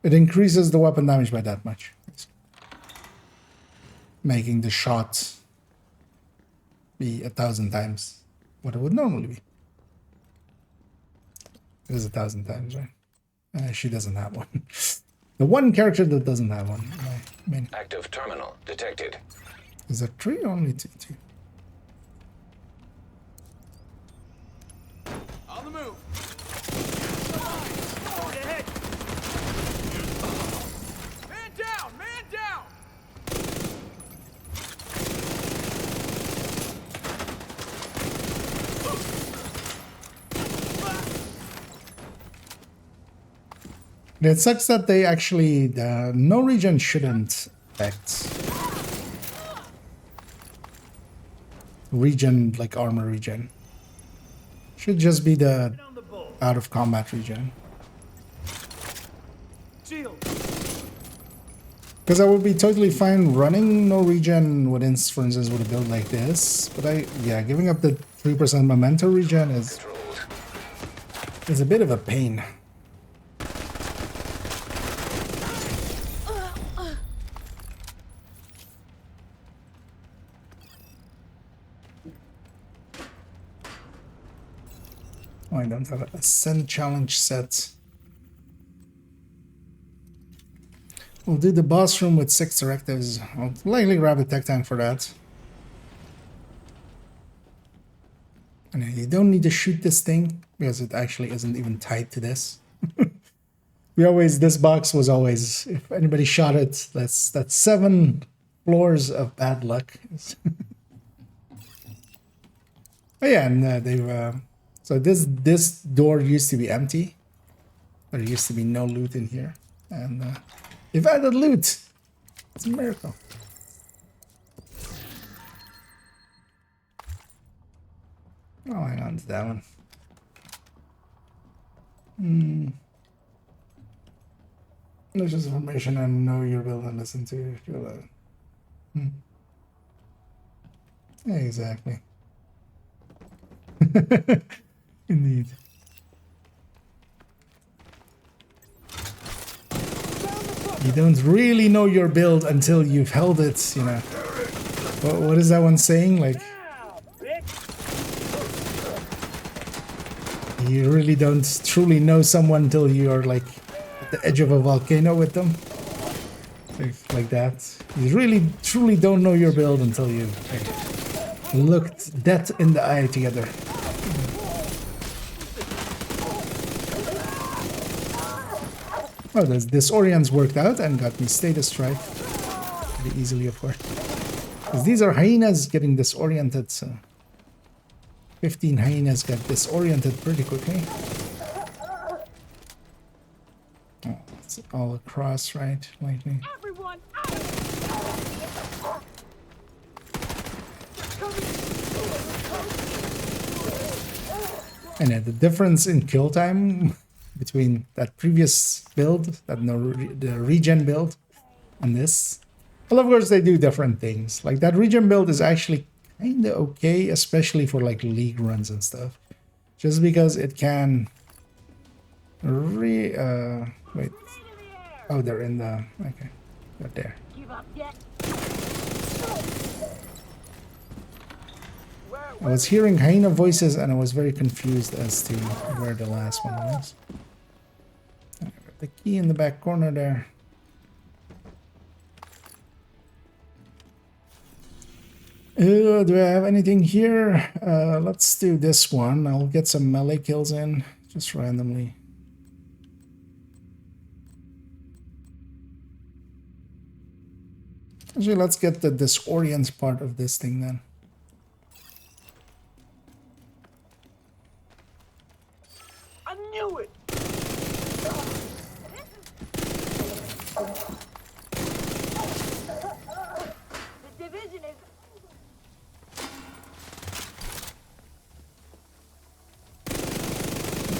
It increases the weapon damage by that much, making the shot be 1,000 times what it would normally be. It is 1,000 times, right? She doesn't have one. The one character that doesn't have one. I mean, Active terminal detected. is that 3 or only 2? On the move. Forward ahead. Man down! Man down! It sucks that they actually, no regen shouldn't affect regen, like armor regen. Should just be the out of combat regen. Because I would be totally fine running no regen with, for instance, with a build like this. But yeah, giving up the 3% memento regen is a bit of a pain. Oh, I don't have a Ascent challenge set. We'll do the boss room with 6 directives. I'll likely grab a tech tank for that. And you don't need to shoot this thing because it actually isn't even tied to this. This box was always, if anybody shot it, that's 7 floors of bad luck. Oh yeah, and they've so this door used to be empty. There used to be no loot in here, and they've added loot. It's a miracle. Oh, hang on to that one. There's just information I know your build and listen to. Yeah, exactly. Indeed. You don't really know your build until you've held it, you know. What is that one saying? Like, you really don't truly know someone until you're like at the edge of a volcano with them. Like that. You really truly don't know your build until you looked death in the eye together. Oh, this Orient's worked out and got me status strike pretty easily, of course. Because these are hyenas getting disoriented, so 15 hyenas got disoriented pretty quickly. Oh, it's all across, right? Lightning. Everyone And the difference in kill time between that previous build, the regen build, and this. Well, of course, they do different things. Like that regen build is actually kind of okay, especially for like league runs and stuff. Just because it can wait. Oh, they're in the, okay, they're there. I was hearing hyena voices and I was very confused as to where the last one was. The key in the back corner there. Do I have anything here? Let's do this one. I'll get some melee kills in, just randomly. Actually, let's get the disorient part of this thing then. I knew it. The division is.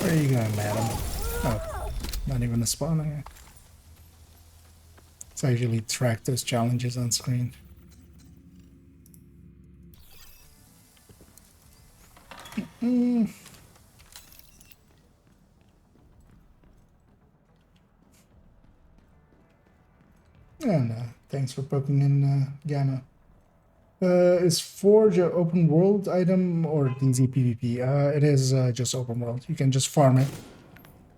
Where are you going, madam? Oh, not even a spawner here. Let's actually track those challenges on screen. And thanks for poking in, Gamma. Is Forge an open world item or DZ PvP? It is just open world. You can just farm it.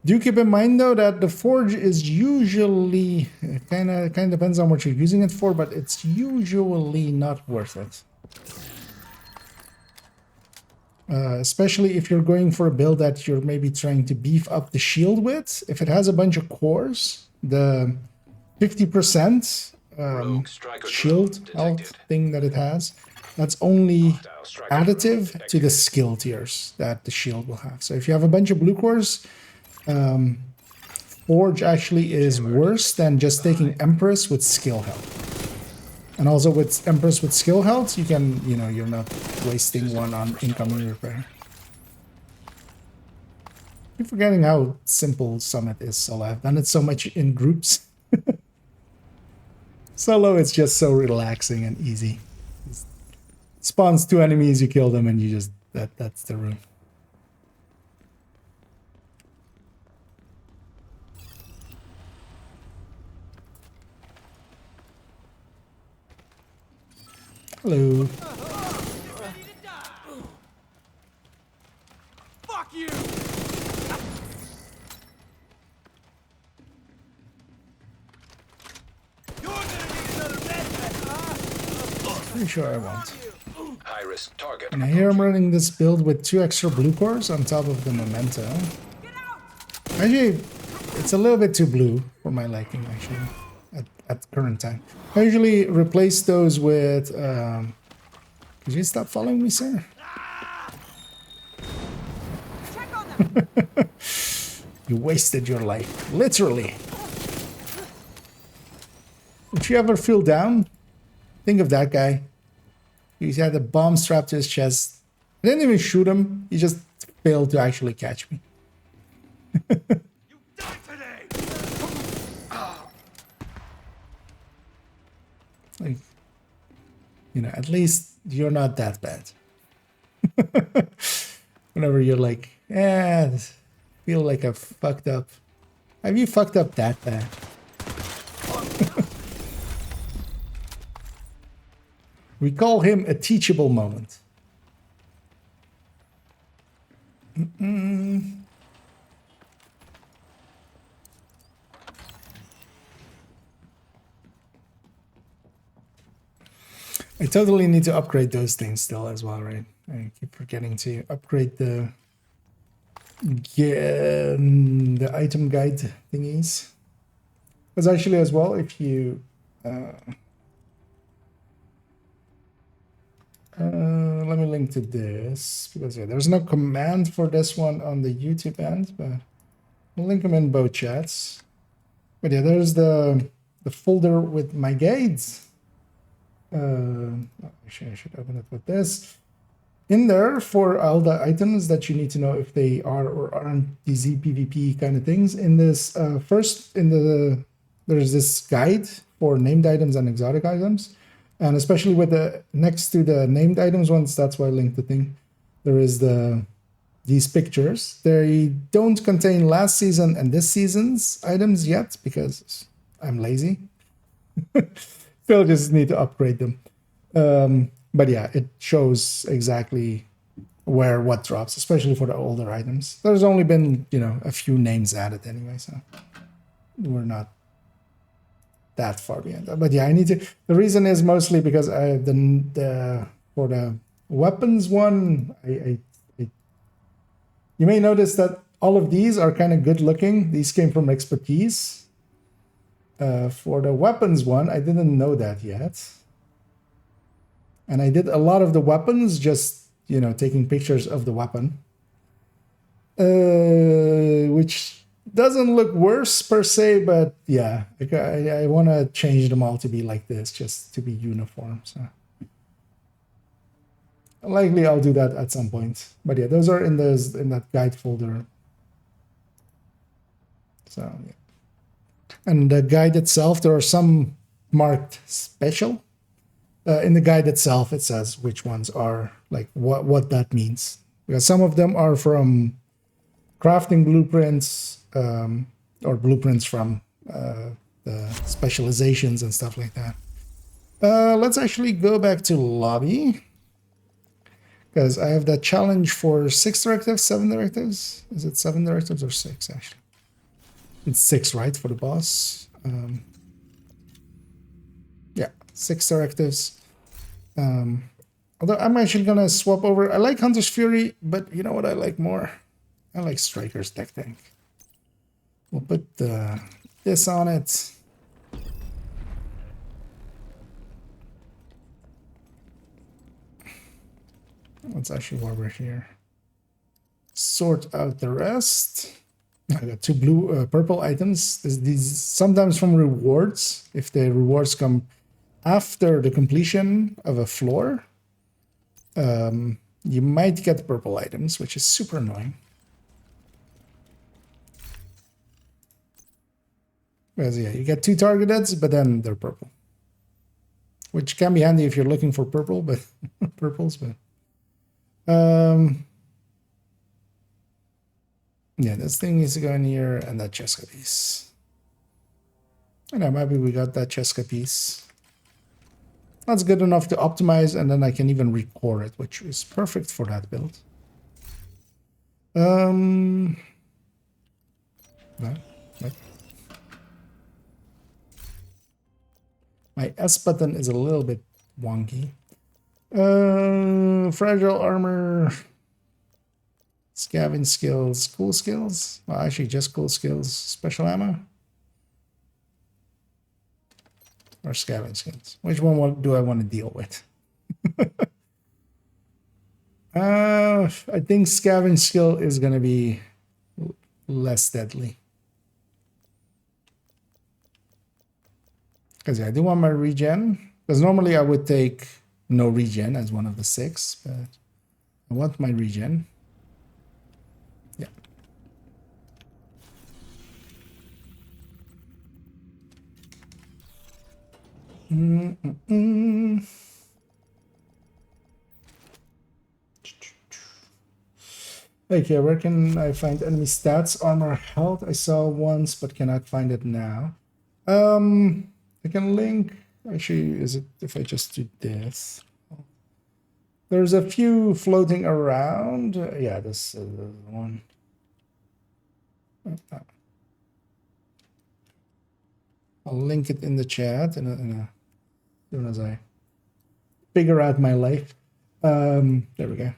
Do keep in mind though that the Forge is usually kind of depends on what you're using it for, but it's usually not worth it. Especially if you're going for a build that you're maybe trying to beef up the shield with. If it has a bunch of cores, the 50% shield health thing that it has, that's only additive to the skill tiers that the shield will have. So if you have a bunch of blue cores, Forge actually is worse than just taking Empress with skill health. And also with Empress with skill health, you can, you know, you're not wasting one on incoming repair. I'm forgetting how simple Summit is solo. I've done it so much in groups. Solo, it's just so relaxing and easy. It spawns 2 enemies, you kill them, and you just that's the room. Hello. Fuck you! You're gonna need another med huh? Pretty sure I won't. High-risk target. And I hear I'm running this build with 2 extra blue cores on top of the memento. Actually, it's a little bit too blue for my liking, actually, at current time. I usually replace those with... could you stop following me, sir? You wasted your life, literally. If you ever feel down, think of that guy. He had a bomb strapped to his chest. I didn't even shoot him. He just failed to actually catch me. You die today! Like, you know, at least you're not that bad. Whenever you're like, feel like I fucked up. Have you fucked up that bad? We call him a teachable moment. I totally need to upgrade those things still as well, right? I keep forgetting to upgrade the item guide thingies. Because actually as well, if you let me link to this, because yeah, there's no command for this one on the YouTube end, but I'll link them in both chats. But yeah, there's the folder with my guides. Actually, I should open it with this. In there for all the items that you need to know if they are or aren't DZ PvP kind of things. In this there's this guide for named items and exotic items. And especially with the next to the named items ones, that's why I linked the thing. There is these pictures. They don't contain last season and this season's items yet because I'm lazy. Still just need to upgrade them. But yeah, it shows exactly where what drops, especially for the older items. There's only been, you know, a few names added anyway, so we're not that far behind. But yeah, I need to. The reason is mostly because I for the weapons one, you may notice that all of these are kind of good looking. These came from expertise. For the weapons one, I didn't know that yet. And I did a lot of the weapons, just, you know, taking pictures of the weapon. Which doesn't look worse per se, but yeah, I want to change them all to be like this, just to be uniform. So likely I'll do that at some point. But yeah, those are in that guide folder. So yeah. And the guide itself, there are some marked special. In the guide itself, it says which ones are, like, what that means. Because some of them are from crafting blueprints, or blueprints from the specializations and stuff like that. Let's actually go back to lobby. Because I have that challenge for 6 directives, 7 directives. Is it 7 directives or 6, actually? It's 6, right, for the boss? Yeah, 6 directives. Although I'm actually gonna swap over. I like Hunter's Fury, but you know what I like more? I like Striker's Tech Tank. We'll put this on it. That's actually why we're here. Sort out the rest. I got two purple items. These sometimes from rewards. If the rewards come after the completion of a floor, you might get purple items, which is super annoying. Because yeah, you get two targeted, but then they're purple, which can be handy if you're looking for purple, but purples. But yeah, this thing needs to go in here, and that Cheska piece. And I'm happy we got that Cheska piece. That's good enough to optimize, and then I can even record it, which is perfect for that build. No, what? My S button is a little bit wonky. Fragile armor. Scavenge skills. Cool skills? Well, actually just cool skills. Special ammo? Or scavenge skills? Which one do I want to deal with? I think scavenge skill is going to be less deadly. Because yeah, I do want my regen. Because normally I would take no regen as one of the 6, but I want my regen. Yeah. Okay, where can I find enemy stats? Armor, health I saw once, but cannot find it now. I can link. Actually, is it if I just do this? There's a few floating around. Yeah, this is the one. I'll link it in the chat as soon as I figure out my life. There we go.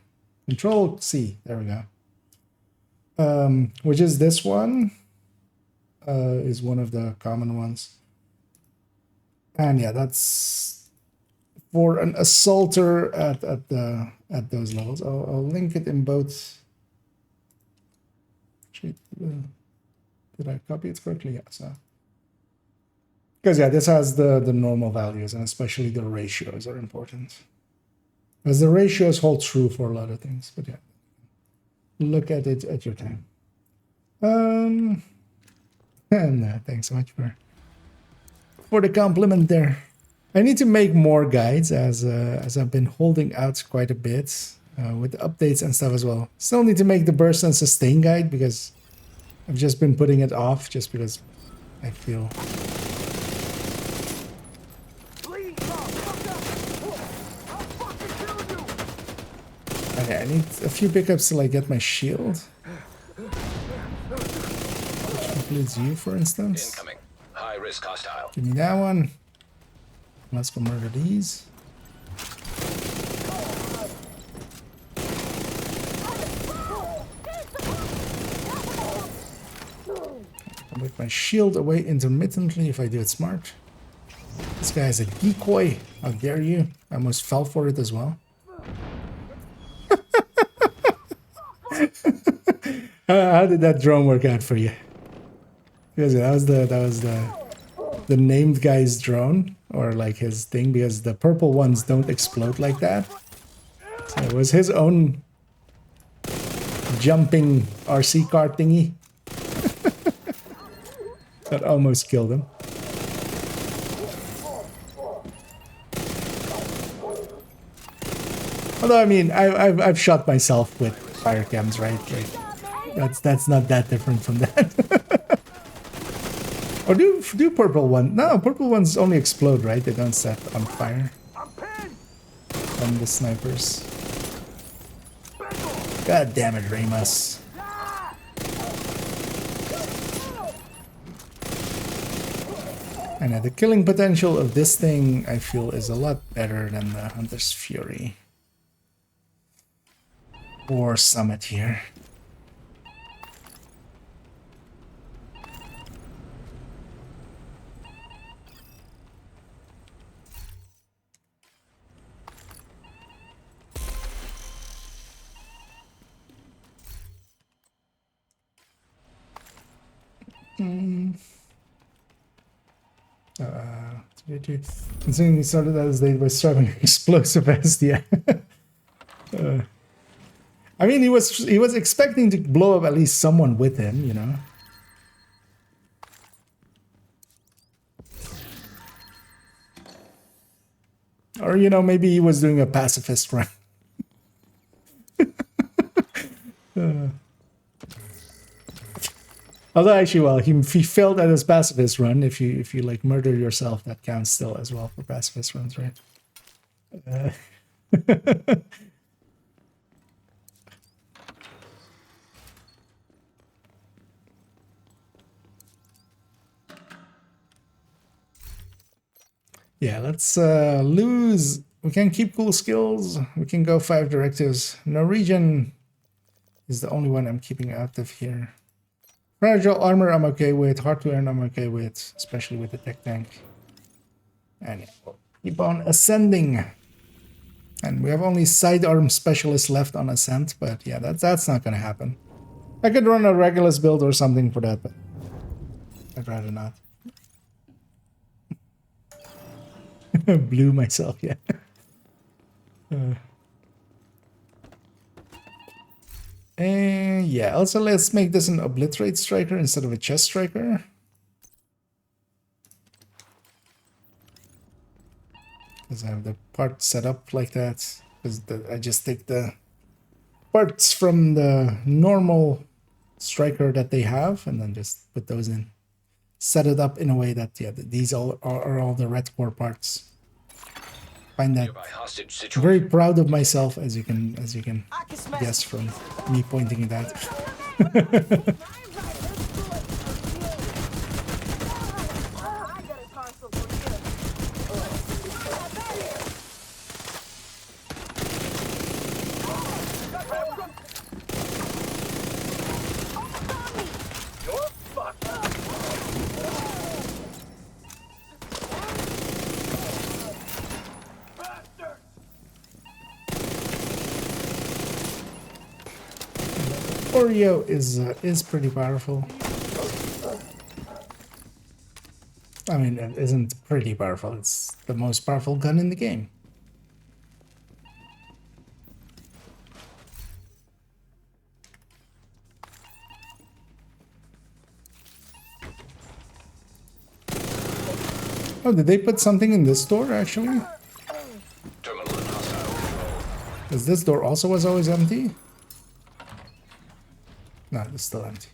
Control C. There we go. Which is this one. Is one of the common ones. And yeah, that's for an assaulter at those levels. I'll link it in both. Actually, did I copy it correctly? Yeah. So because yeah, this has the normal values, and especially the ratios are important. Because the ratios hold true for a lot of things. But yeah, look at it at your time. And thanks so much for the compliment there. I need to make more guides as I've been holding out quite a bit with the updates and stuff as well. Still need to make the burst and sustain guide because I've just been putting it off just because I feel. Okay, I need a few pickups till I get my shield. Which includes you, for instance. Incoming. High risk hostile. Give me that one. Let's go murder these. I'll make my shield away intermittently if I do it smart. This guy is a decoy. How dare you? I almost fell for it as well. How did that drone work out for you? Because that was the named guy's drone, or like his thing, because the purple ones don't explode like that. So it was his own jumping RC car thingy that almost killed him. Although I mean, I've shot myself with fire cams, right? Like, that's not that different from that. Or do purple one? No, purple ones only explode, right? They don't set on fire. From the snipers. God damn it, Ramos. I know the killing potential of this thing, I feel, is a lot better than the Hunter's Fury or Summit here. Considering he started as they were struggling explosive as the. I mean, he was expecting to blow up at least someone with him, you know. Or, you know, maybe he was doing a pacifist run. Although actually, well, he failed at his pacifist run. If you like murder yourself, that counts still as well for pacifist runs, right? Yeah, let's lose. We can keep cool skills. We can go 5 directives. Norwegian is the only one I'm keeping active here. Fragile armor I'm okay with. Hard to earn I'm okay with, especially with the tech tank. And we'll keep on ascending. And we have only sidearm specialist left on ascent, but yeah, that's not gonna happen. I could run a Regulus build or something for that, but I'd rather not. Blew myself, yeah. And yeah, also let's make this an obliterate striker instead of a chest striker. Because I have the part set up like that. Because I just take the parts from the normal striker that they have and then just put those in. Set it up in a way that, yeah, these all are all the red core parts. Find that very proud of myself, as you can guess from me pointing it out. Oreo is pretty powerful. I mean, it isn't pretty powerful. It's the most powerful gun in the game. Oh, did they put something in this door actually? Is this door also was always empty? No, it's still empty.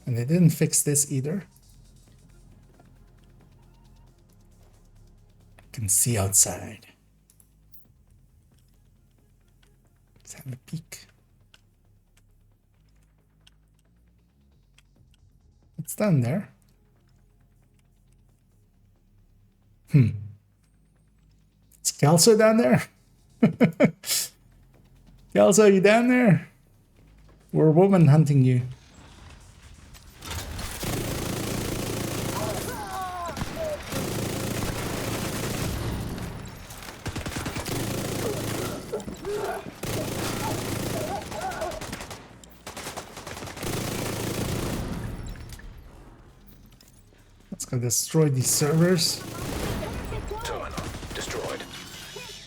And they didn't fix this either. I can see outside. Let's have a peek. It's down there. Is Kelso down there? Kelso, you down there? We're woman hunting you. Let's go destroy these servers. Terminal destroyed.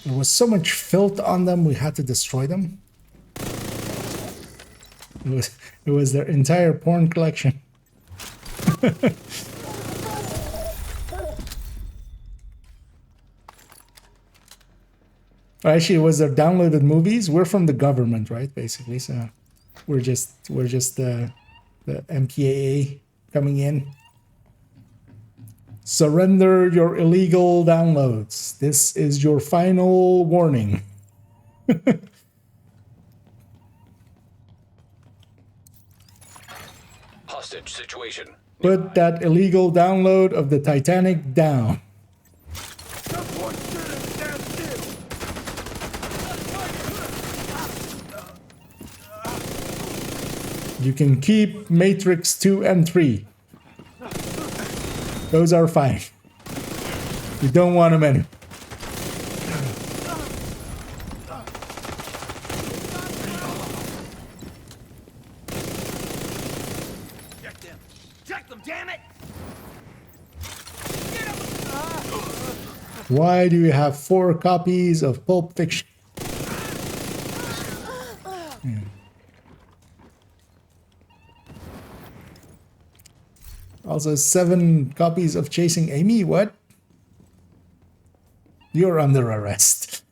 There was so much filth on them, we had to destroy them. It was their entire porn collection. Actually, it was their downloaded movies. We're from the government, right? Basically, so we're just the MPAA coming in. Surrender your illegal downloads. This is your final warning. Hostage situation. Put that illegal download of the Titanic down. You can keep Matrix 2 and 3. Those are fine. You don't want them anymore. Check them damn it! Why do you have 4 copies of Pulp Fiction? Yeah. Also 7 copies of Chasing Amy. What? You're under arrest.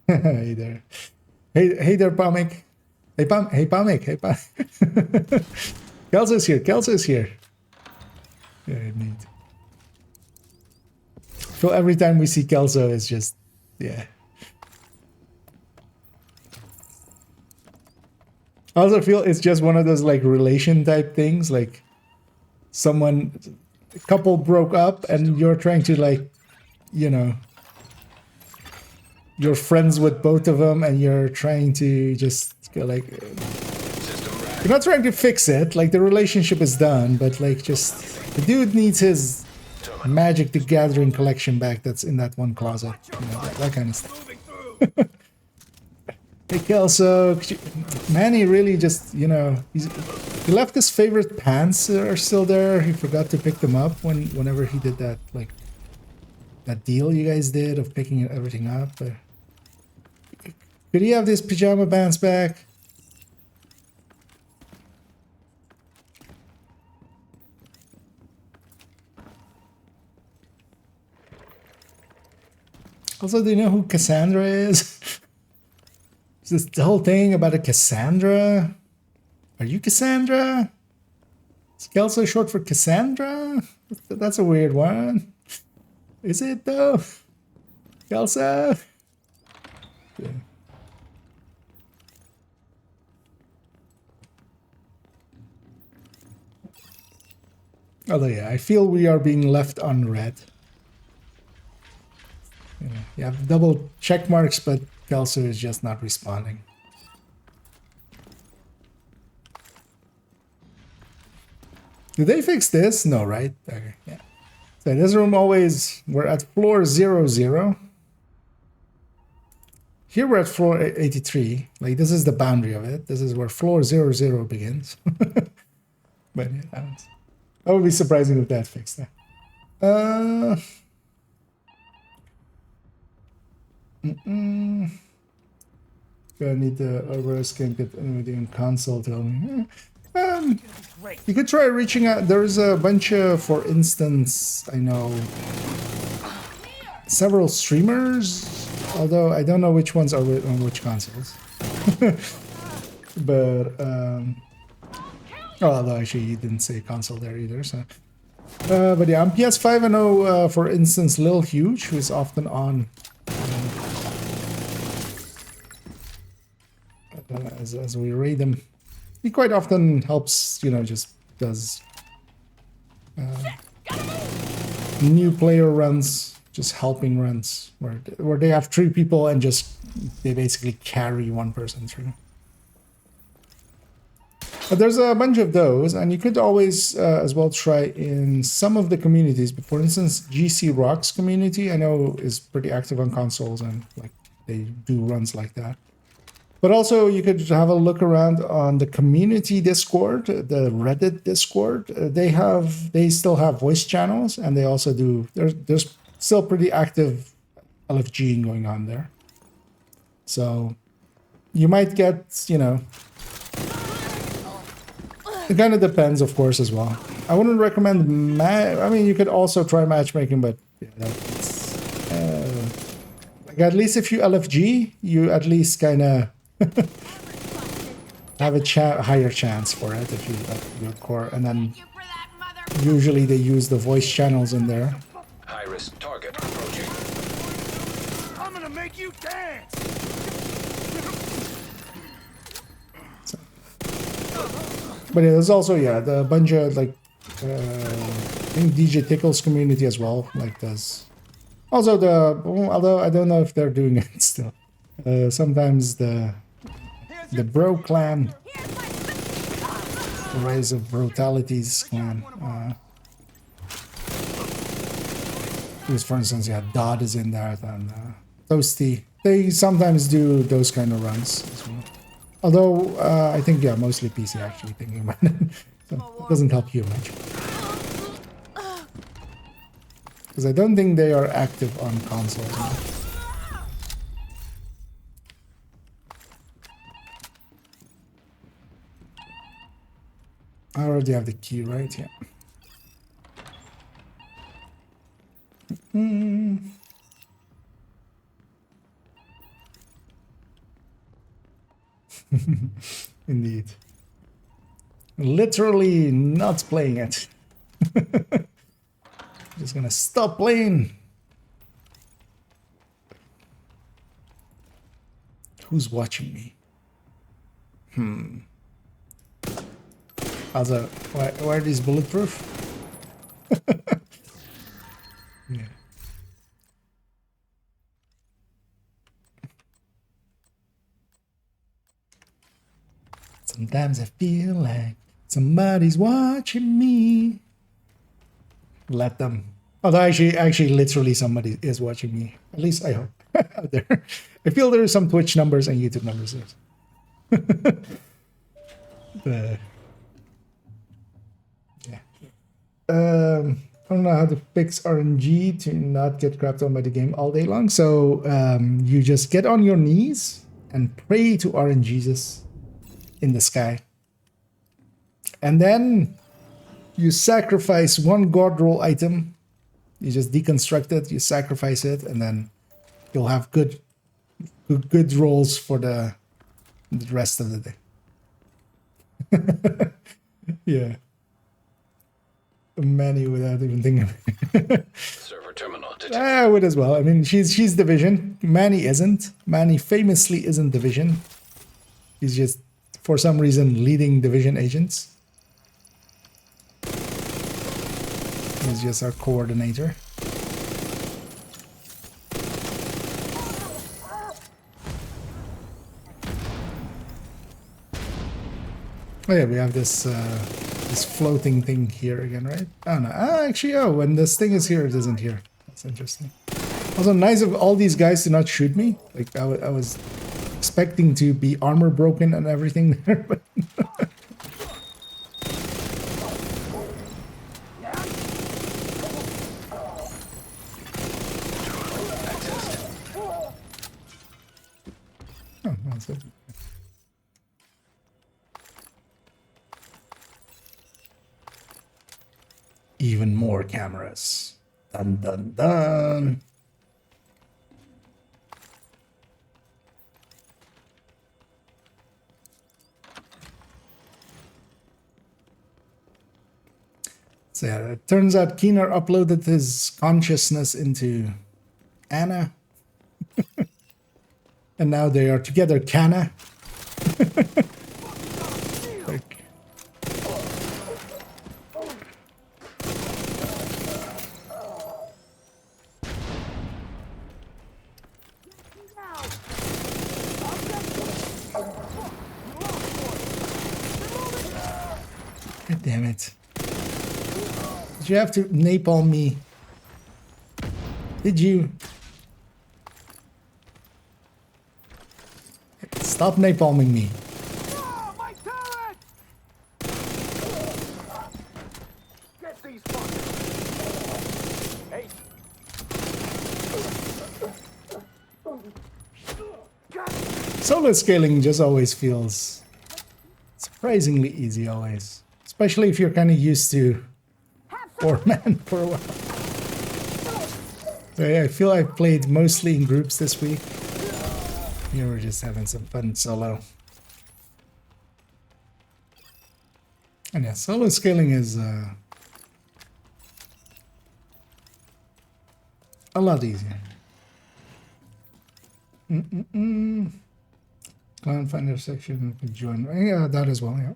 Hey there. Hey there, Pamek. Hey Pamek. Hey Pam. Kelso's here. Kelso's here. Yeah, neat. So every time we see Kelso, it's just, yeah. I also feel it's just one of those like relation type things, like a couple broke up and you're trying to like, you know, you're friends with both of them and you're trying to just go like, you're not trying to fix it, like the relationship is done, but like just, the dude needs his Magic the Gathering collection back that's in that one closet, you know, that kind of stuff. Hey Kelso, Manny really just, you know, he left his favorite pants are still there. He forgot to pick them up whenever he did that, like, that deal you guys did of picking everything up. Could he have these pajama pants back? Also, do you know who Cassandra is? Is this the whole thing about a Cassandra? Are you Cassandra? Is Kelso short for Cassandra? That's a weird one. Is it though? Kelso? Yeah. Although yeah, I feel we are being left unread. You have double check marks, but Kelso is just not responding. Did they fix this? No, right? Okay, yeah. So this room always, we're at floor 00. Here we're at floor 83. Like this is the boundary of it. This is where floor 00 begins. But yeah, that would be surprising if that fixed that. Gonna need the Ouroboros can't get anything on console. Tell me. You could try reaching out. There's a bunch of, for instance, I know several streamers, although I don't know which ones are on which consoles. But although actually he didn't say console there either. So, but yeah, on PS5 I know, for instance, Lil Huge, who is often on. As we raid them, he quite often helps, you know, just does new player runs, just helping runs where they have 3 people and just they basically carry one person through. But there's a bunch of those, and you could always as well try in some of the communities. But for instance, GC Rocks community I know is pretty active on consoles and like they do runs like that. But also you could have a look around on the community Discord, the Reddit Discord. They still have voice channels, and they also do. There's still pretty active LFGing going on there. So you might get, you know. It kind of depends, of course, as well. I wouldn't recommend. I mean, you could also try matchmaking, but yeah, that's like at least if you LFG, you at least kind of. Have a higher chance for it if you like your core, and then usually they use the voice channels in there. High risk target approaching. I'm gonna make you dance. So. But yeah, there's also the bunch of like I think DJ Tickle's community as well like does. Also although I don't know if they're doing it still. Sometimes the Bro Clan Rise of Brutality's clan. Because, for instance, yeah, Dodd is in there, and Toasty. They sometimes do those kind of runs as well. Although, I think, yeah, mostly PC actually thinking about it. So it doesn't help you much. Because I don't think they are active on consoles now. I already have the key, right? Yeah. Indeed. Literally not playing it. Just gonna stop playing. Who's watching me? Also, why are these bulletproof? Yeah. Sometimes I feel like somebody's watching me. Let them. Although actually, literally somebody is watching me. At least I hope. Out there. I feel there are some Twitch numbers and YouTube numbers. Yeah. I don't know how to fix RNG to not get crapped on by the game all day long. So you just get on your knees and pray to RNGesus in the sky. And then you sacrifice one god roll item. You just deconstruct it, you sacrifice it, and then you'll have good rolls for the rest of the day. Yeah. Manny without even thinking. Server terminal detected. I would as well. I mean, she's Division. Manny isn't. Manny famously isn't Division. He's just, for some reason, leading Division agents. He's just our coordinator. Oh yeah, we have this this floating thing here again, right? Oh no, actually, when this thing is here, it isn't here. That's interesting. Also, nice of all these guys to not shoot me. Like I was expecting to be armor broken and everything there, but oh, that's it. Even more cameras. Dun dun dun. So yeah, it turns out Keener uploaded his consciousness into Anna. And now they are together, Canna. Like, God damn it. Did you have to napalm me? Did you? Stop napalming me. Oh, my turret! Get these fuckers! Hey! Solo scaling just always feels surprisingly easy, always. Especially if you're kind of used to 4-man for a while. So yeah, I feel I've played mostly in groups this week. Here we're just having some fun solo. And yeah, solo scaling is a lot easier. Clan Finder section can join. Yeah, that as well, yeah.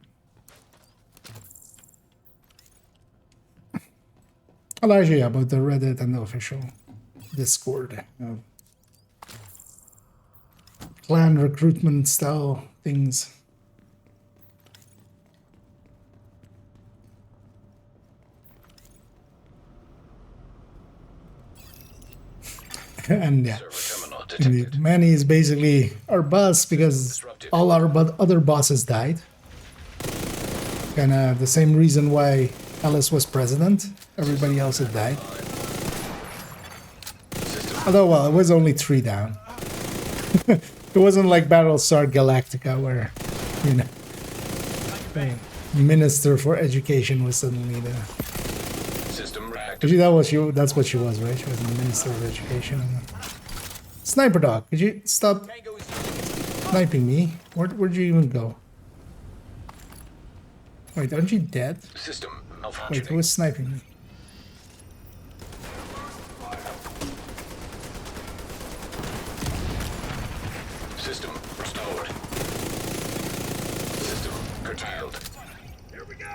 I'll actually, yeah, about the Reddit and the official Discord. Clan recruitment style things. And yeah, Server terminal indeed, detected. Manny is basically our boss because all our other bosses died. Kind of the same reason why Alice was president. Everybody else had died. Although, well, it was only 3 down. It wasn't like Battlestar Galactica where, you know, the Minister for Education was suddenly the... System reactivated. Actually, that was you. That's what she was, right? She was the Minister of Education. Sniper dog, could you stop sniping me? Where'd you even go? Wait, aren't you dead? System Wait, who malfunctioning. was sniping me? System restored. System curtailed. Here we go.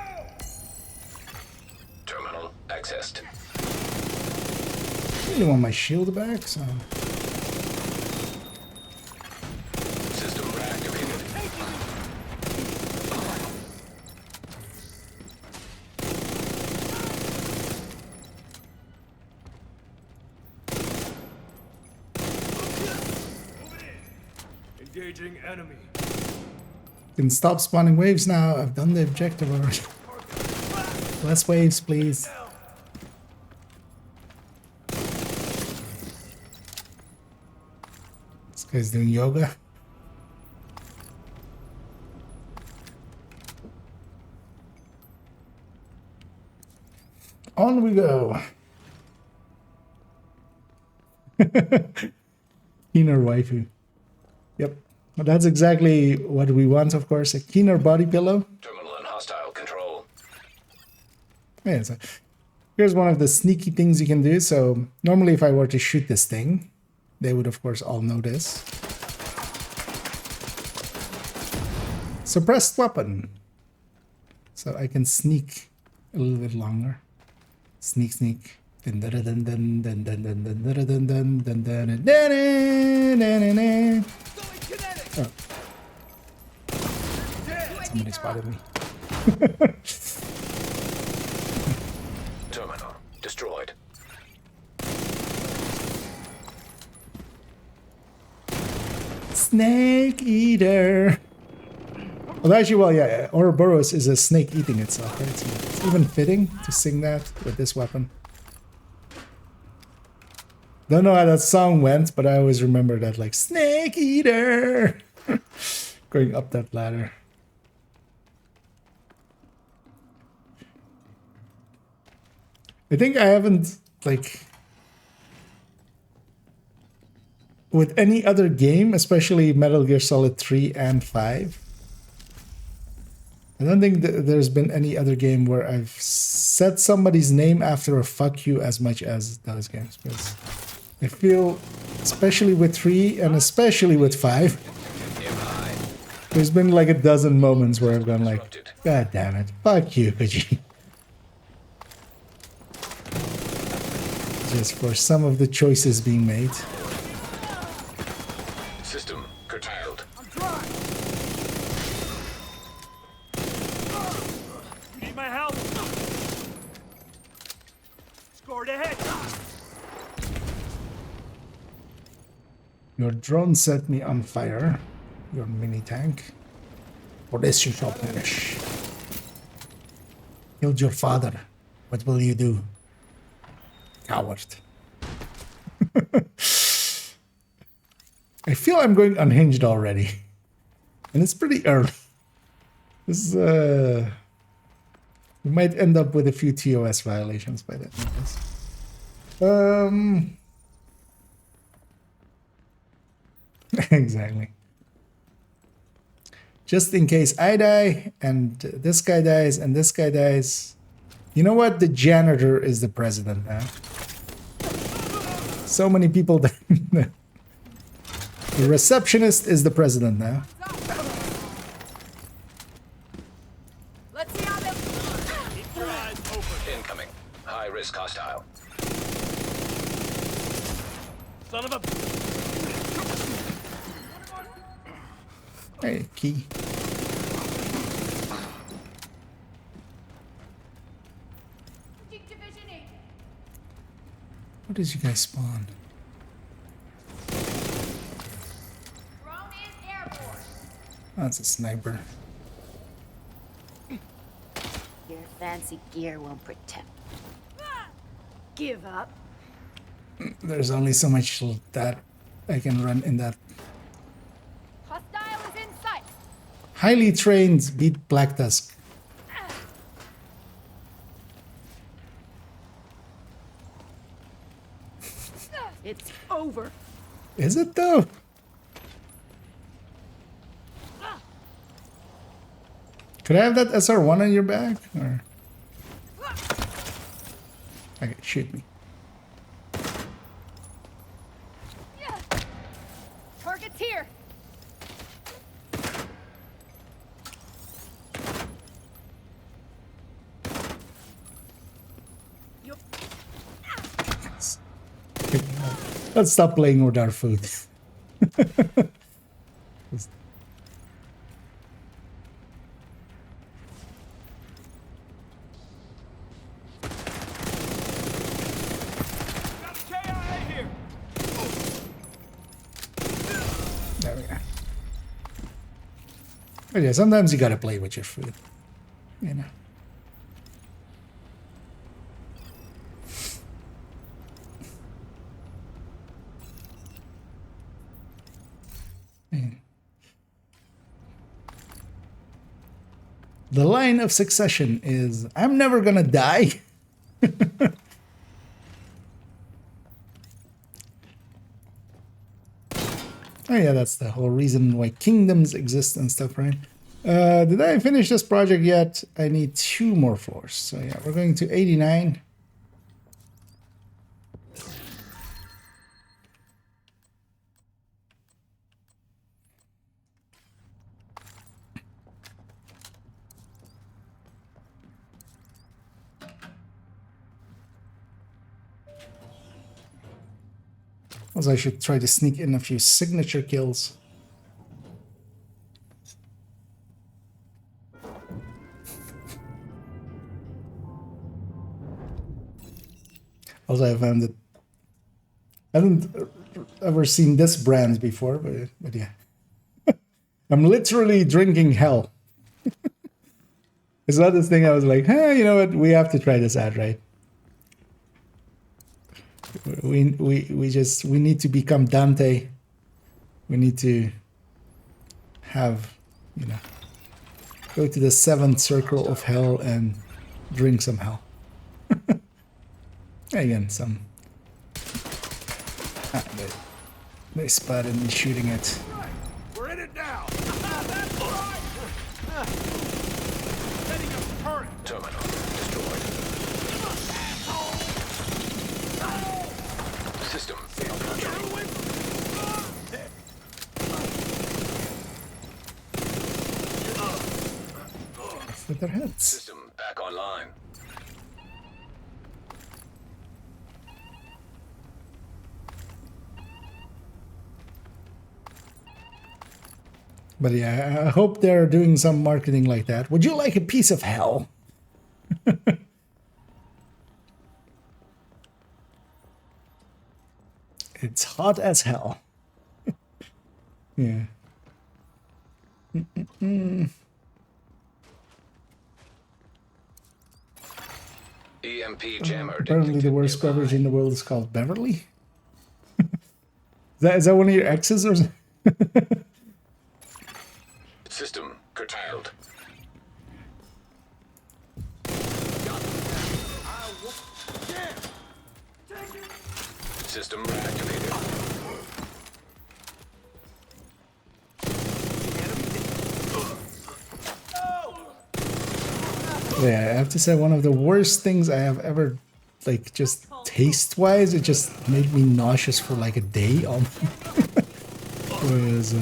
Terminal accessed. I really want my shield back, so... System reactivated. Engaging enemy. Can stop spawning waves now. I've done the objective already. Less waves, please. This guy's doing yoga. On we go. Keener waifu. Yep. Well, that's exactly what we want, of course. A keener body pillow. Terminal in hostile control. Yeah, so here's one of the sneaky things you can do. So normally if I were to shoot this thing, they would of course all know this. Suppressed weapon. So I can sneak a little bit longer. Sneak, sneak. Dun, dun, dun, dun, dun, dun, dun, dun, dun, dun, dun, dun, dun, dun, dun, dun, dun. Oh. Somebody spotted me. Terminal destroyed. Snake eater. Well, actually, well, yeah, Ouroboros is a snake eating itself, right? So it's even fitting to sing that with this weapon. Don't know how that song went, but I always remember that, like, snake eater! Going up that ladder. I think I haven't, like... with any other game, especially Metal Gear Solid 3 and 5, I don't think there's been any other game where I've said somebody's name after a fuck you as much as those games. Because I feel, especially with 3 and especially with 5, there's been like a dozen moments where I've gone like, God damn it, fuck you, Koji. Just for some of the choices being made. System curtailed. You need my help. Scored ahead. Your drone set me on fire. Your mini tank. For this you shall perish. Killed your father. What will you do? Coward. I feel I'm going unhinged already. And it's pretty early. This is, we might end up with a few TOS violations by then, I guess. Exactly. Just in case I die, and this guy dies, and this guy dies. You know what? The janitor is the president now. So many people die. The receptionist is the president now. Let's see how this... Keep your eyes open. Incoming. High risk hostile. Son of a... Hey, key. Where did you guys spawn? That's a sniper. Your fancy gear won't protect. Give up. There's only so much that I can run in that. Hostile is in sight. Highly trained beat Black Tusk. It's over. Is it though? Could I have that SR1 on your back? Or... Okay, shoot me. Target's here. Let's stop playing with our food. There we go. But yeah, sometimes you gotta play with your food. You know. The line of succession is, I'm never gonna die. Oh yeah, that's the whole reason why kingdoms exist and stuff, right? Did I finish this project yet? I need 2 more floors. So yeah, we're going to 89. Also, I should try to sneak in a few signature kills. Also, I found that I haven't ever seen this brand before, but yeah. I'm literally drinking hell. It's not this thing I was like, hey, you know what? We have to try this out, right? We need to become Dante. We need to have, you know, go to the 7th circle of hell and drink some hell. Again, some. They spotted me shooting it. We're in it now. That's right. Setting up turret. Terminal destroyed. System malfunctioning. With their heads. System back online. But yeah, I hope they're doing some marketing like that. Would you like a piece of hell? It's hot as hell. Yeah. EMP jammer. Apparently the worst beverage in the world is called Beverly. Is that one of your exes or something? System curtailed. System activated. Yeah, I have to say one of the worst things I have ever, like, just taste-wise, it just made me nauseous for like a day on was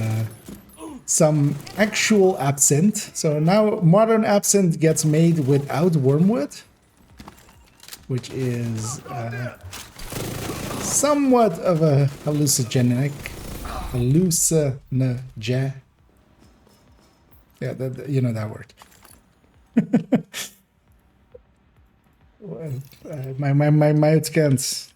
some actual absinthe. So now modern absinthe gets made without wormwood, which is somewhat of a hallucinogenic. Yeah, you know that word. Well, my mouth can't.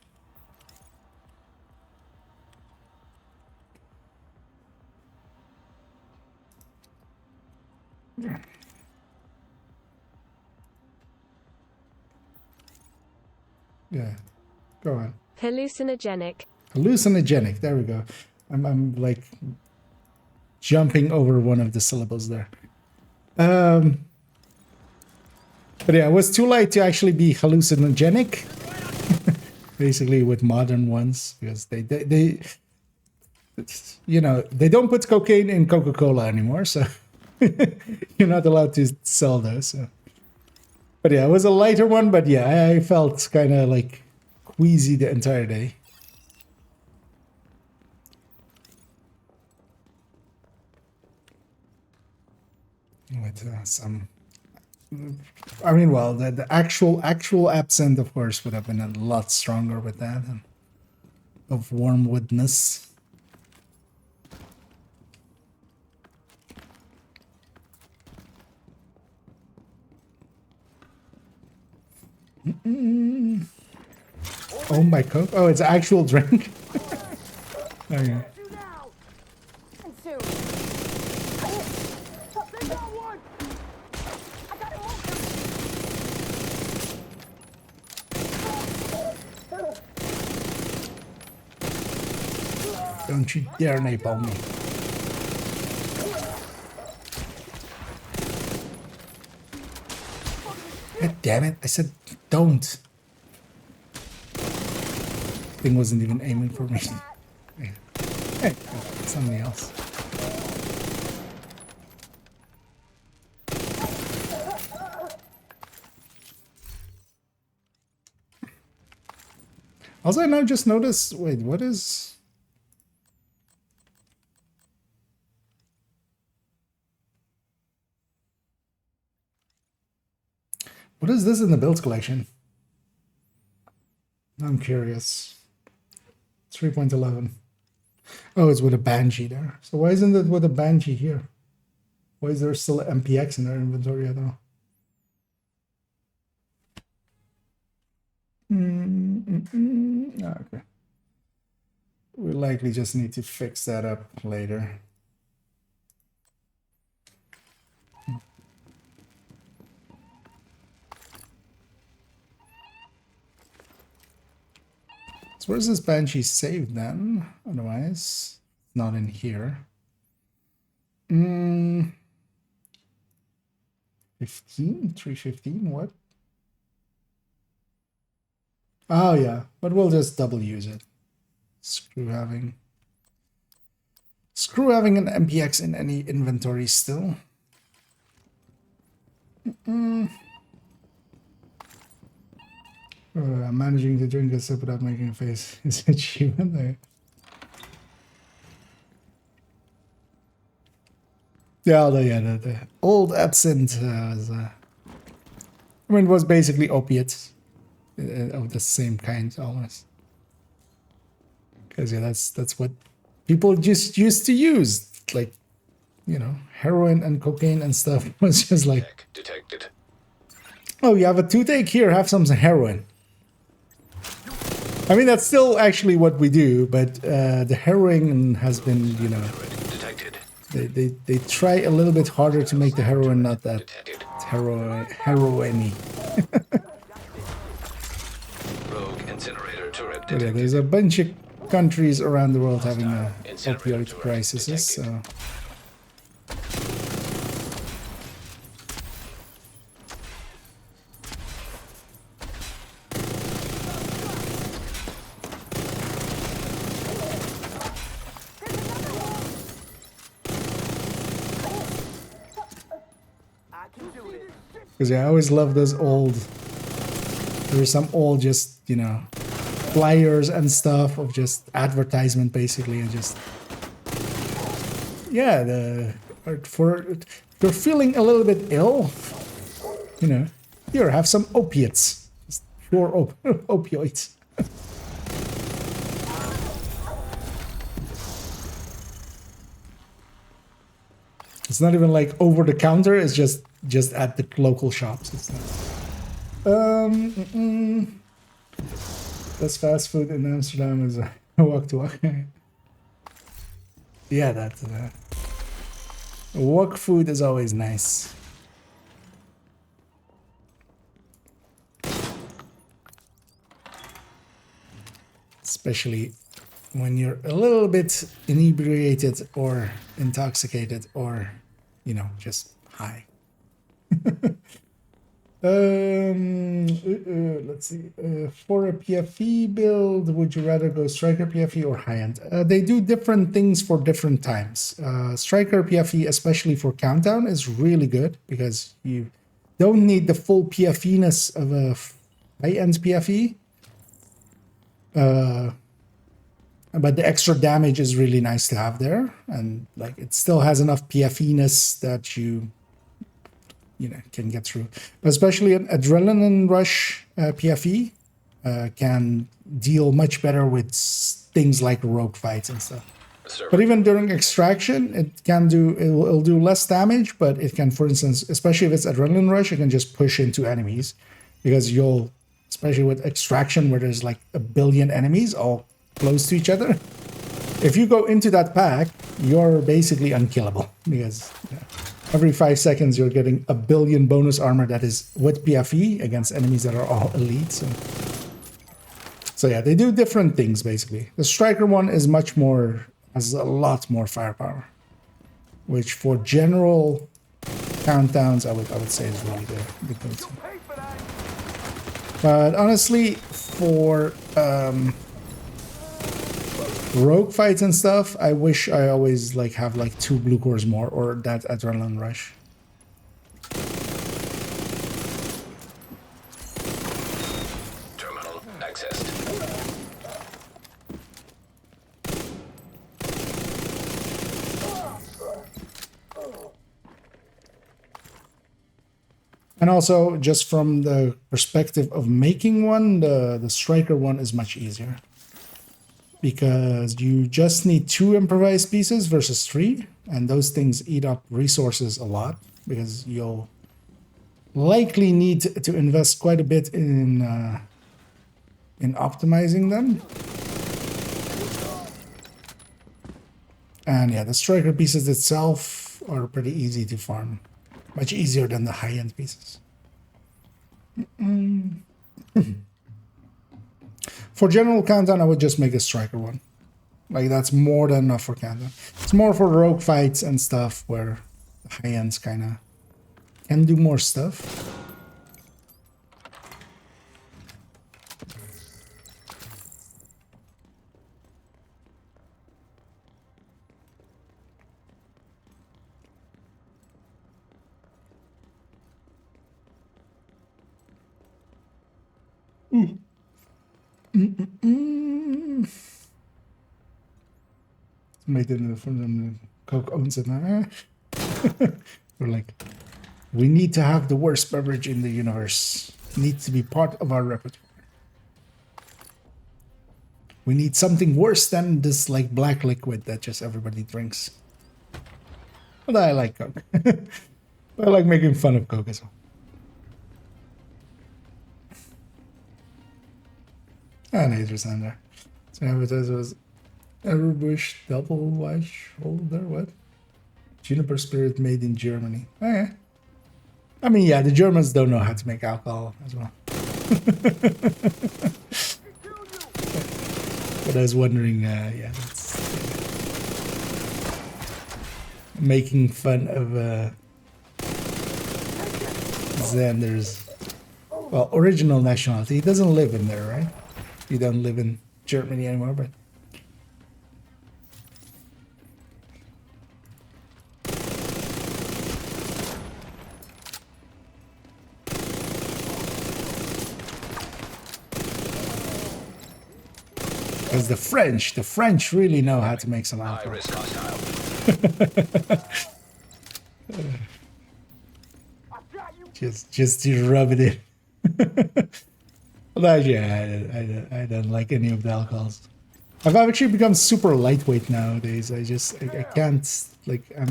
Yeah, go on. Hallucinogenic. Hallucinogenic. There we go. I'm like jumping over one of the syllables there. But yeah, it was too late to actually be hallucinogenic. Basically, with modern ones, because they you know, they don't put cocaine in Coca-Cola anymore, so you're not allowed to sell those. So. But yeah, it was a lighter one, but yeah, I felt kind of like queasy the entire day. With some, I mean, well, the actual absinthe, of course, would have been a lot stronger with that, and of wormwoodness. Oh my Coke! Oh, it's actual drink. Okay. Don't you dare napalm me. God damn it, I said don't. Thing wasn't even aiming for me. Hey, somebody else. Also, I now just noticed, wait, what is... What is this in the build collection? I'm curious. 3.11. Oh, it's with a Banshee there. So why isn't it with a Banshee here? Why is there still an MPX in their inventory at all? Okay. We'll likely just need to fix that up later. So where's this Banshee saved then? Otherwise, not in here. 15? 315? What? Oh yeah, but we'll just double use it. Screw having an MPX in any inventory still. I'm managing to drink a sip without making a face. Is it achievement? Yeah, the old absinthe was, I mean, it was basically opiates of the same kind almost. Because yeah, that's what people just used to use, like, you know, heroin and cocaine and stuff. It was just like, detected. Oh, you have a toothache? Here, have some heroin. I mean, that's still actually what we do, but the heroin has been, you know, they try a little bit harder to make the heroin not that heroin-y. Rogue incinerator turret But yeah, there's a bunch of countries around the world having opioid crises, so... Because yeah, I always love those old... There's some old just, you know, flyers and stuff of just advertisement basically, and just... Yeah, for if you're feeling a little bit ill, you know, here, have some opiates. Just pure opioids. It's not even like over the counter, it's just at the local shops. It's not. That's fast food in Amsterdam is a walk to walk. Yeah, that. Wok food is always nice. Especially when you're a little bit inebriated or intoxicated or, you know, just high. Let's see. For a PFE build, would you rather go Striker PFE or high-end? They do different things for different times. Striker PFE, especially for countdown, is really good because you don't need the full PFE-ness of a high-end PFE. But the extra damage is really nice to have there, and like it still has enough PFE-ness that you know can get through. But especially an adrenaline rush PFE can deal much better with things like rogue fights and stuff. But even during extraction, it'll do less damage, but it can, for instance, especially if it's adrenaline rush, it can just push into enemies because you'll, especially with extraction where there's like a billion enemies all close to each other. If you go into that pack, you're basically unkillable because every 5 seconds you're getting a billion bonus armor that is with PFE against enemies that are all elite. So yeah, they do different things basically. The Striker one is much more, has a lot more firepower, which for general countdowns I would say is really the go-to. But honestly, for rogue fights and stuff, I wish I always like have like 2 blue cores more or that adrenaline rush. Terminal accessed. And also, just from the perspective of making one, the Striker one is much easier. Because you just need 2 improvised pieces versus 3, and those things eat up resources a lot, because you'll likely need to invest quite a bit in optimizing them. And yeah, the Striker pieces itself are pretty easy to farm. Much easier than the high-end pieces. For general countdown, I would just make a Striker one. Like, that's more than enough for countdown. It's more for rogue fights and stuff where the high-ends kind of can do more stuff. Made it from them. Coke owns it now. We're like, we need to have the worst beverage in the universe. It needs to be part of our repertoire. We need something worse than this like black liquid that just everybody drinks. But I like Coke. I like making fun of Coke as well. And haters on there. So advertiser was Everbush double wash holder, what? Juniper spirit made in Germany. Oh, yeah. I mean, yeah, the Germans don't know how to make alcohol as well. But I was wondering, yeah, that's making fun of Xander's, well, original nationality. He doesn't live in there, right? You don't live in Germany anymore, but because the French really know how to make some alcohol. High-risk hostile. just to rub it in. But yeah, I don't like any of the alcohols. I've actually become super lightweight nowadays. I can't, like, I'm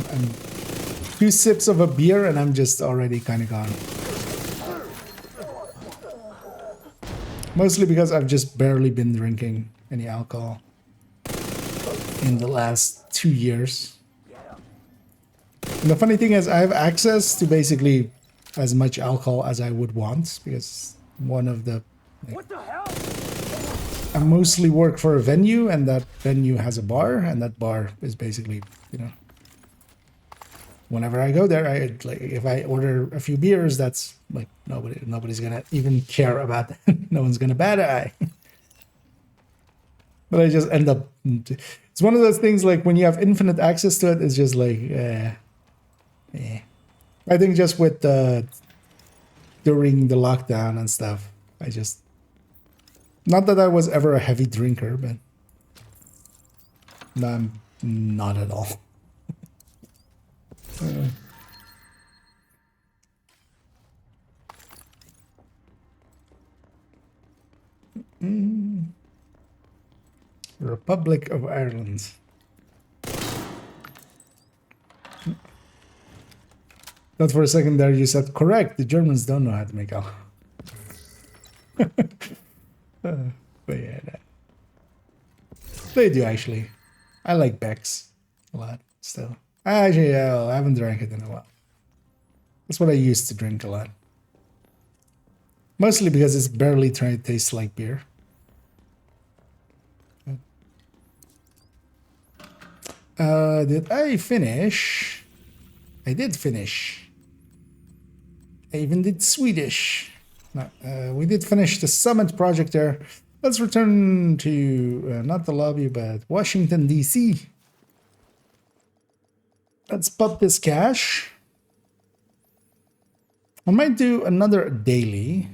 2 sips of a beer and I'm just already kind of gone. Mostly because I've just barely been drinking any alcohol in the last 2 years. And the funny thing is, I have access to basically as much alcohol as I would want because one of the What the hell? I mostly work for a venue, and that venue has a bar, and that bar is basically, you know, whenever I go there, I like if I order a few beers, that's like nobody's gonna even care about that. No one's gonna bat an eye. But I just end up. It's one of those things like when you have infinite access to it, it's just like, I think just with during the lockdown and stuff, I just not that I was ever a heavy drinker, but no, I'm not at all. Republic of Ireland. Not for a second there, you said correct. The Germans don't know how to make alcohol. But yeah, they do actually. I like Beck's a lot still. Actually, I haven't drank it in a while. That's what I used to drink a lot. Mostly because it's barely trying to taste like beer. Did I finish? I did finish. I even did Swedish. No, we did finish the Summit project there. Let's return to, not the lobby, but Washington, D.C. Let's pop this cache. I might do another daily.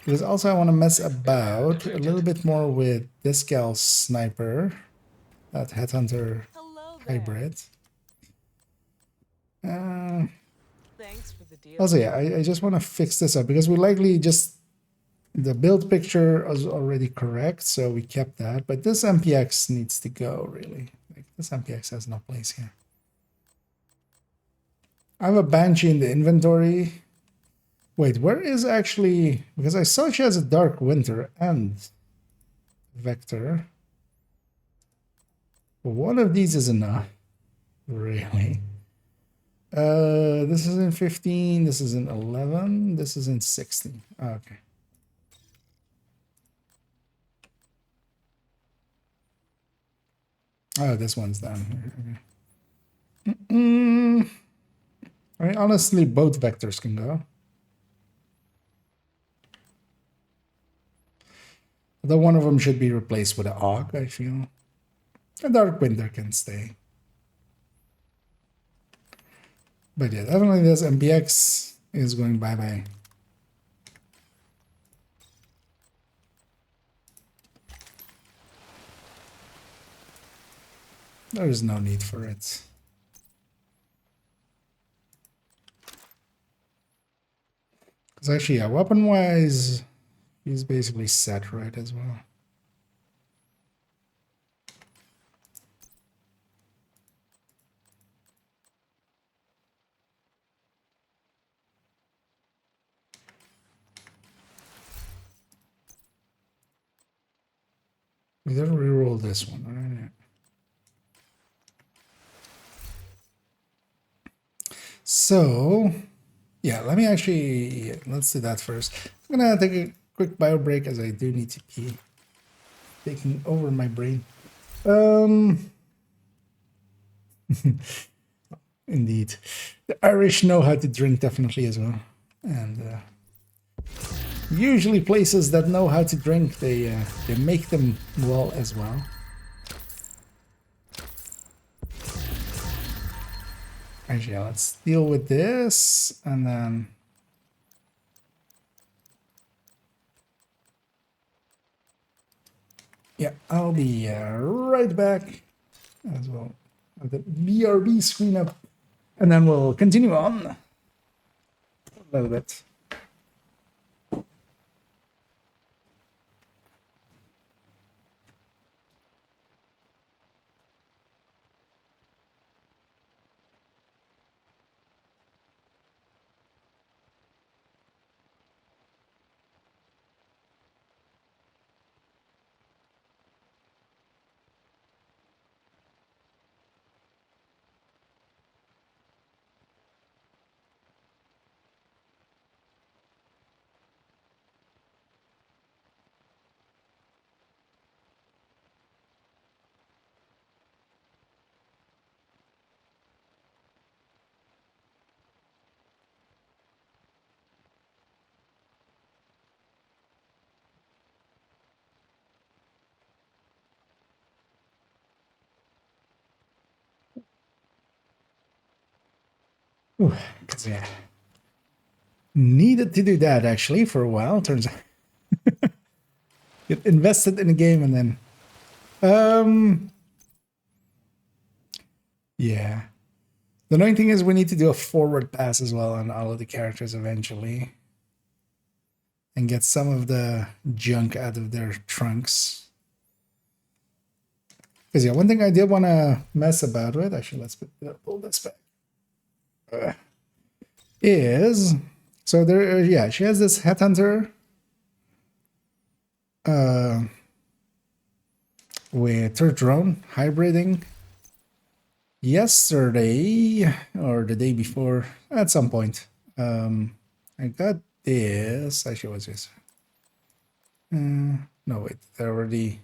Because also I want to mess about a little bit more with this gal's sniper. That Headhunter hybrid. Thanks for the deal. Also, yeah, I just want to fix this up because we likely just... The build picture was already correct, so we kept that. But this MPX needs to go, really. Like, this MPX has no place here. I have a Banshee in the inventory. Wait, where is actually... Because I saw she has a Dark Winter and Vector. One of these is enough. Really. This is in 15, this is in 11, this is in 16. Okay. Oh, this one's down here. Okay. I mean, honestly, both vectors can go. Although one of them should be replaced with an AUG, I feel. A Dark Winter can stay. But yeah, definitely this MPX is going bye-bye. There is no need for it. Because actually, yeah, weapon-wise, he's basically set right as well. We gotta reroll this one, right? So, yeah, let me actually, let's do that first. I'm gonna take a quick bio break as I do need to pee. Taking over my brain. Indeed. The Irish know how to drink definitely as well. And usually places that know how to drink, they make them well as well. Actually, yeah, let's deal with this, and then... Yeah, I'll be right back as well. Have the BRB screen up, and then we'll continue on a little bit. Because yeah, needed to do that actually for a while. Turns out, get invested in a game and then, yeah. The annoying thing is we need to do a forward pass as well on all of the characters eventually, and get some of the junk out of their trunks. Because yeah, one thing I did want to mess about with, actually, let's pull this back. Is so there? Yeah, she has this headhunter with her drone hybriding. Yesterday or the day before, at some point, I got this. Actually, what's this? No, wait, they're already.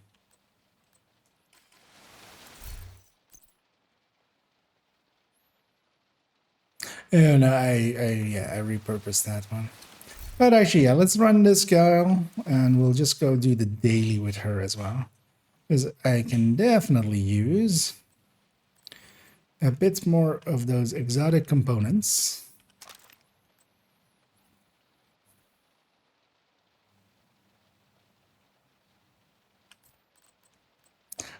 Oh no, I repurposed that one. But actually, yeah, let's run this gal and we'll just go do the daily with her as well. Because I can definitely use a bit more of those exotic components.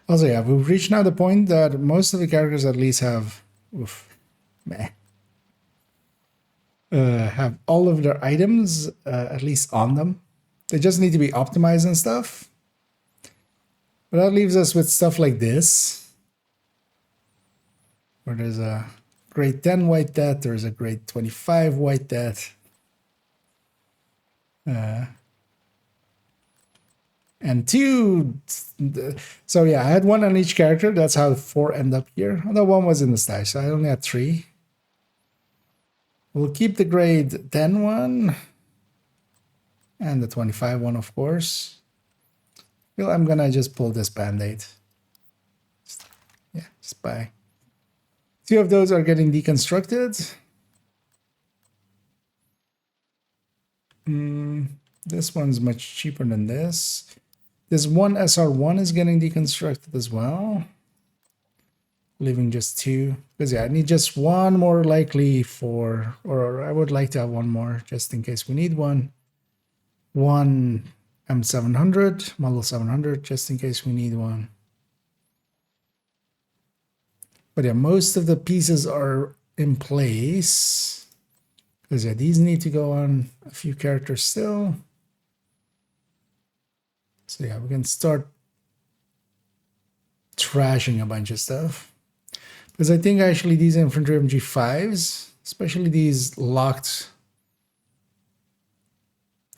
Also, yeah, we've reached now the point that most of the characters at least have, have all of their items at least on them. They just need to be optimized and stuff. But that leaves us with stuff like this, where there's a grade 10 white death, there's a grade 25 white death. And 2, so yeah, I had 1 on each character. That's how 4 end up here. Although 1 was in the stash, so I only had 3. We'll keep the grade 10 one and the 25 one, of course. Well, I'm gonna just pull this band-aid. Yeah, just buy. 2 of those are getting deconstructed. This one's much cheaper than this. This one SR1 is getting deconstructed as well. Leaving just 2. Because yeah, I need just 1 more likely for, or I would like to have 1 more just in case we need one. 1 M700, model 700, just in case we need one. But yeah, most of the pieces are in place. Because yeah, these need to go on a few characters still. So yeah, we can start trashing a bunch of stuff. Because I think actually these infantry MG5s, especially these locked.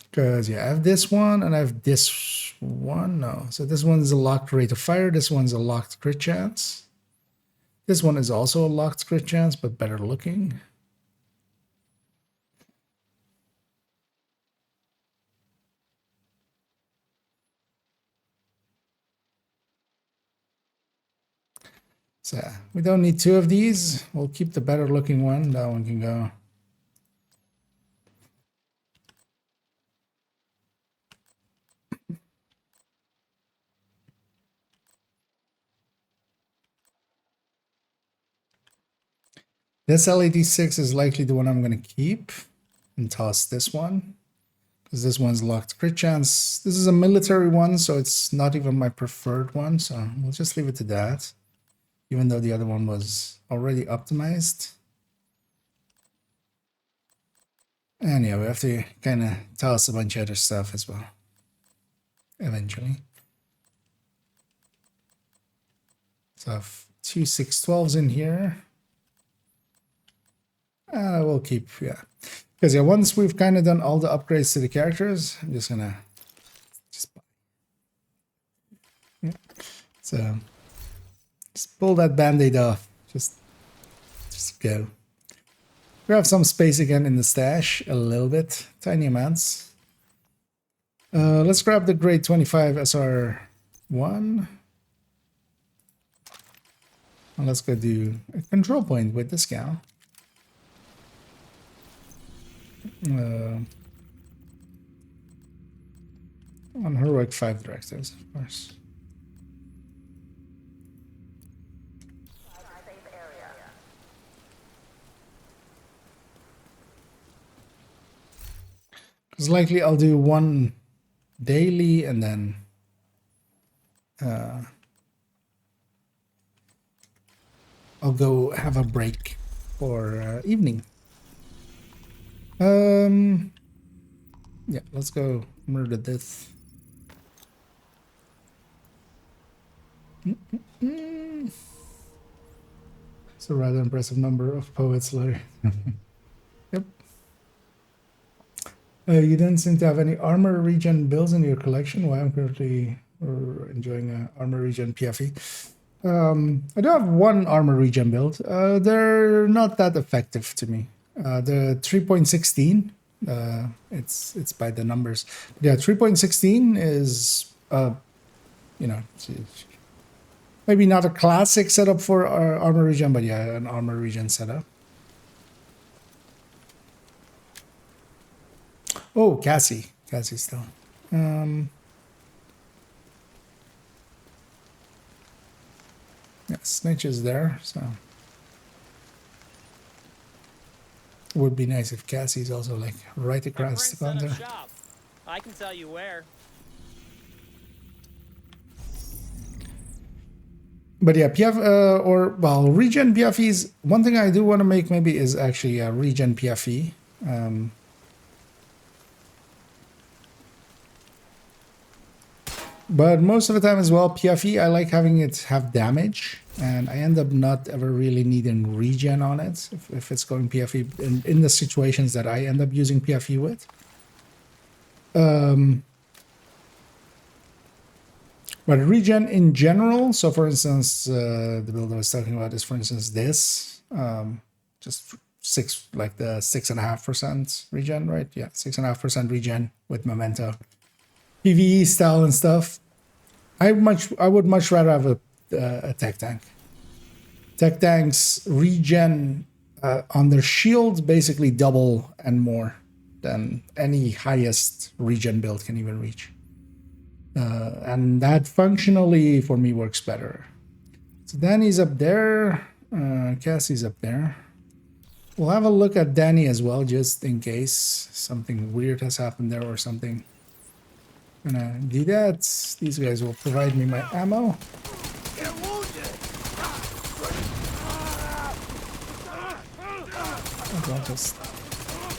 Because yeah, I have this one and I have this one. No, so this one's a locked rate of fire. This one's a locked crit chance. This one is also a locked crit chance, but better looking. So we don't need 2 of these. We'll keep the better looking one. That one can go. This LED6 is likely the one I'm going to keep and toss this one. Because this one's locked crit chance. This is a military one, so it's not even my preferred one. So we'll just leave it to that. Even though the other one was already optimized. And yeah, we have to kind of toss a bunch of other stuff as well. Eventually. So I have 2 612s in here. We'll keep, yeah. Because yeah, once we've kind of done all the upgrades to the characters, I'm just gonna just buy. Yeah. So just pull that band-aid off. Just go. Grab some space again in the stash, a little bit, tiny amounts. Let's grab the grade 25 SR1. And let's go do a control point with this gal. On heroic 5 directives, of course. Because likely I'll do one daily and then I'll go have a break for evening. Yeah, let's go murder this. It's a rather impressive number of poets, Larry. Yep. You don't seem to have any armor regen builds in your collection. Why I'm currently enjoying an armor regen PFE. I do have one armor regen build. They're not that effective to me. The 3.16, it's by the numbers. Yeah, 3.16 is you know, maybe not a classic setup for armor regen, but yeah, an armor regen setup. Oh, Cassie still. Yeah, Snitch is there, so would be nice if Cassie's also like right across the counter. I can tell you where. But yeah, PF well, regen PFEs. One thing I do want to make maybe is actually a regen PFE. But most of the time as well, PFE, I like having it have damage, and I end up not ever really needing regen on it if it's going PFE in the situations that I end up using PFE with. But regen in general, so for instance, the build I was talking about is, for instance, this, just like the 6.5% regen, right? Yeah, 6.5% regen with Memento. PvE style and stuff. I would much rather have a tech tank. Tech tanks regen on their shield basically double and more than any highest regen build can even reach. And that functionally for me works better. So Danny's up there, Cassie's up there. We'll have a look at Danny as well, just in case something weird has happened there or something. Gonna do that. These guys will provide me my ammo. I'll just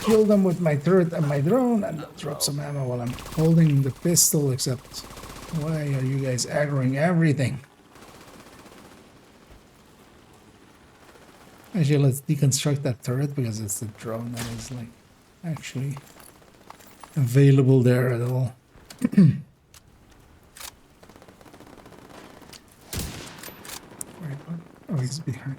kill them with my turret and my drone and drop some ammo while I'm holding the pistol, except why are you guys aggroing everything? Actually, let's deconstruct that turret because it's the drone that is like actually available there at all. Oh, he's behind.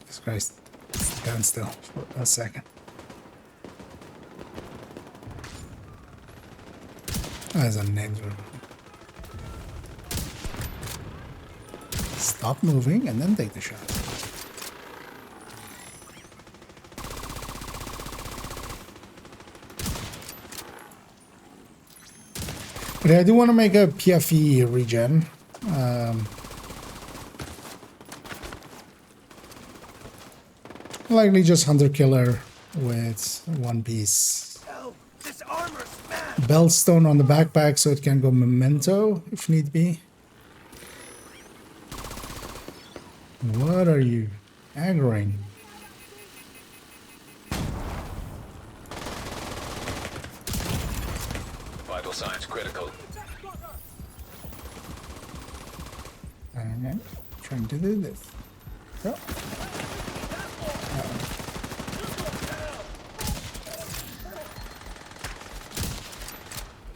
Jesus Christ. Stand still for a second. As a ninja. Stop moving and then take the shot. But I do want to make a PFE regen. Likely just Hunter Killer with one piece. This armor's mad. Bellstone on the backpack so it can go Memento if need be. What are you aggroing? Vital signs critical. Okay, trying to do this. Oh.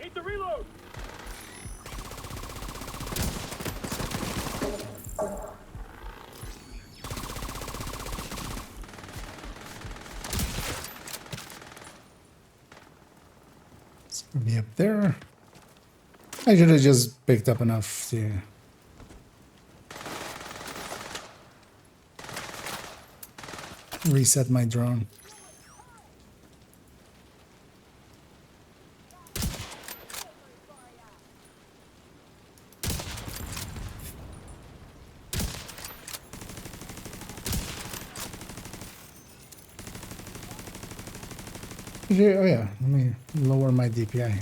Need to reload. It's gonna be up there. I should have just picked up enough to reset my drone. Oh yeah, let me lower my DPI.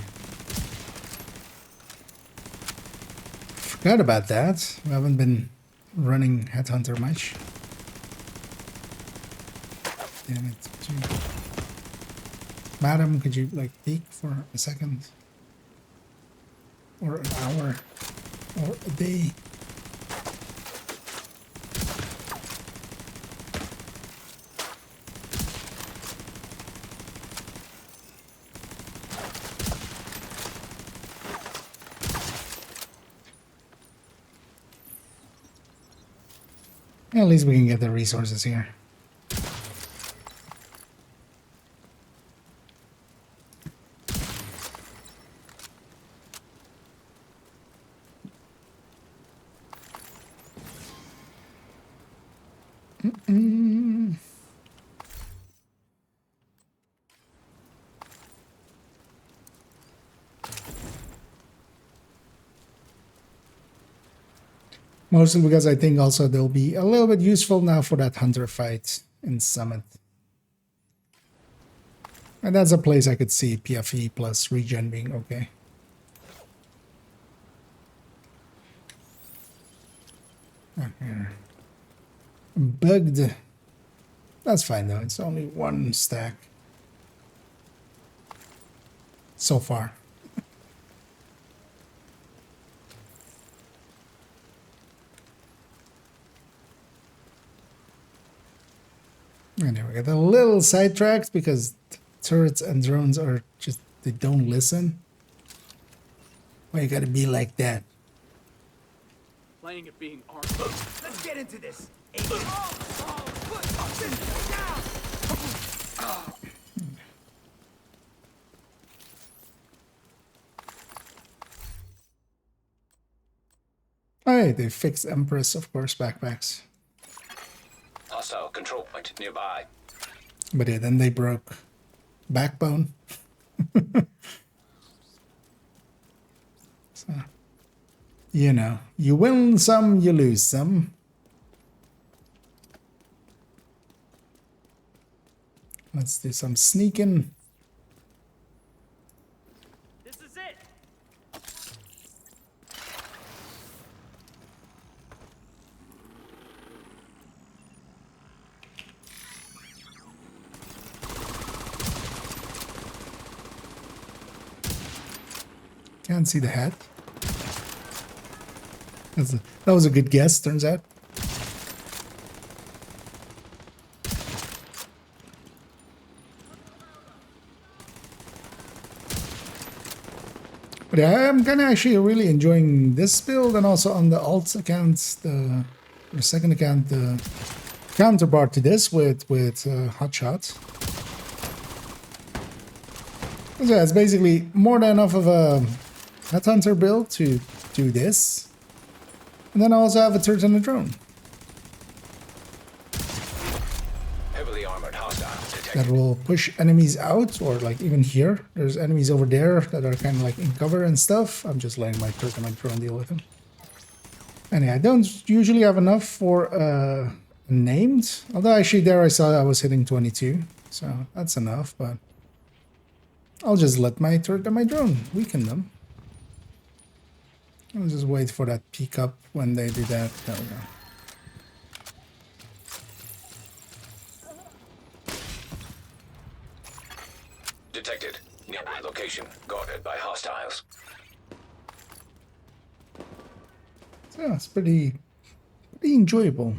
Forgot about that. We haven't been running Headhunter much. Damn it. Gee. Madam, could you like peek for a second? Or an hour? Or a day? At least we can get the resources here. Mostly because I think also they'll be a little bit useful now for that hunter fight in Summit. And that's a place I could see PFE plus regen being okay. Here. Bugged. That's fine though, it's only one stack. So far. Anyway, we get a little sidetracked because turrets and drones are just, they don't listen. Why you gotta be like that? Playing at being armed. Let's get into this. Alright, they fixed Empress, of course, backpacks. Hostile control point nearby. But yeah, then they broke Backbone. So, you know, you win some, you lose some. Let's do some sneaking. This is it. Can't see the hat. That was a good guess, turns out. But yeah, I'm kind of actually really enjoying this build, and also on the alt account, the second account, the counterpart to this with Hotshot. So yeah, it's basically more than enough of a Headhunter build to do this. And then I also have a turret and a drone. Heavily armored hostile detected. That will push enemies out, or like even here. There's enemies over there that are kind of like in cover and stuff. I'm just letting my turret and my drone deal with them. And yeah, I don't usually have enough for named. Although actually there I saw I was hitting 22. So that's enough, but I'll just let my turret and my drone weaken them. I'll just wait for that peak up when they do that. There we go. Detected. Nearby location. Guarded by hostiles. So it's pretty enjoyable.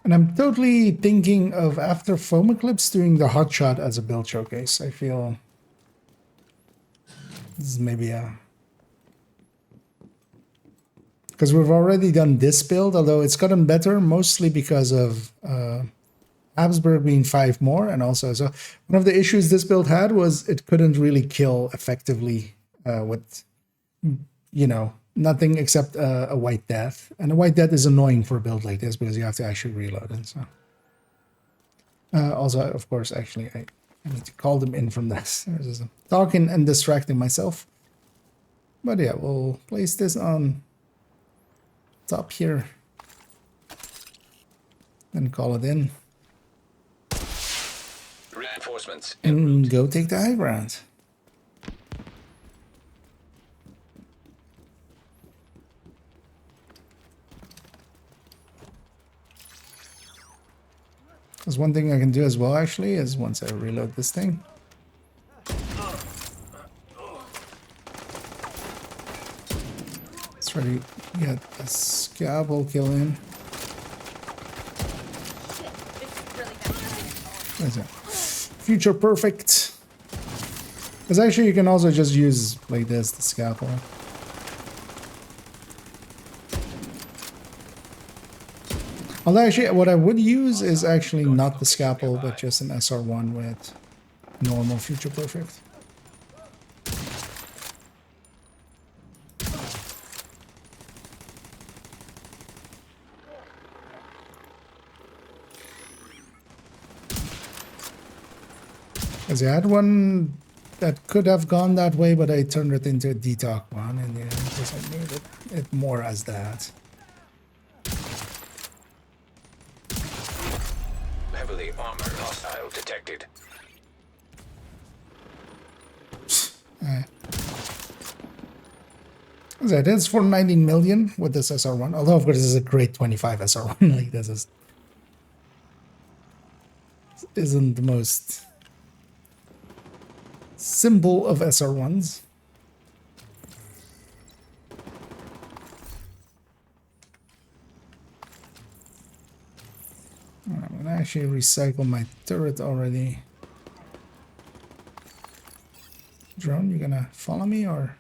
And I'm totally thinking of, after Foam Eclipse, doing the Hotshot as a build showcase. I feel this is maybe a... Because we've already done this build, although it's gotten better, mostly because of Habsburg being 5 more, and also, so one of the issues this build had was it couldn't really kill effectively with, you know, nothing except a White Death. And a White Death is annoying for a build like this because you have to actually reload it. So also, of course, actually, I need to call them in from this. I was just talking and distracting myself. But yeah, we'll place this on top here. Then call it in. Reinforcements Reinforcements. and go take the high ground. There's one thing I can do as well, actually, is once I reload this thing. Let's try to get a scalpel kill in. There's it. Future perfect. Because actually you can also just use like this, the scalpel. Although actually what I would use is actually not the scalpel, but just an SR1 with normal future perfect. Because I had one that could have gone that way, but I turned it into a detox one, and yeah, because I needed it more as that. Heavily armored hostile detected. That is for 19 million with this SR1. Although, of course, this is a great 25 SR1. Like, this isn't the most simple of SR1s. I'm gonna actually recycle my turret already. Drone, you gonna follow me or?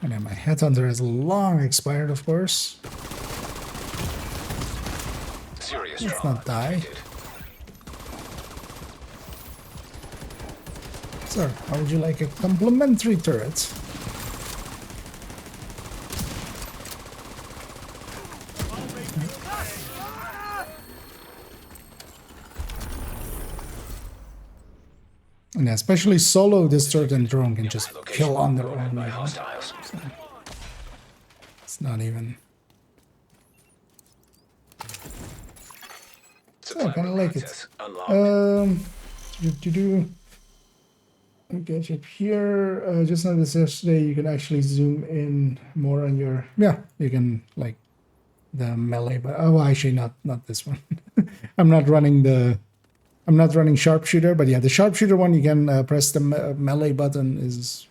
And then my headhunter has long expired, of course. Serious Let's trauma not die. detected. Sir, how would you like a complimentary turret? And especially solo, this turret and drone can just kill on their own. By You know? hostiles. It's not even. So I kind of like it. Access unlocked. Okay, so here, just noticed yesterday you can actually zoom in more on your. Yeah, you can like the melee, but oh, well, actually not this one. I'm not running sharpshooter, but yeah, the sharpshooter one you can press the melee button is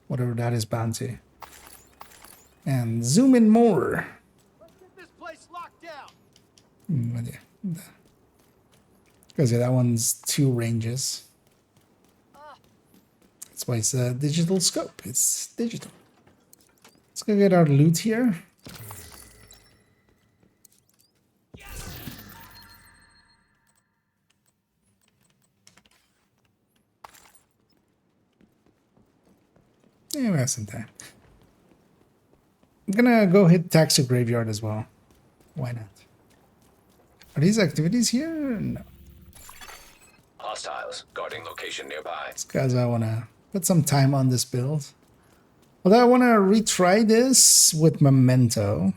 whatever that is bound to, and zoom in more. Let's get this place locked down. But yeah, because yeah, that one's 2 ranges. That's why it's a digital scope. It's digital. Let's go get our loot here. Yeah, we have some time. I'm gonna go hit taxi graveyard as well. Why not? Are these activities here? No. Hostiles guarding location nearby. It's because I wanna put some time on this build. Although I wanna retry this with Memento.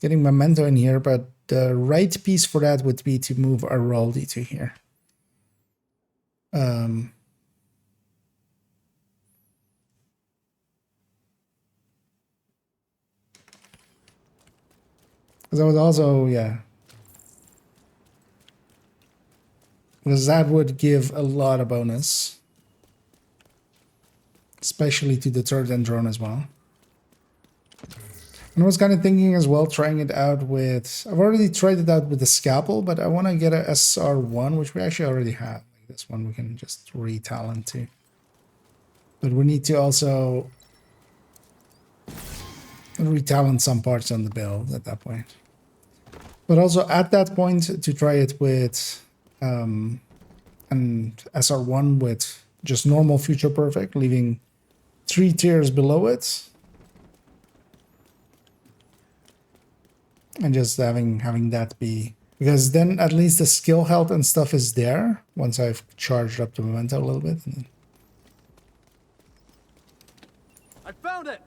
Getting Memento in here, but the right piece for that would be to move Araldi to here. Because I was also, yeah. Because that would give a lot of bonus. Especially to the turret and drone as well. And I was kind of thinking as well, trying it out with... I've already tried it out with the scalpel, but I want to get a SR1, which we actually already have. Like this one we can just re-talent to. But we need to also retalent some parts on the build at that point. But also at that point to try it with an SR1 with just normal future perfect, leaving 3 tiers below it. And just having that be, Because then at least the skill health and stuff is there once I've charged up the memento a little bit. I found it!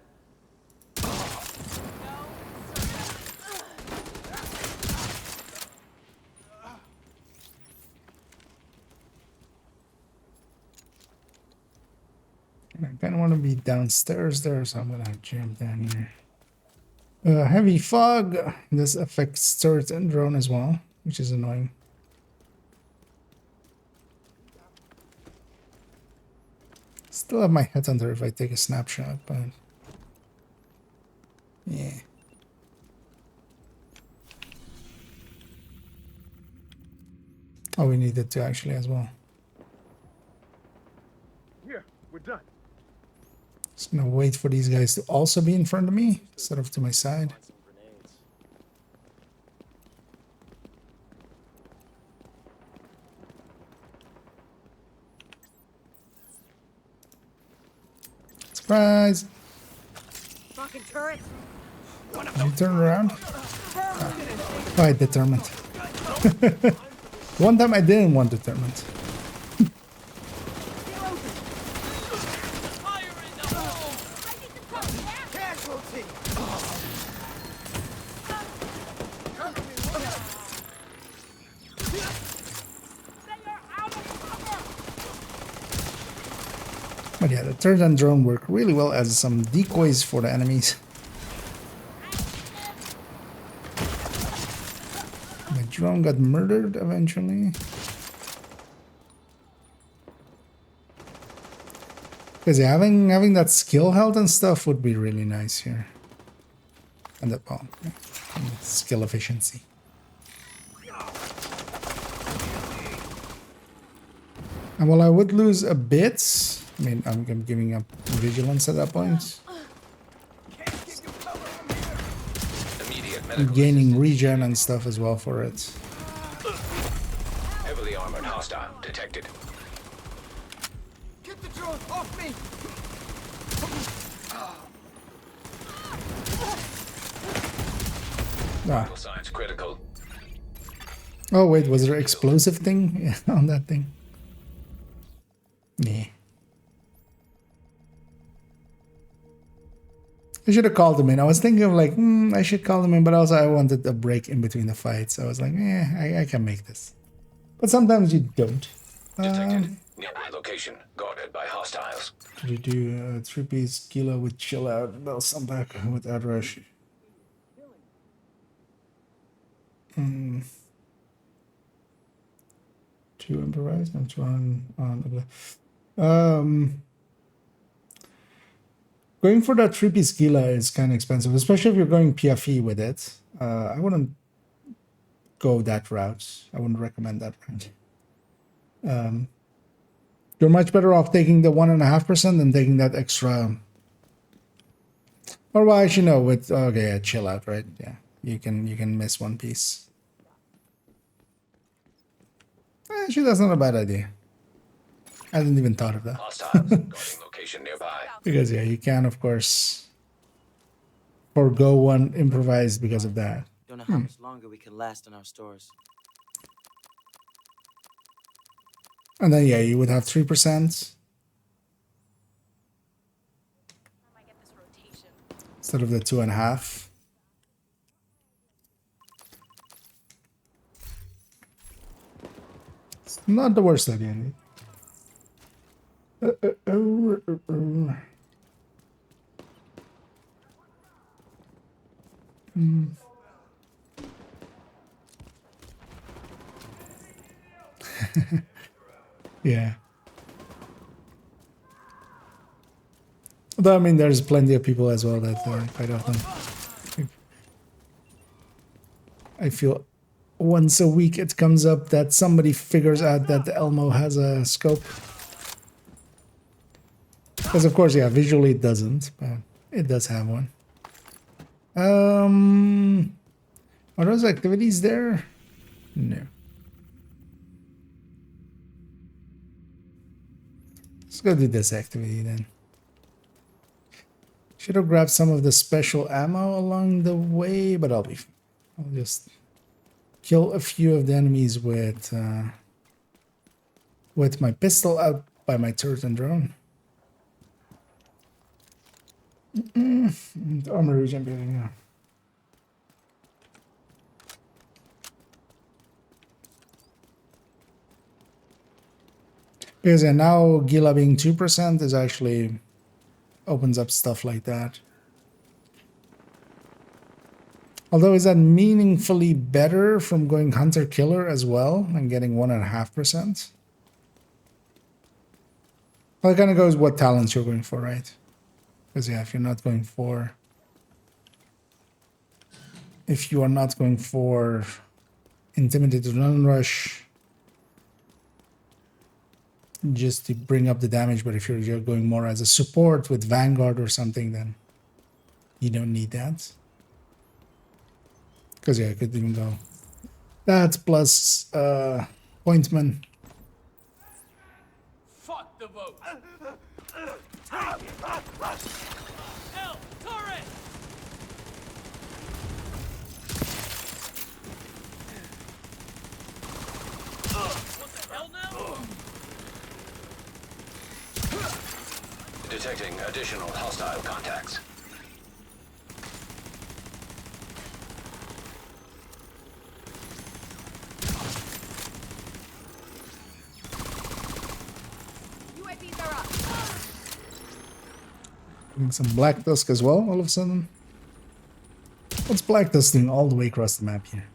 I kind of want to be downstairs there, so I'm gonna jump down here. Heavy fog. This affects turret and drone as well, which is annoying. Still have my headhunter if I take a snapshot, but yeah. Oh, we needed to actually as well. Here, we're done. Just gonna wait for these guys to also be in front of me instead of to my side. Surprise! Fucking turret. Did you turn around? Oh, I determined. One time I didn't want determined. Fire in the hole! Casualty! But yeah, the turret and drone work really well as some decoys for the enemies. My drone got murdered eventually. Because yeah, having that skill health and stuff would be really nice here. And the bomb. Yeah, and skill efficiency. And while I would lose a bit, I mean, I'm giving up vigilance at that point. Immediate I'm medical gaining regen and stuff as well for it. heavily armored hostile detected. Get the drone off me! Ah. Vital signs critical. Oh wait, was there an explosive thing on that thing? Yeah. I should have called him in. I was thinking of like, I should call him in, but also I wanted a break in between the fights. I was like, I can make this. But sometimes you don't. Detected. Nearby location guarded by hostiles. Could you do a 3-piece kilo with chill out? Well, some back with outrush. Two improvise and two on. Going for that 3-piece Gila is kind of expensive, especially if you're going PFE with it. I wouldn't go that route. I wouldn't recommend that route. You're much better off taking the 1.5% than taking that extra. Or well, actually no, with okay, yeah, chill out, right? Yeah, you can miss one piece. Actually, that's not a bad idea. I hadn't even thought of that. Hostiles guarding location nearby. Because yeah, you can of course forgo one improvised because of that. Don't know how much longer we can last in our stores. And then yeah, you would have 3% instead of the 2.5. It's not the worst idea. Indeed. Yeah. Though I mean, there's plenty of people as well that quite often. I feel once a week it comes up that somebody figures out that the Elmo has a scope. Because of course, yeah, visually it doesn't, but it does have one. Are those activities there? No. Let's go do this activity then. Should have grabbed some of the special ammo along the way, but I'll just kill a few of the enemies with my pistol out by my turret and drone. The armor regen building now. Because now Gila being 2% is actually opens up stuff like that. Although is that meaningfully better from going hunter killer as well and getting 1.5%? Well, it kind of goes what talents you're going for, right? Because yeah, if you are not going for intimidated run rush, just to bring up the damage, but if you're going more as a support with Vanguard or something, then you don't need that. Because yeah, I could even go that plus Pointman. Fuck the vote. Hell, turret! What the hell now? Detecting additional hostile contacts. UAVs are up. Getting some black dusk as well all of a sudden. What's black dusk doing all the way across the map here?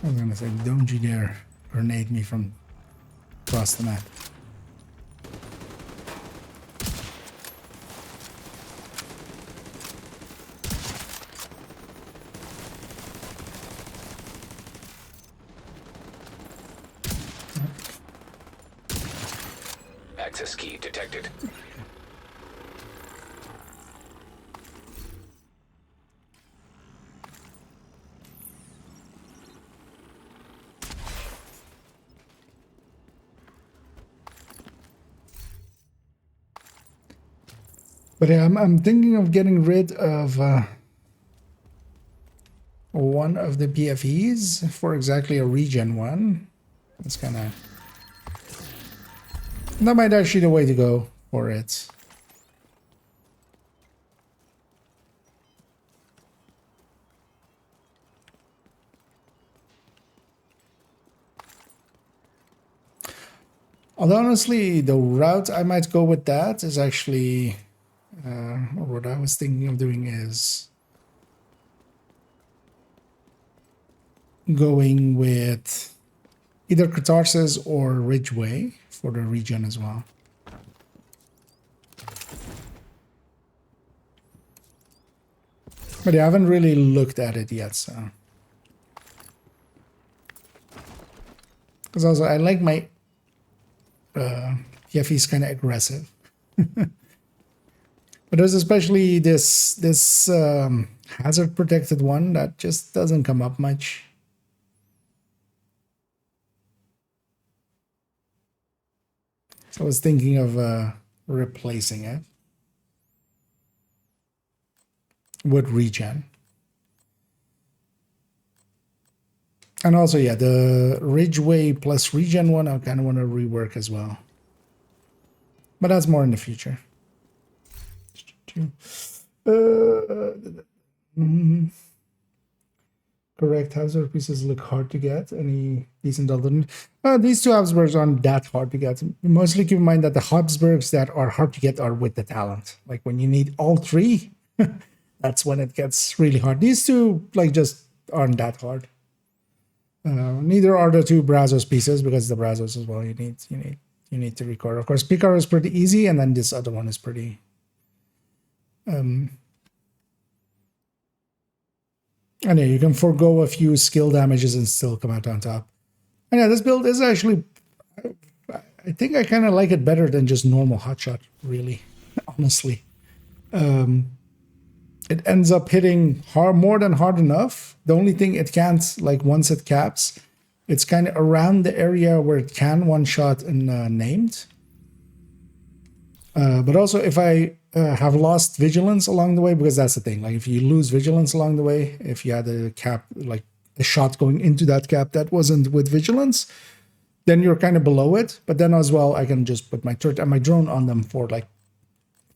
I was gonna say, don't you dare grenade me from across the map. Access key detected. But yeah, I'm thinking of getting rid of one of the PFEs for exactly a regen one. It's kind of... That might actually be the way to go for it. Although honestly, the route I might go with that is actually... or what I was thinking of doing is going with either Catharsis or Ridgeway for the regen as well. But yeah, I haven't really looked at it yet, so. Because also I like my he's kind of aggressive. But there's especially this hazard protected one that just doesn't come up much. So I was thinking of replacing it with regen. And also, yeah, the Ridgeway plus regen one I kind of want to rework as well. But that's more in the future. Correct. Habsburg pieces look hard to get. Any decent alternate? These two Habsburgs aren't that hard to get. Mostly keep in mind that the Habsburgs that are hard to get are with the talent. Like when you need all three, that's when it gets really hard. These two like just aren't that hard. Neither are the two Brazos pieces because the Brazos as well you need to record. Of course, Picaro is pretty easy, and then this other one is pretty. And yeah, you can forego a few skill damages and still come out on top. And yeah, this build is actually, I think I kind of like it better than just normal hotshot, really, honestly. It ends up hitting more than hard enough. The only thing it can't, like once it caps, it's kind of around the area where it can one-shot and named. But also if I have lost vigilance along the way, because that's the thing, like if you lose vigilance along the way, if you had a cap, like a shot going into that cap that wasn't with vigilance, then you're kind of below it. But then as well, I can just put my turret and my drone on them for like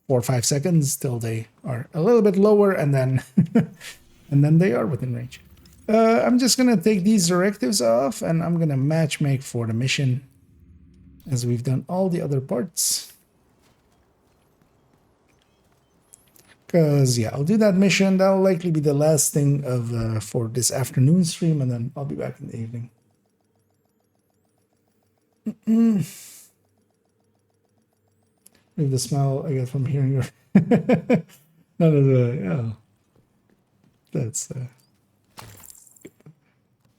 4 or 5 seconds till they are a little bit lower, and then and then they are within range. I'm just gonna take these directives off, and I'm gonna match make for the mission, as we've done all the other parts. Because yeah, I'll do that mission. That'll likely be the last thing of for this afternoon stream, and then I'll be back in the evening. The smell I get from hearing your none of the that's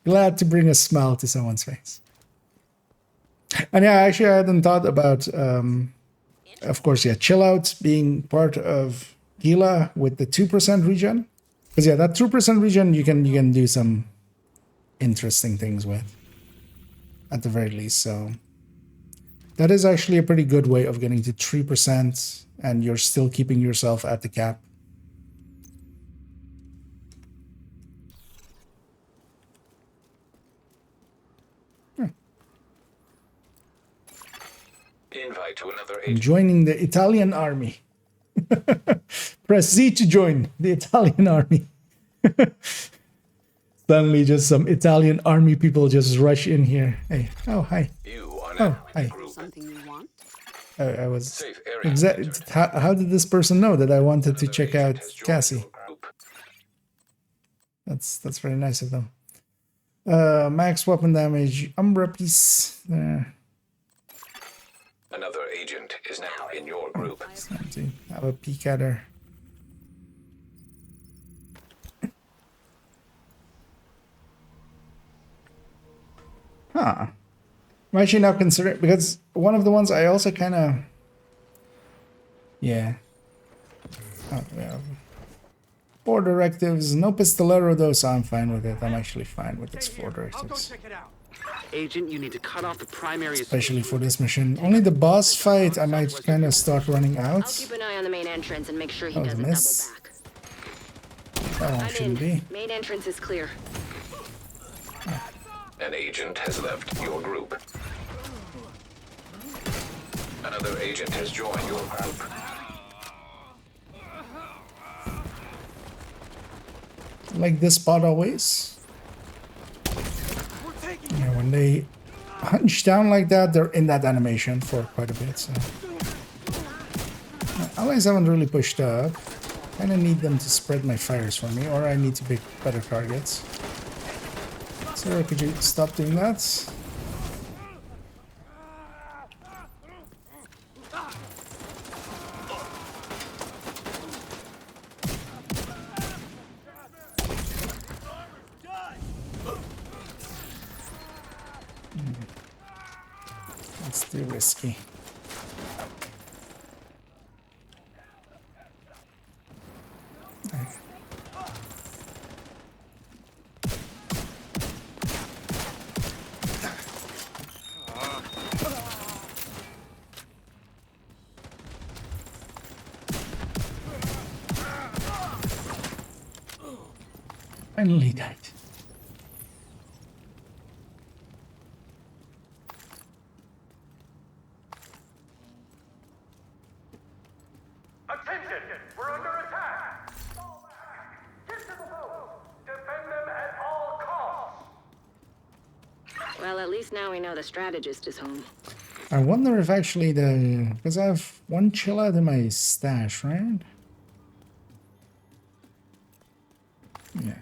glad to bring a smile to someone's face. And yeah, actually I hadn't thought about of course, yeah, chill out being part of Gila with the 2% regen. Because yeah, that 2% regen you can do some interesting things with, at the very least. So that is actually a pretty good way of getting to 3%, and you're still keeping yourself at the cap. Invite to another I'm agent. joining the Italian army. Press Z to join the Italian army. Suddenly just some Italian army people just rush in here. Hey, oh, hi. You are Oh, now in hi. the group. Something you want? I was Safe area exactly. entered. How did this person know that I wanted to Another check agent out has joined Cassie? your group. That's very nice of them. Max weapon damage, Umbra piece. There. Another agent is now in your group. Time to have a peek at her. Huh. I'm actually now considering, because one of the ones I also kind of, yeah. Oh, yeah. 4 directives, no pistolero though, so I'm fine with it. I'm actually fine with its 4 directives. Check it out. Agent, you need to cut off the primary Especially for this mission. Only the boss fight, I might kind of start running I'll out. keep an eye on the main entrance and make sure he That was a doesn't miss. double back. That one I'm shouldn't in. be. Main entrance is clear. An agent has left your group. Another agent has joined your group. Like this spot always. Yeah, when they hunch down like that, they're in that animation for quite a bit. So allies haven't really pushed up. Kind of need them to spread my fires for me, or I need to pick better targets. Sarah, could you stop doing that? That's too risky. Finally died. Attention! We're under attack! Fall back! Get to the boat! Defend them at all costs! Well, at least now we know the strategist is home. I wonder if actually because I have 1 chill out in my stash, right? Yeah.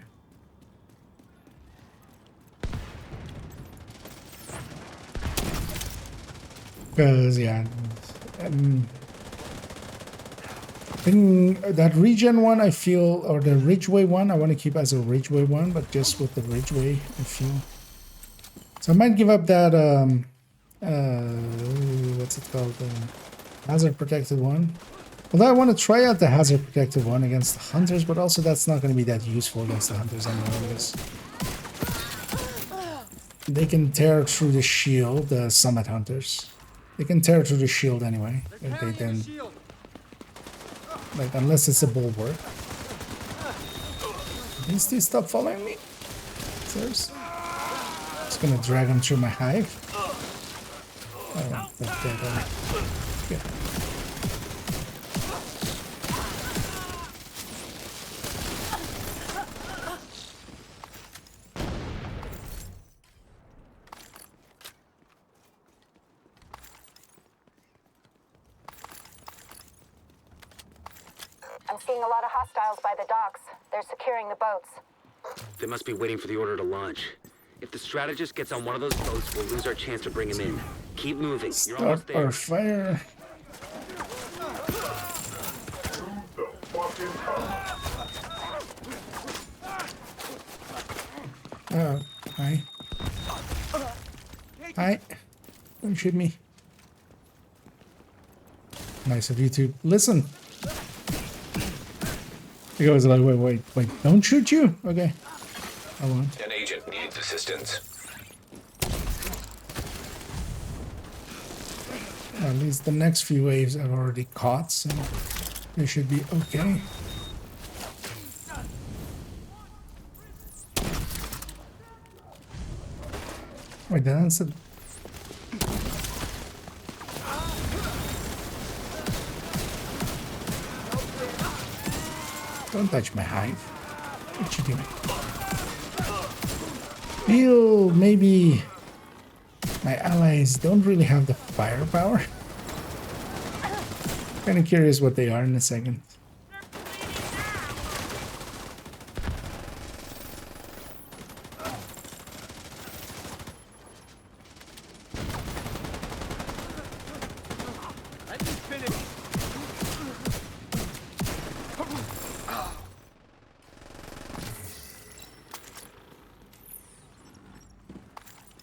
Because yeah, in that regen one I feel, or the Ridgeway one, I want to keep as a Ridgeway one, but just with the Ridgeway I feel. So I might give up that what's it called, hazard protected one. Although I want to try out the hazard protected one against the hunters, but also that's not going to be that useful against the hunters anyway, because they can tear through the shield, the summit hunters. They can tear through the shield anyway. If they then, like, unless it's a bulwark. These two stop following me. Sirs. Just gonna drag them through my hive. Oh, yeah. I'm seeing a lot of hostiles by the docks. They're securing the boats. They must be waiting for the order to launch. If the strategist gets on one of those boats, we'll lose our chance to bring him in. Keep moving. You're almost Start there. our fire. Oh, hi. Hi. Don't shoot me. Nice of you to listen. He goes like, wait, don't shoot you? Okay. I won't. An agent needs assistance. At least the next few waves I've already caught, so they should be okay. Wait, that's a... Don't touch my hive. What you doing? Feel maybe my allies don't really have the firepower. Kind of curious what they are in a second.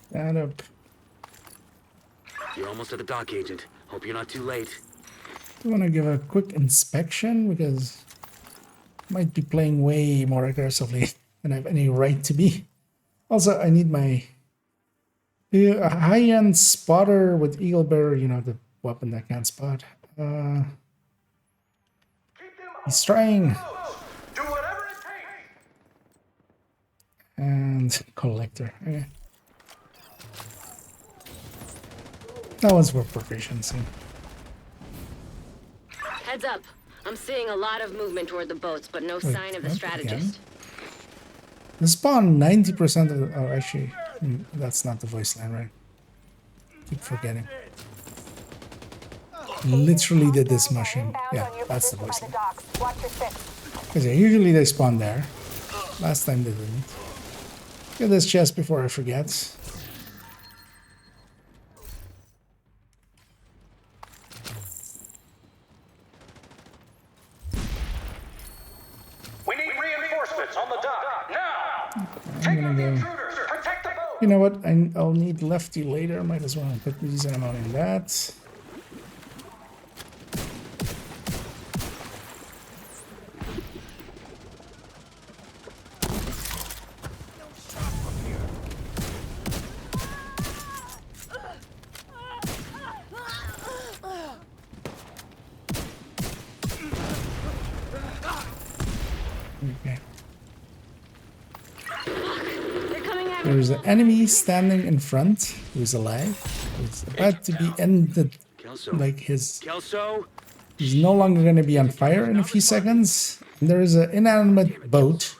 Stand up. You're almost at the dock, Agent. Hope you're not too late. I want to give a quick inspection because I might be playing way more aggressively than I have any right to be. Also, I need my high-end spotter with Eagle Bearer, you know, the weapon that can't spot. He's trying. Do whatever it takes. And collector. Okay. That one's for proficiency. Heads up. I'm seeing a lot of movement toward the boats, but no sign of the what? strategist. The spawn 90% of the... Oh, actually, that's not the voice line, right? Keep forgetting. Literally did this mushroom. Yeah, that's the voice line. Watch your six. Because yeah, usually they spawn there. Last time they didn't. Get this chest before I forget. We need reinforcements on the dock now. I'm Take out gonna the go... intruders. Protect the boat. You know what? I'll need lefty later. Might as well put these ammo in that. Okay. They're coming at me. There's an enemy standing in front who's alive. Who's about to be ended. Kelso. Like his... Kelso? He's no longer going to be on fire in a few seconds. And there is an inanimate boat.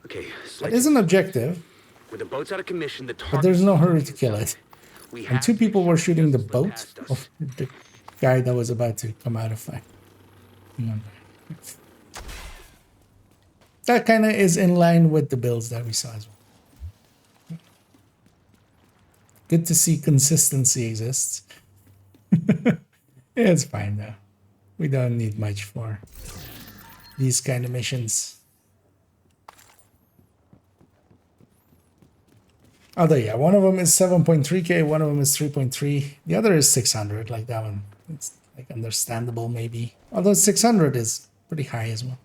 Okay, It is an objective, with the boat's out of commission, the but there's no hurry to kill it. We And have two to people make were sure shooting the Kelso slip boat past us. of the guy that was about to come out of fire. That kind of is in line with the builds that we saw as well. Good to see consistency exists. It's fine though. We don't need much for these kind of missions. Although yeah, one of them is 7.3k, one of them is 3.3. The other is 600, like that one. It's like understandable maybe. Although 600 is pretty high as well.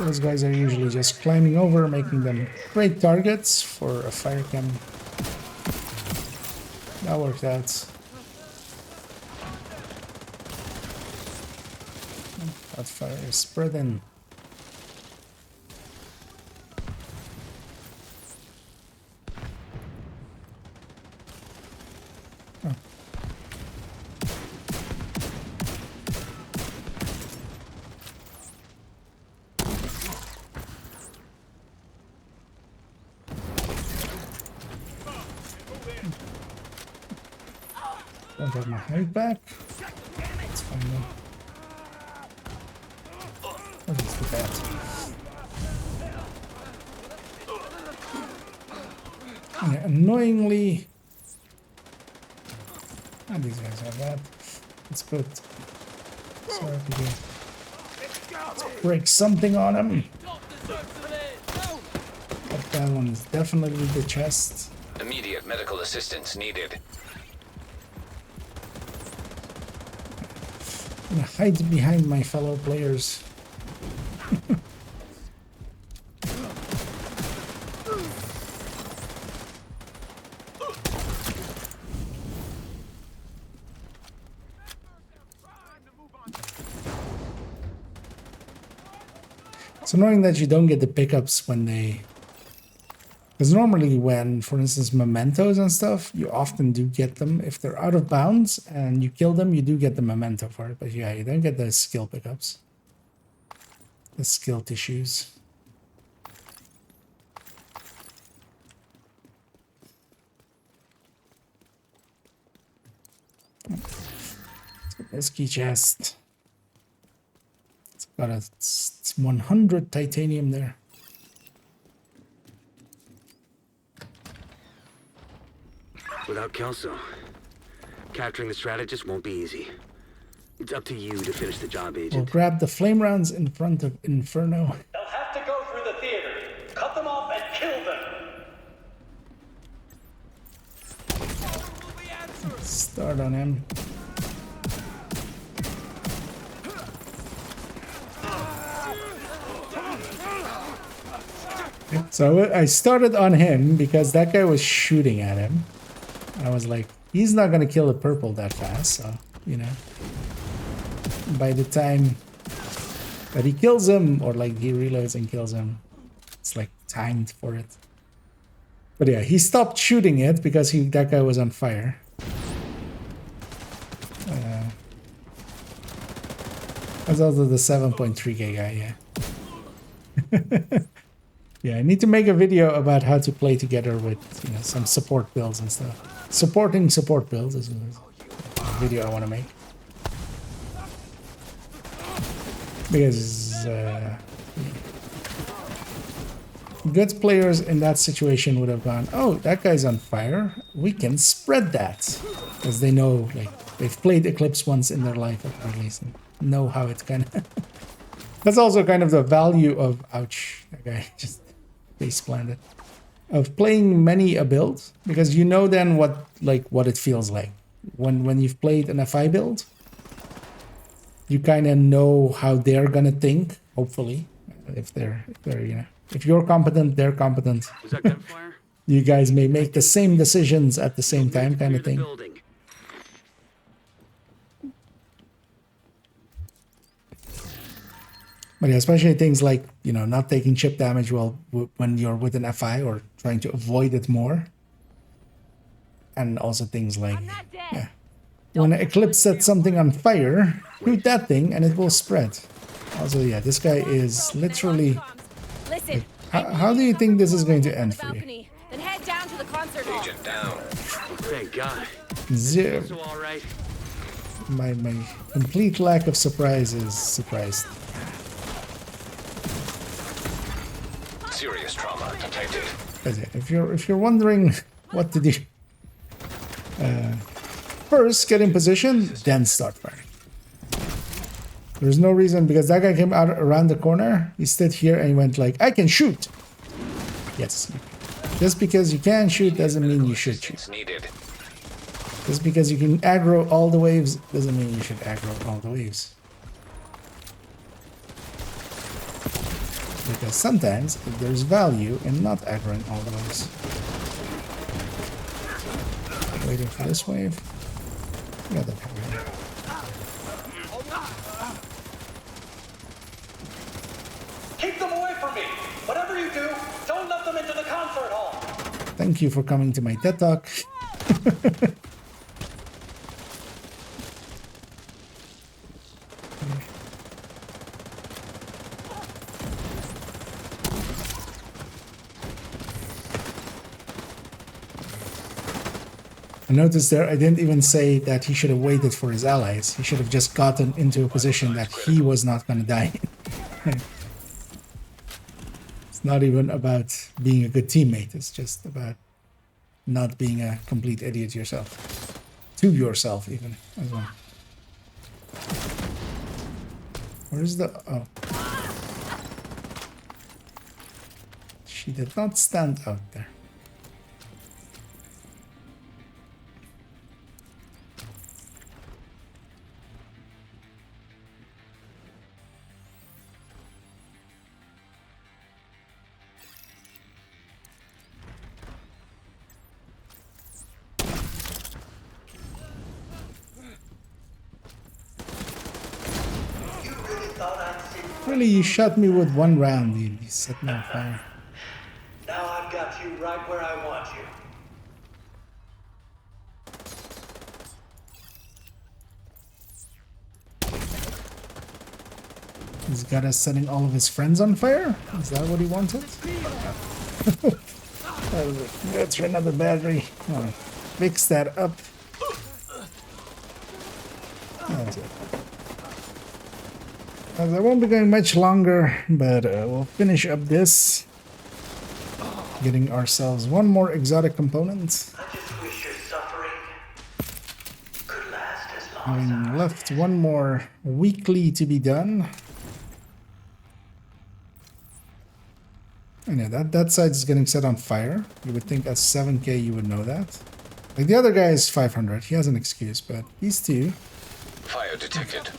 Those guys are usually just climbing over, making them great targets for a fire cam. That worked out. That fire is spreading. Oh. Don't have my height back. It's fine though. At least with that. Yeah, annoyingly. Oh, these guys have that. Let's put. Sorry, let's break something on him. That one is definitely the chest. Immediate medical assistance needed. I'm gonna hide behind my fellow players. It's annoying that you don't get the pickups when they... Because normally when, for instance, mementos and stuff, you often do get them. If they're out of bounds and you kill them, you do get the memento for it. But yeah, you don't get the skill pickups. The skill tissues. This key chest. It's got it's 100 titanium there. Without Kelso, capturing the strategist won't be easy. It's up to you to finish the job, Agent. We'll grab the flame rounds in front of Inferno. They'll have to go through the theater. Cut them off and kill them. Let's start on him. So I started on him because that guy was shooting at him. I was like, he's not gonna kill a purple that fast, so, you know. By the time that he kills him, or like he reloads and kills him, it's like timed for it. But yeah, he stopped shooting it because that guy was on fire. That's also the 7.3K guy, yeah. Yeah, I need to make a video about how to play together with, you know, some support builds and stuff. Supporting support builds is a video I want to make. Because good players in that situation would have gone, oh, that guy's on fire. We can spread that. Because they know, like, they've played Eclipse once in their life at least and know how it's kind of... That's also kind of the value of... Ouch, that guy just face planted. Of playing many a build, because you know then what it feels like. When you've played an FI build, you kind of know how they're gonna think, hopefully. If they're, you know, if you're competent, they're competent. Was that gunfire? You guys may make the same decisions at the same time, kind of thing. But yeah, especially things like, you know, not taking chip damage when you're with an FI or trying to avoid it more. And also things like, yeah, when an Eclipse sets something on fire, shoot that thing and it will spread. Also, yeah, this guy is literally... Listen, like, how do you think this is going to end for you? Then head down to the concert hall. Agent down. Thank God. Zero. So all right. My complete lack of surprise is surprised. Serious trauma detected. If you're wondering what to do, first get in position, then start firing. There's no reason, because that guy came out around the corner. He stood here and he went like, I can shoot. Yes. Just because you can shoot doesn't mean you should shoot. Just because you can aggro all the waves doesn't mean you should aggro all the waves. Because sometimes there's value in not aggroing all the waves. Waiting for this wave. Yeah, they're coming. Keep them away from me. Whatever you do, don't let them into the concert hall. Thank you for coming to my TED Talk. I noticed there, I didn't even say that he should have waited for his allies. He should have just gotten into a position that he was not going to die in. It's not even about being a good teammate. It's just about not being a complete idiot yourself. To yourself, even, as well. Where's the... Oh. She did not stand out there. Really, you shot me with one round, you set me on fire. Now I've got you right where I want you. He's got us setting all of his friends on fire? Is that what he wanted? That's for another battery. Oh, fix that up. That's it. I won't be going much longer, but we'll finish up this. Getting ourselves one more exotic component. I just wish your suffering could last as long Having left one more weekly to be done. And yeah, that side is getting set on fire. You would think at 7k you would know that. Like the other guy is 500. He has an excuse, but these two... Fire detected.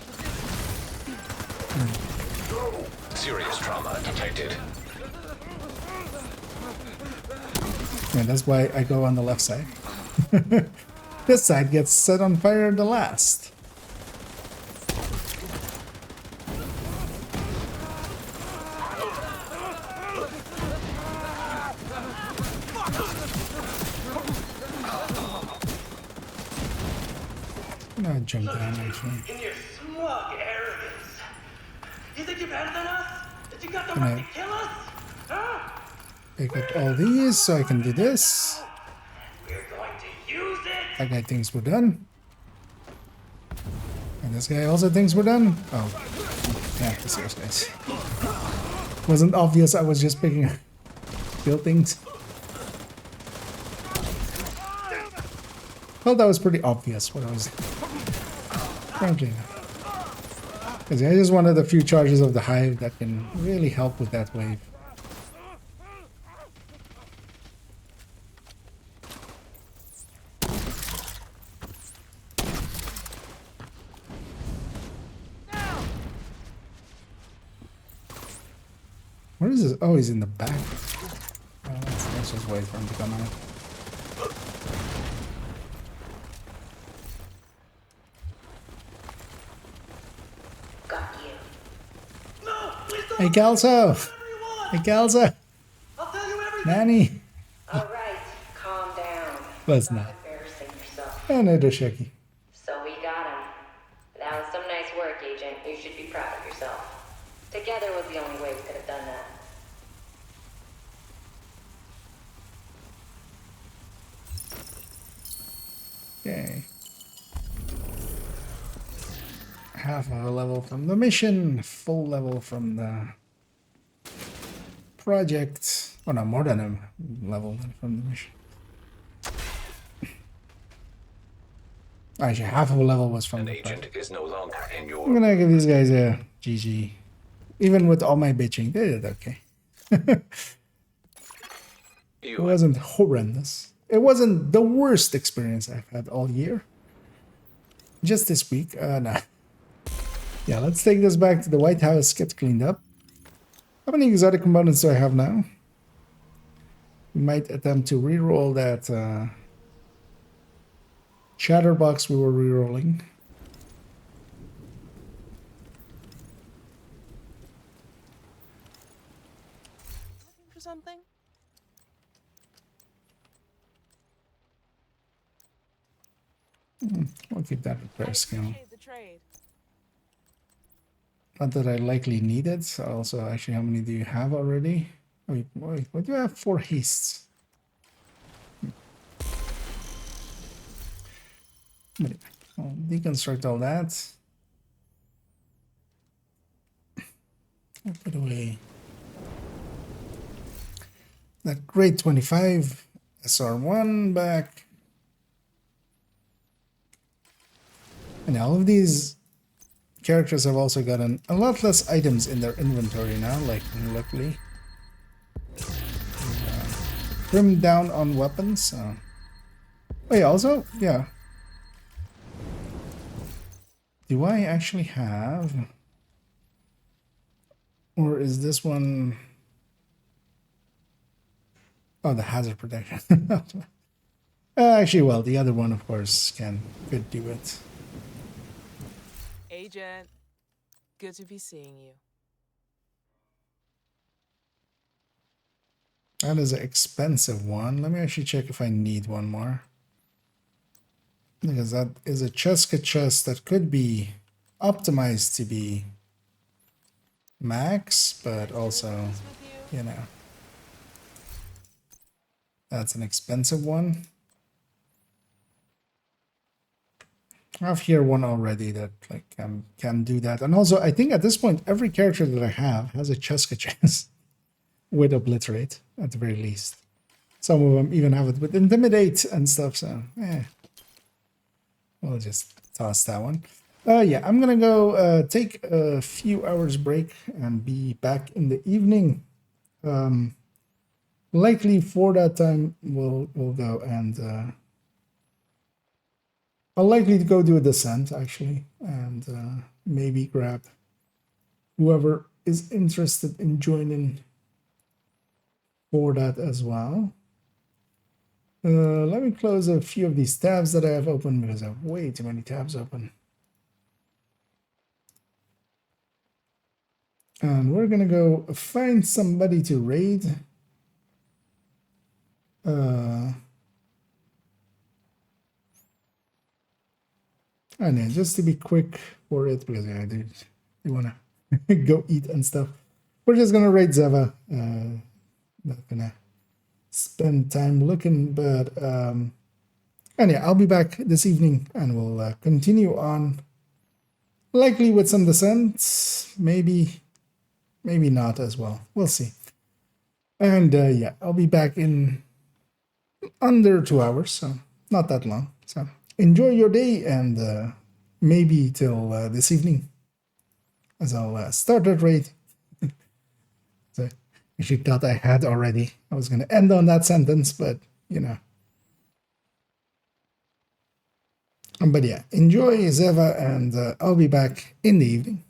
Serious trauma detected. Yeah, that's why I go on the left side. This side gets set on fire the last. I'm gonna jump down actually. in your smug arrogance. You think you're better than us? That you got the right to kill us? Huh? Pick up all these so I can do this. We're going to use it. That guy thinks we're done. And this guy also thinks we're done. Oh, yeah, this guy's nice. Wasn't obvious, I was just picking kill things. Well, that was pretty obvious what I was frankly. Because I just wanted a few charges of the hive that can really help with that wave. Where is this? Oh, he's in the back. Oh, let's just wait for him to come out. Got you. No, please don't. Hey, Kelso! Hey, Kelso! I'll tell you everything. Nanny! All right, calm down. Let's not. Embarrassing yourself. And it is shaky. So we got him. That was some nice work, Agent. You should be proud of yourself. Together was the only way we could have done that. Okay. Half of a level from the mission, full level from the project. Oh no, more than a level from the mission. Actually, half of a level was from An the agent project. is no longer in I'm your... gonna give these guys a GG. Even with all my bitching, they did okay. It wasn't horrendous. It wasn't the worst experience I've had all year. Just this week, no. Yeah, let's take this back to the White House, get cleaned up. How many exotic components do I have now? We might attempt to reroll that chatterbox we were rerolling. Looking for something? I'll keep that repair I skill. appreciate the trade. Not that I likely need it. Also, actually, how many do you have already? Wait, what do you have? 4 hastes. Anyway, I'll deconstruct all that. I'll put away that grade 25 SR1 back. And all of these characters have also gotten a lot less items in their inventory now, like luckily. Trimmed down on weapons. Oh yeah, also, yeah. Do I actually have... Or is this one... Oh, the hazard protection. Actually, well, the other one, of course, could do it. Agent, good to be seeing you. That is an expensive one. Let me actually check if I need one more. Because that is a Cheska chest that could be optimized to be max, but also, you know, that's an expensive one. I have here one already that like can do that. And also, I think at this point, every character that I have has a Cheska chest with Obliterate, at the very least. Some of them even have it with Intimidate and stuff, so, we'll just toss that one. Yeah, I'm gonna go take a few hours break and be back in the evening. Likely for that time, we'll go and I'll likely to go do a descent, actually, and maybe grab whoever is interested in joining for that as well. Let me close a few of these tabs that I have open because I have way too many tabs open. And we're gonna go find somebody to raid. And then just to be quick for it, because I do want to go eat and stuff. We're just gonna raid Zeva. Not gonna spend time looking, but and yeah, I'll be back this evening and we'll continue on, likely with some descents, maybe not as well. We'll see. And yeah, I'll be back in under 2 hours, so not that long. So enjoy your day, and maybe till this evening, as I'll start that raid. So I actually thought I had already. I was going to end on that sentence, but you know. But yeah, enjoy Zeva, and I'll be back in the evening.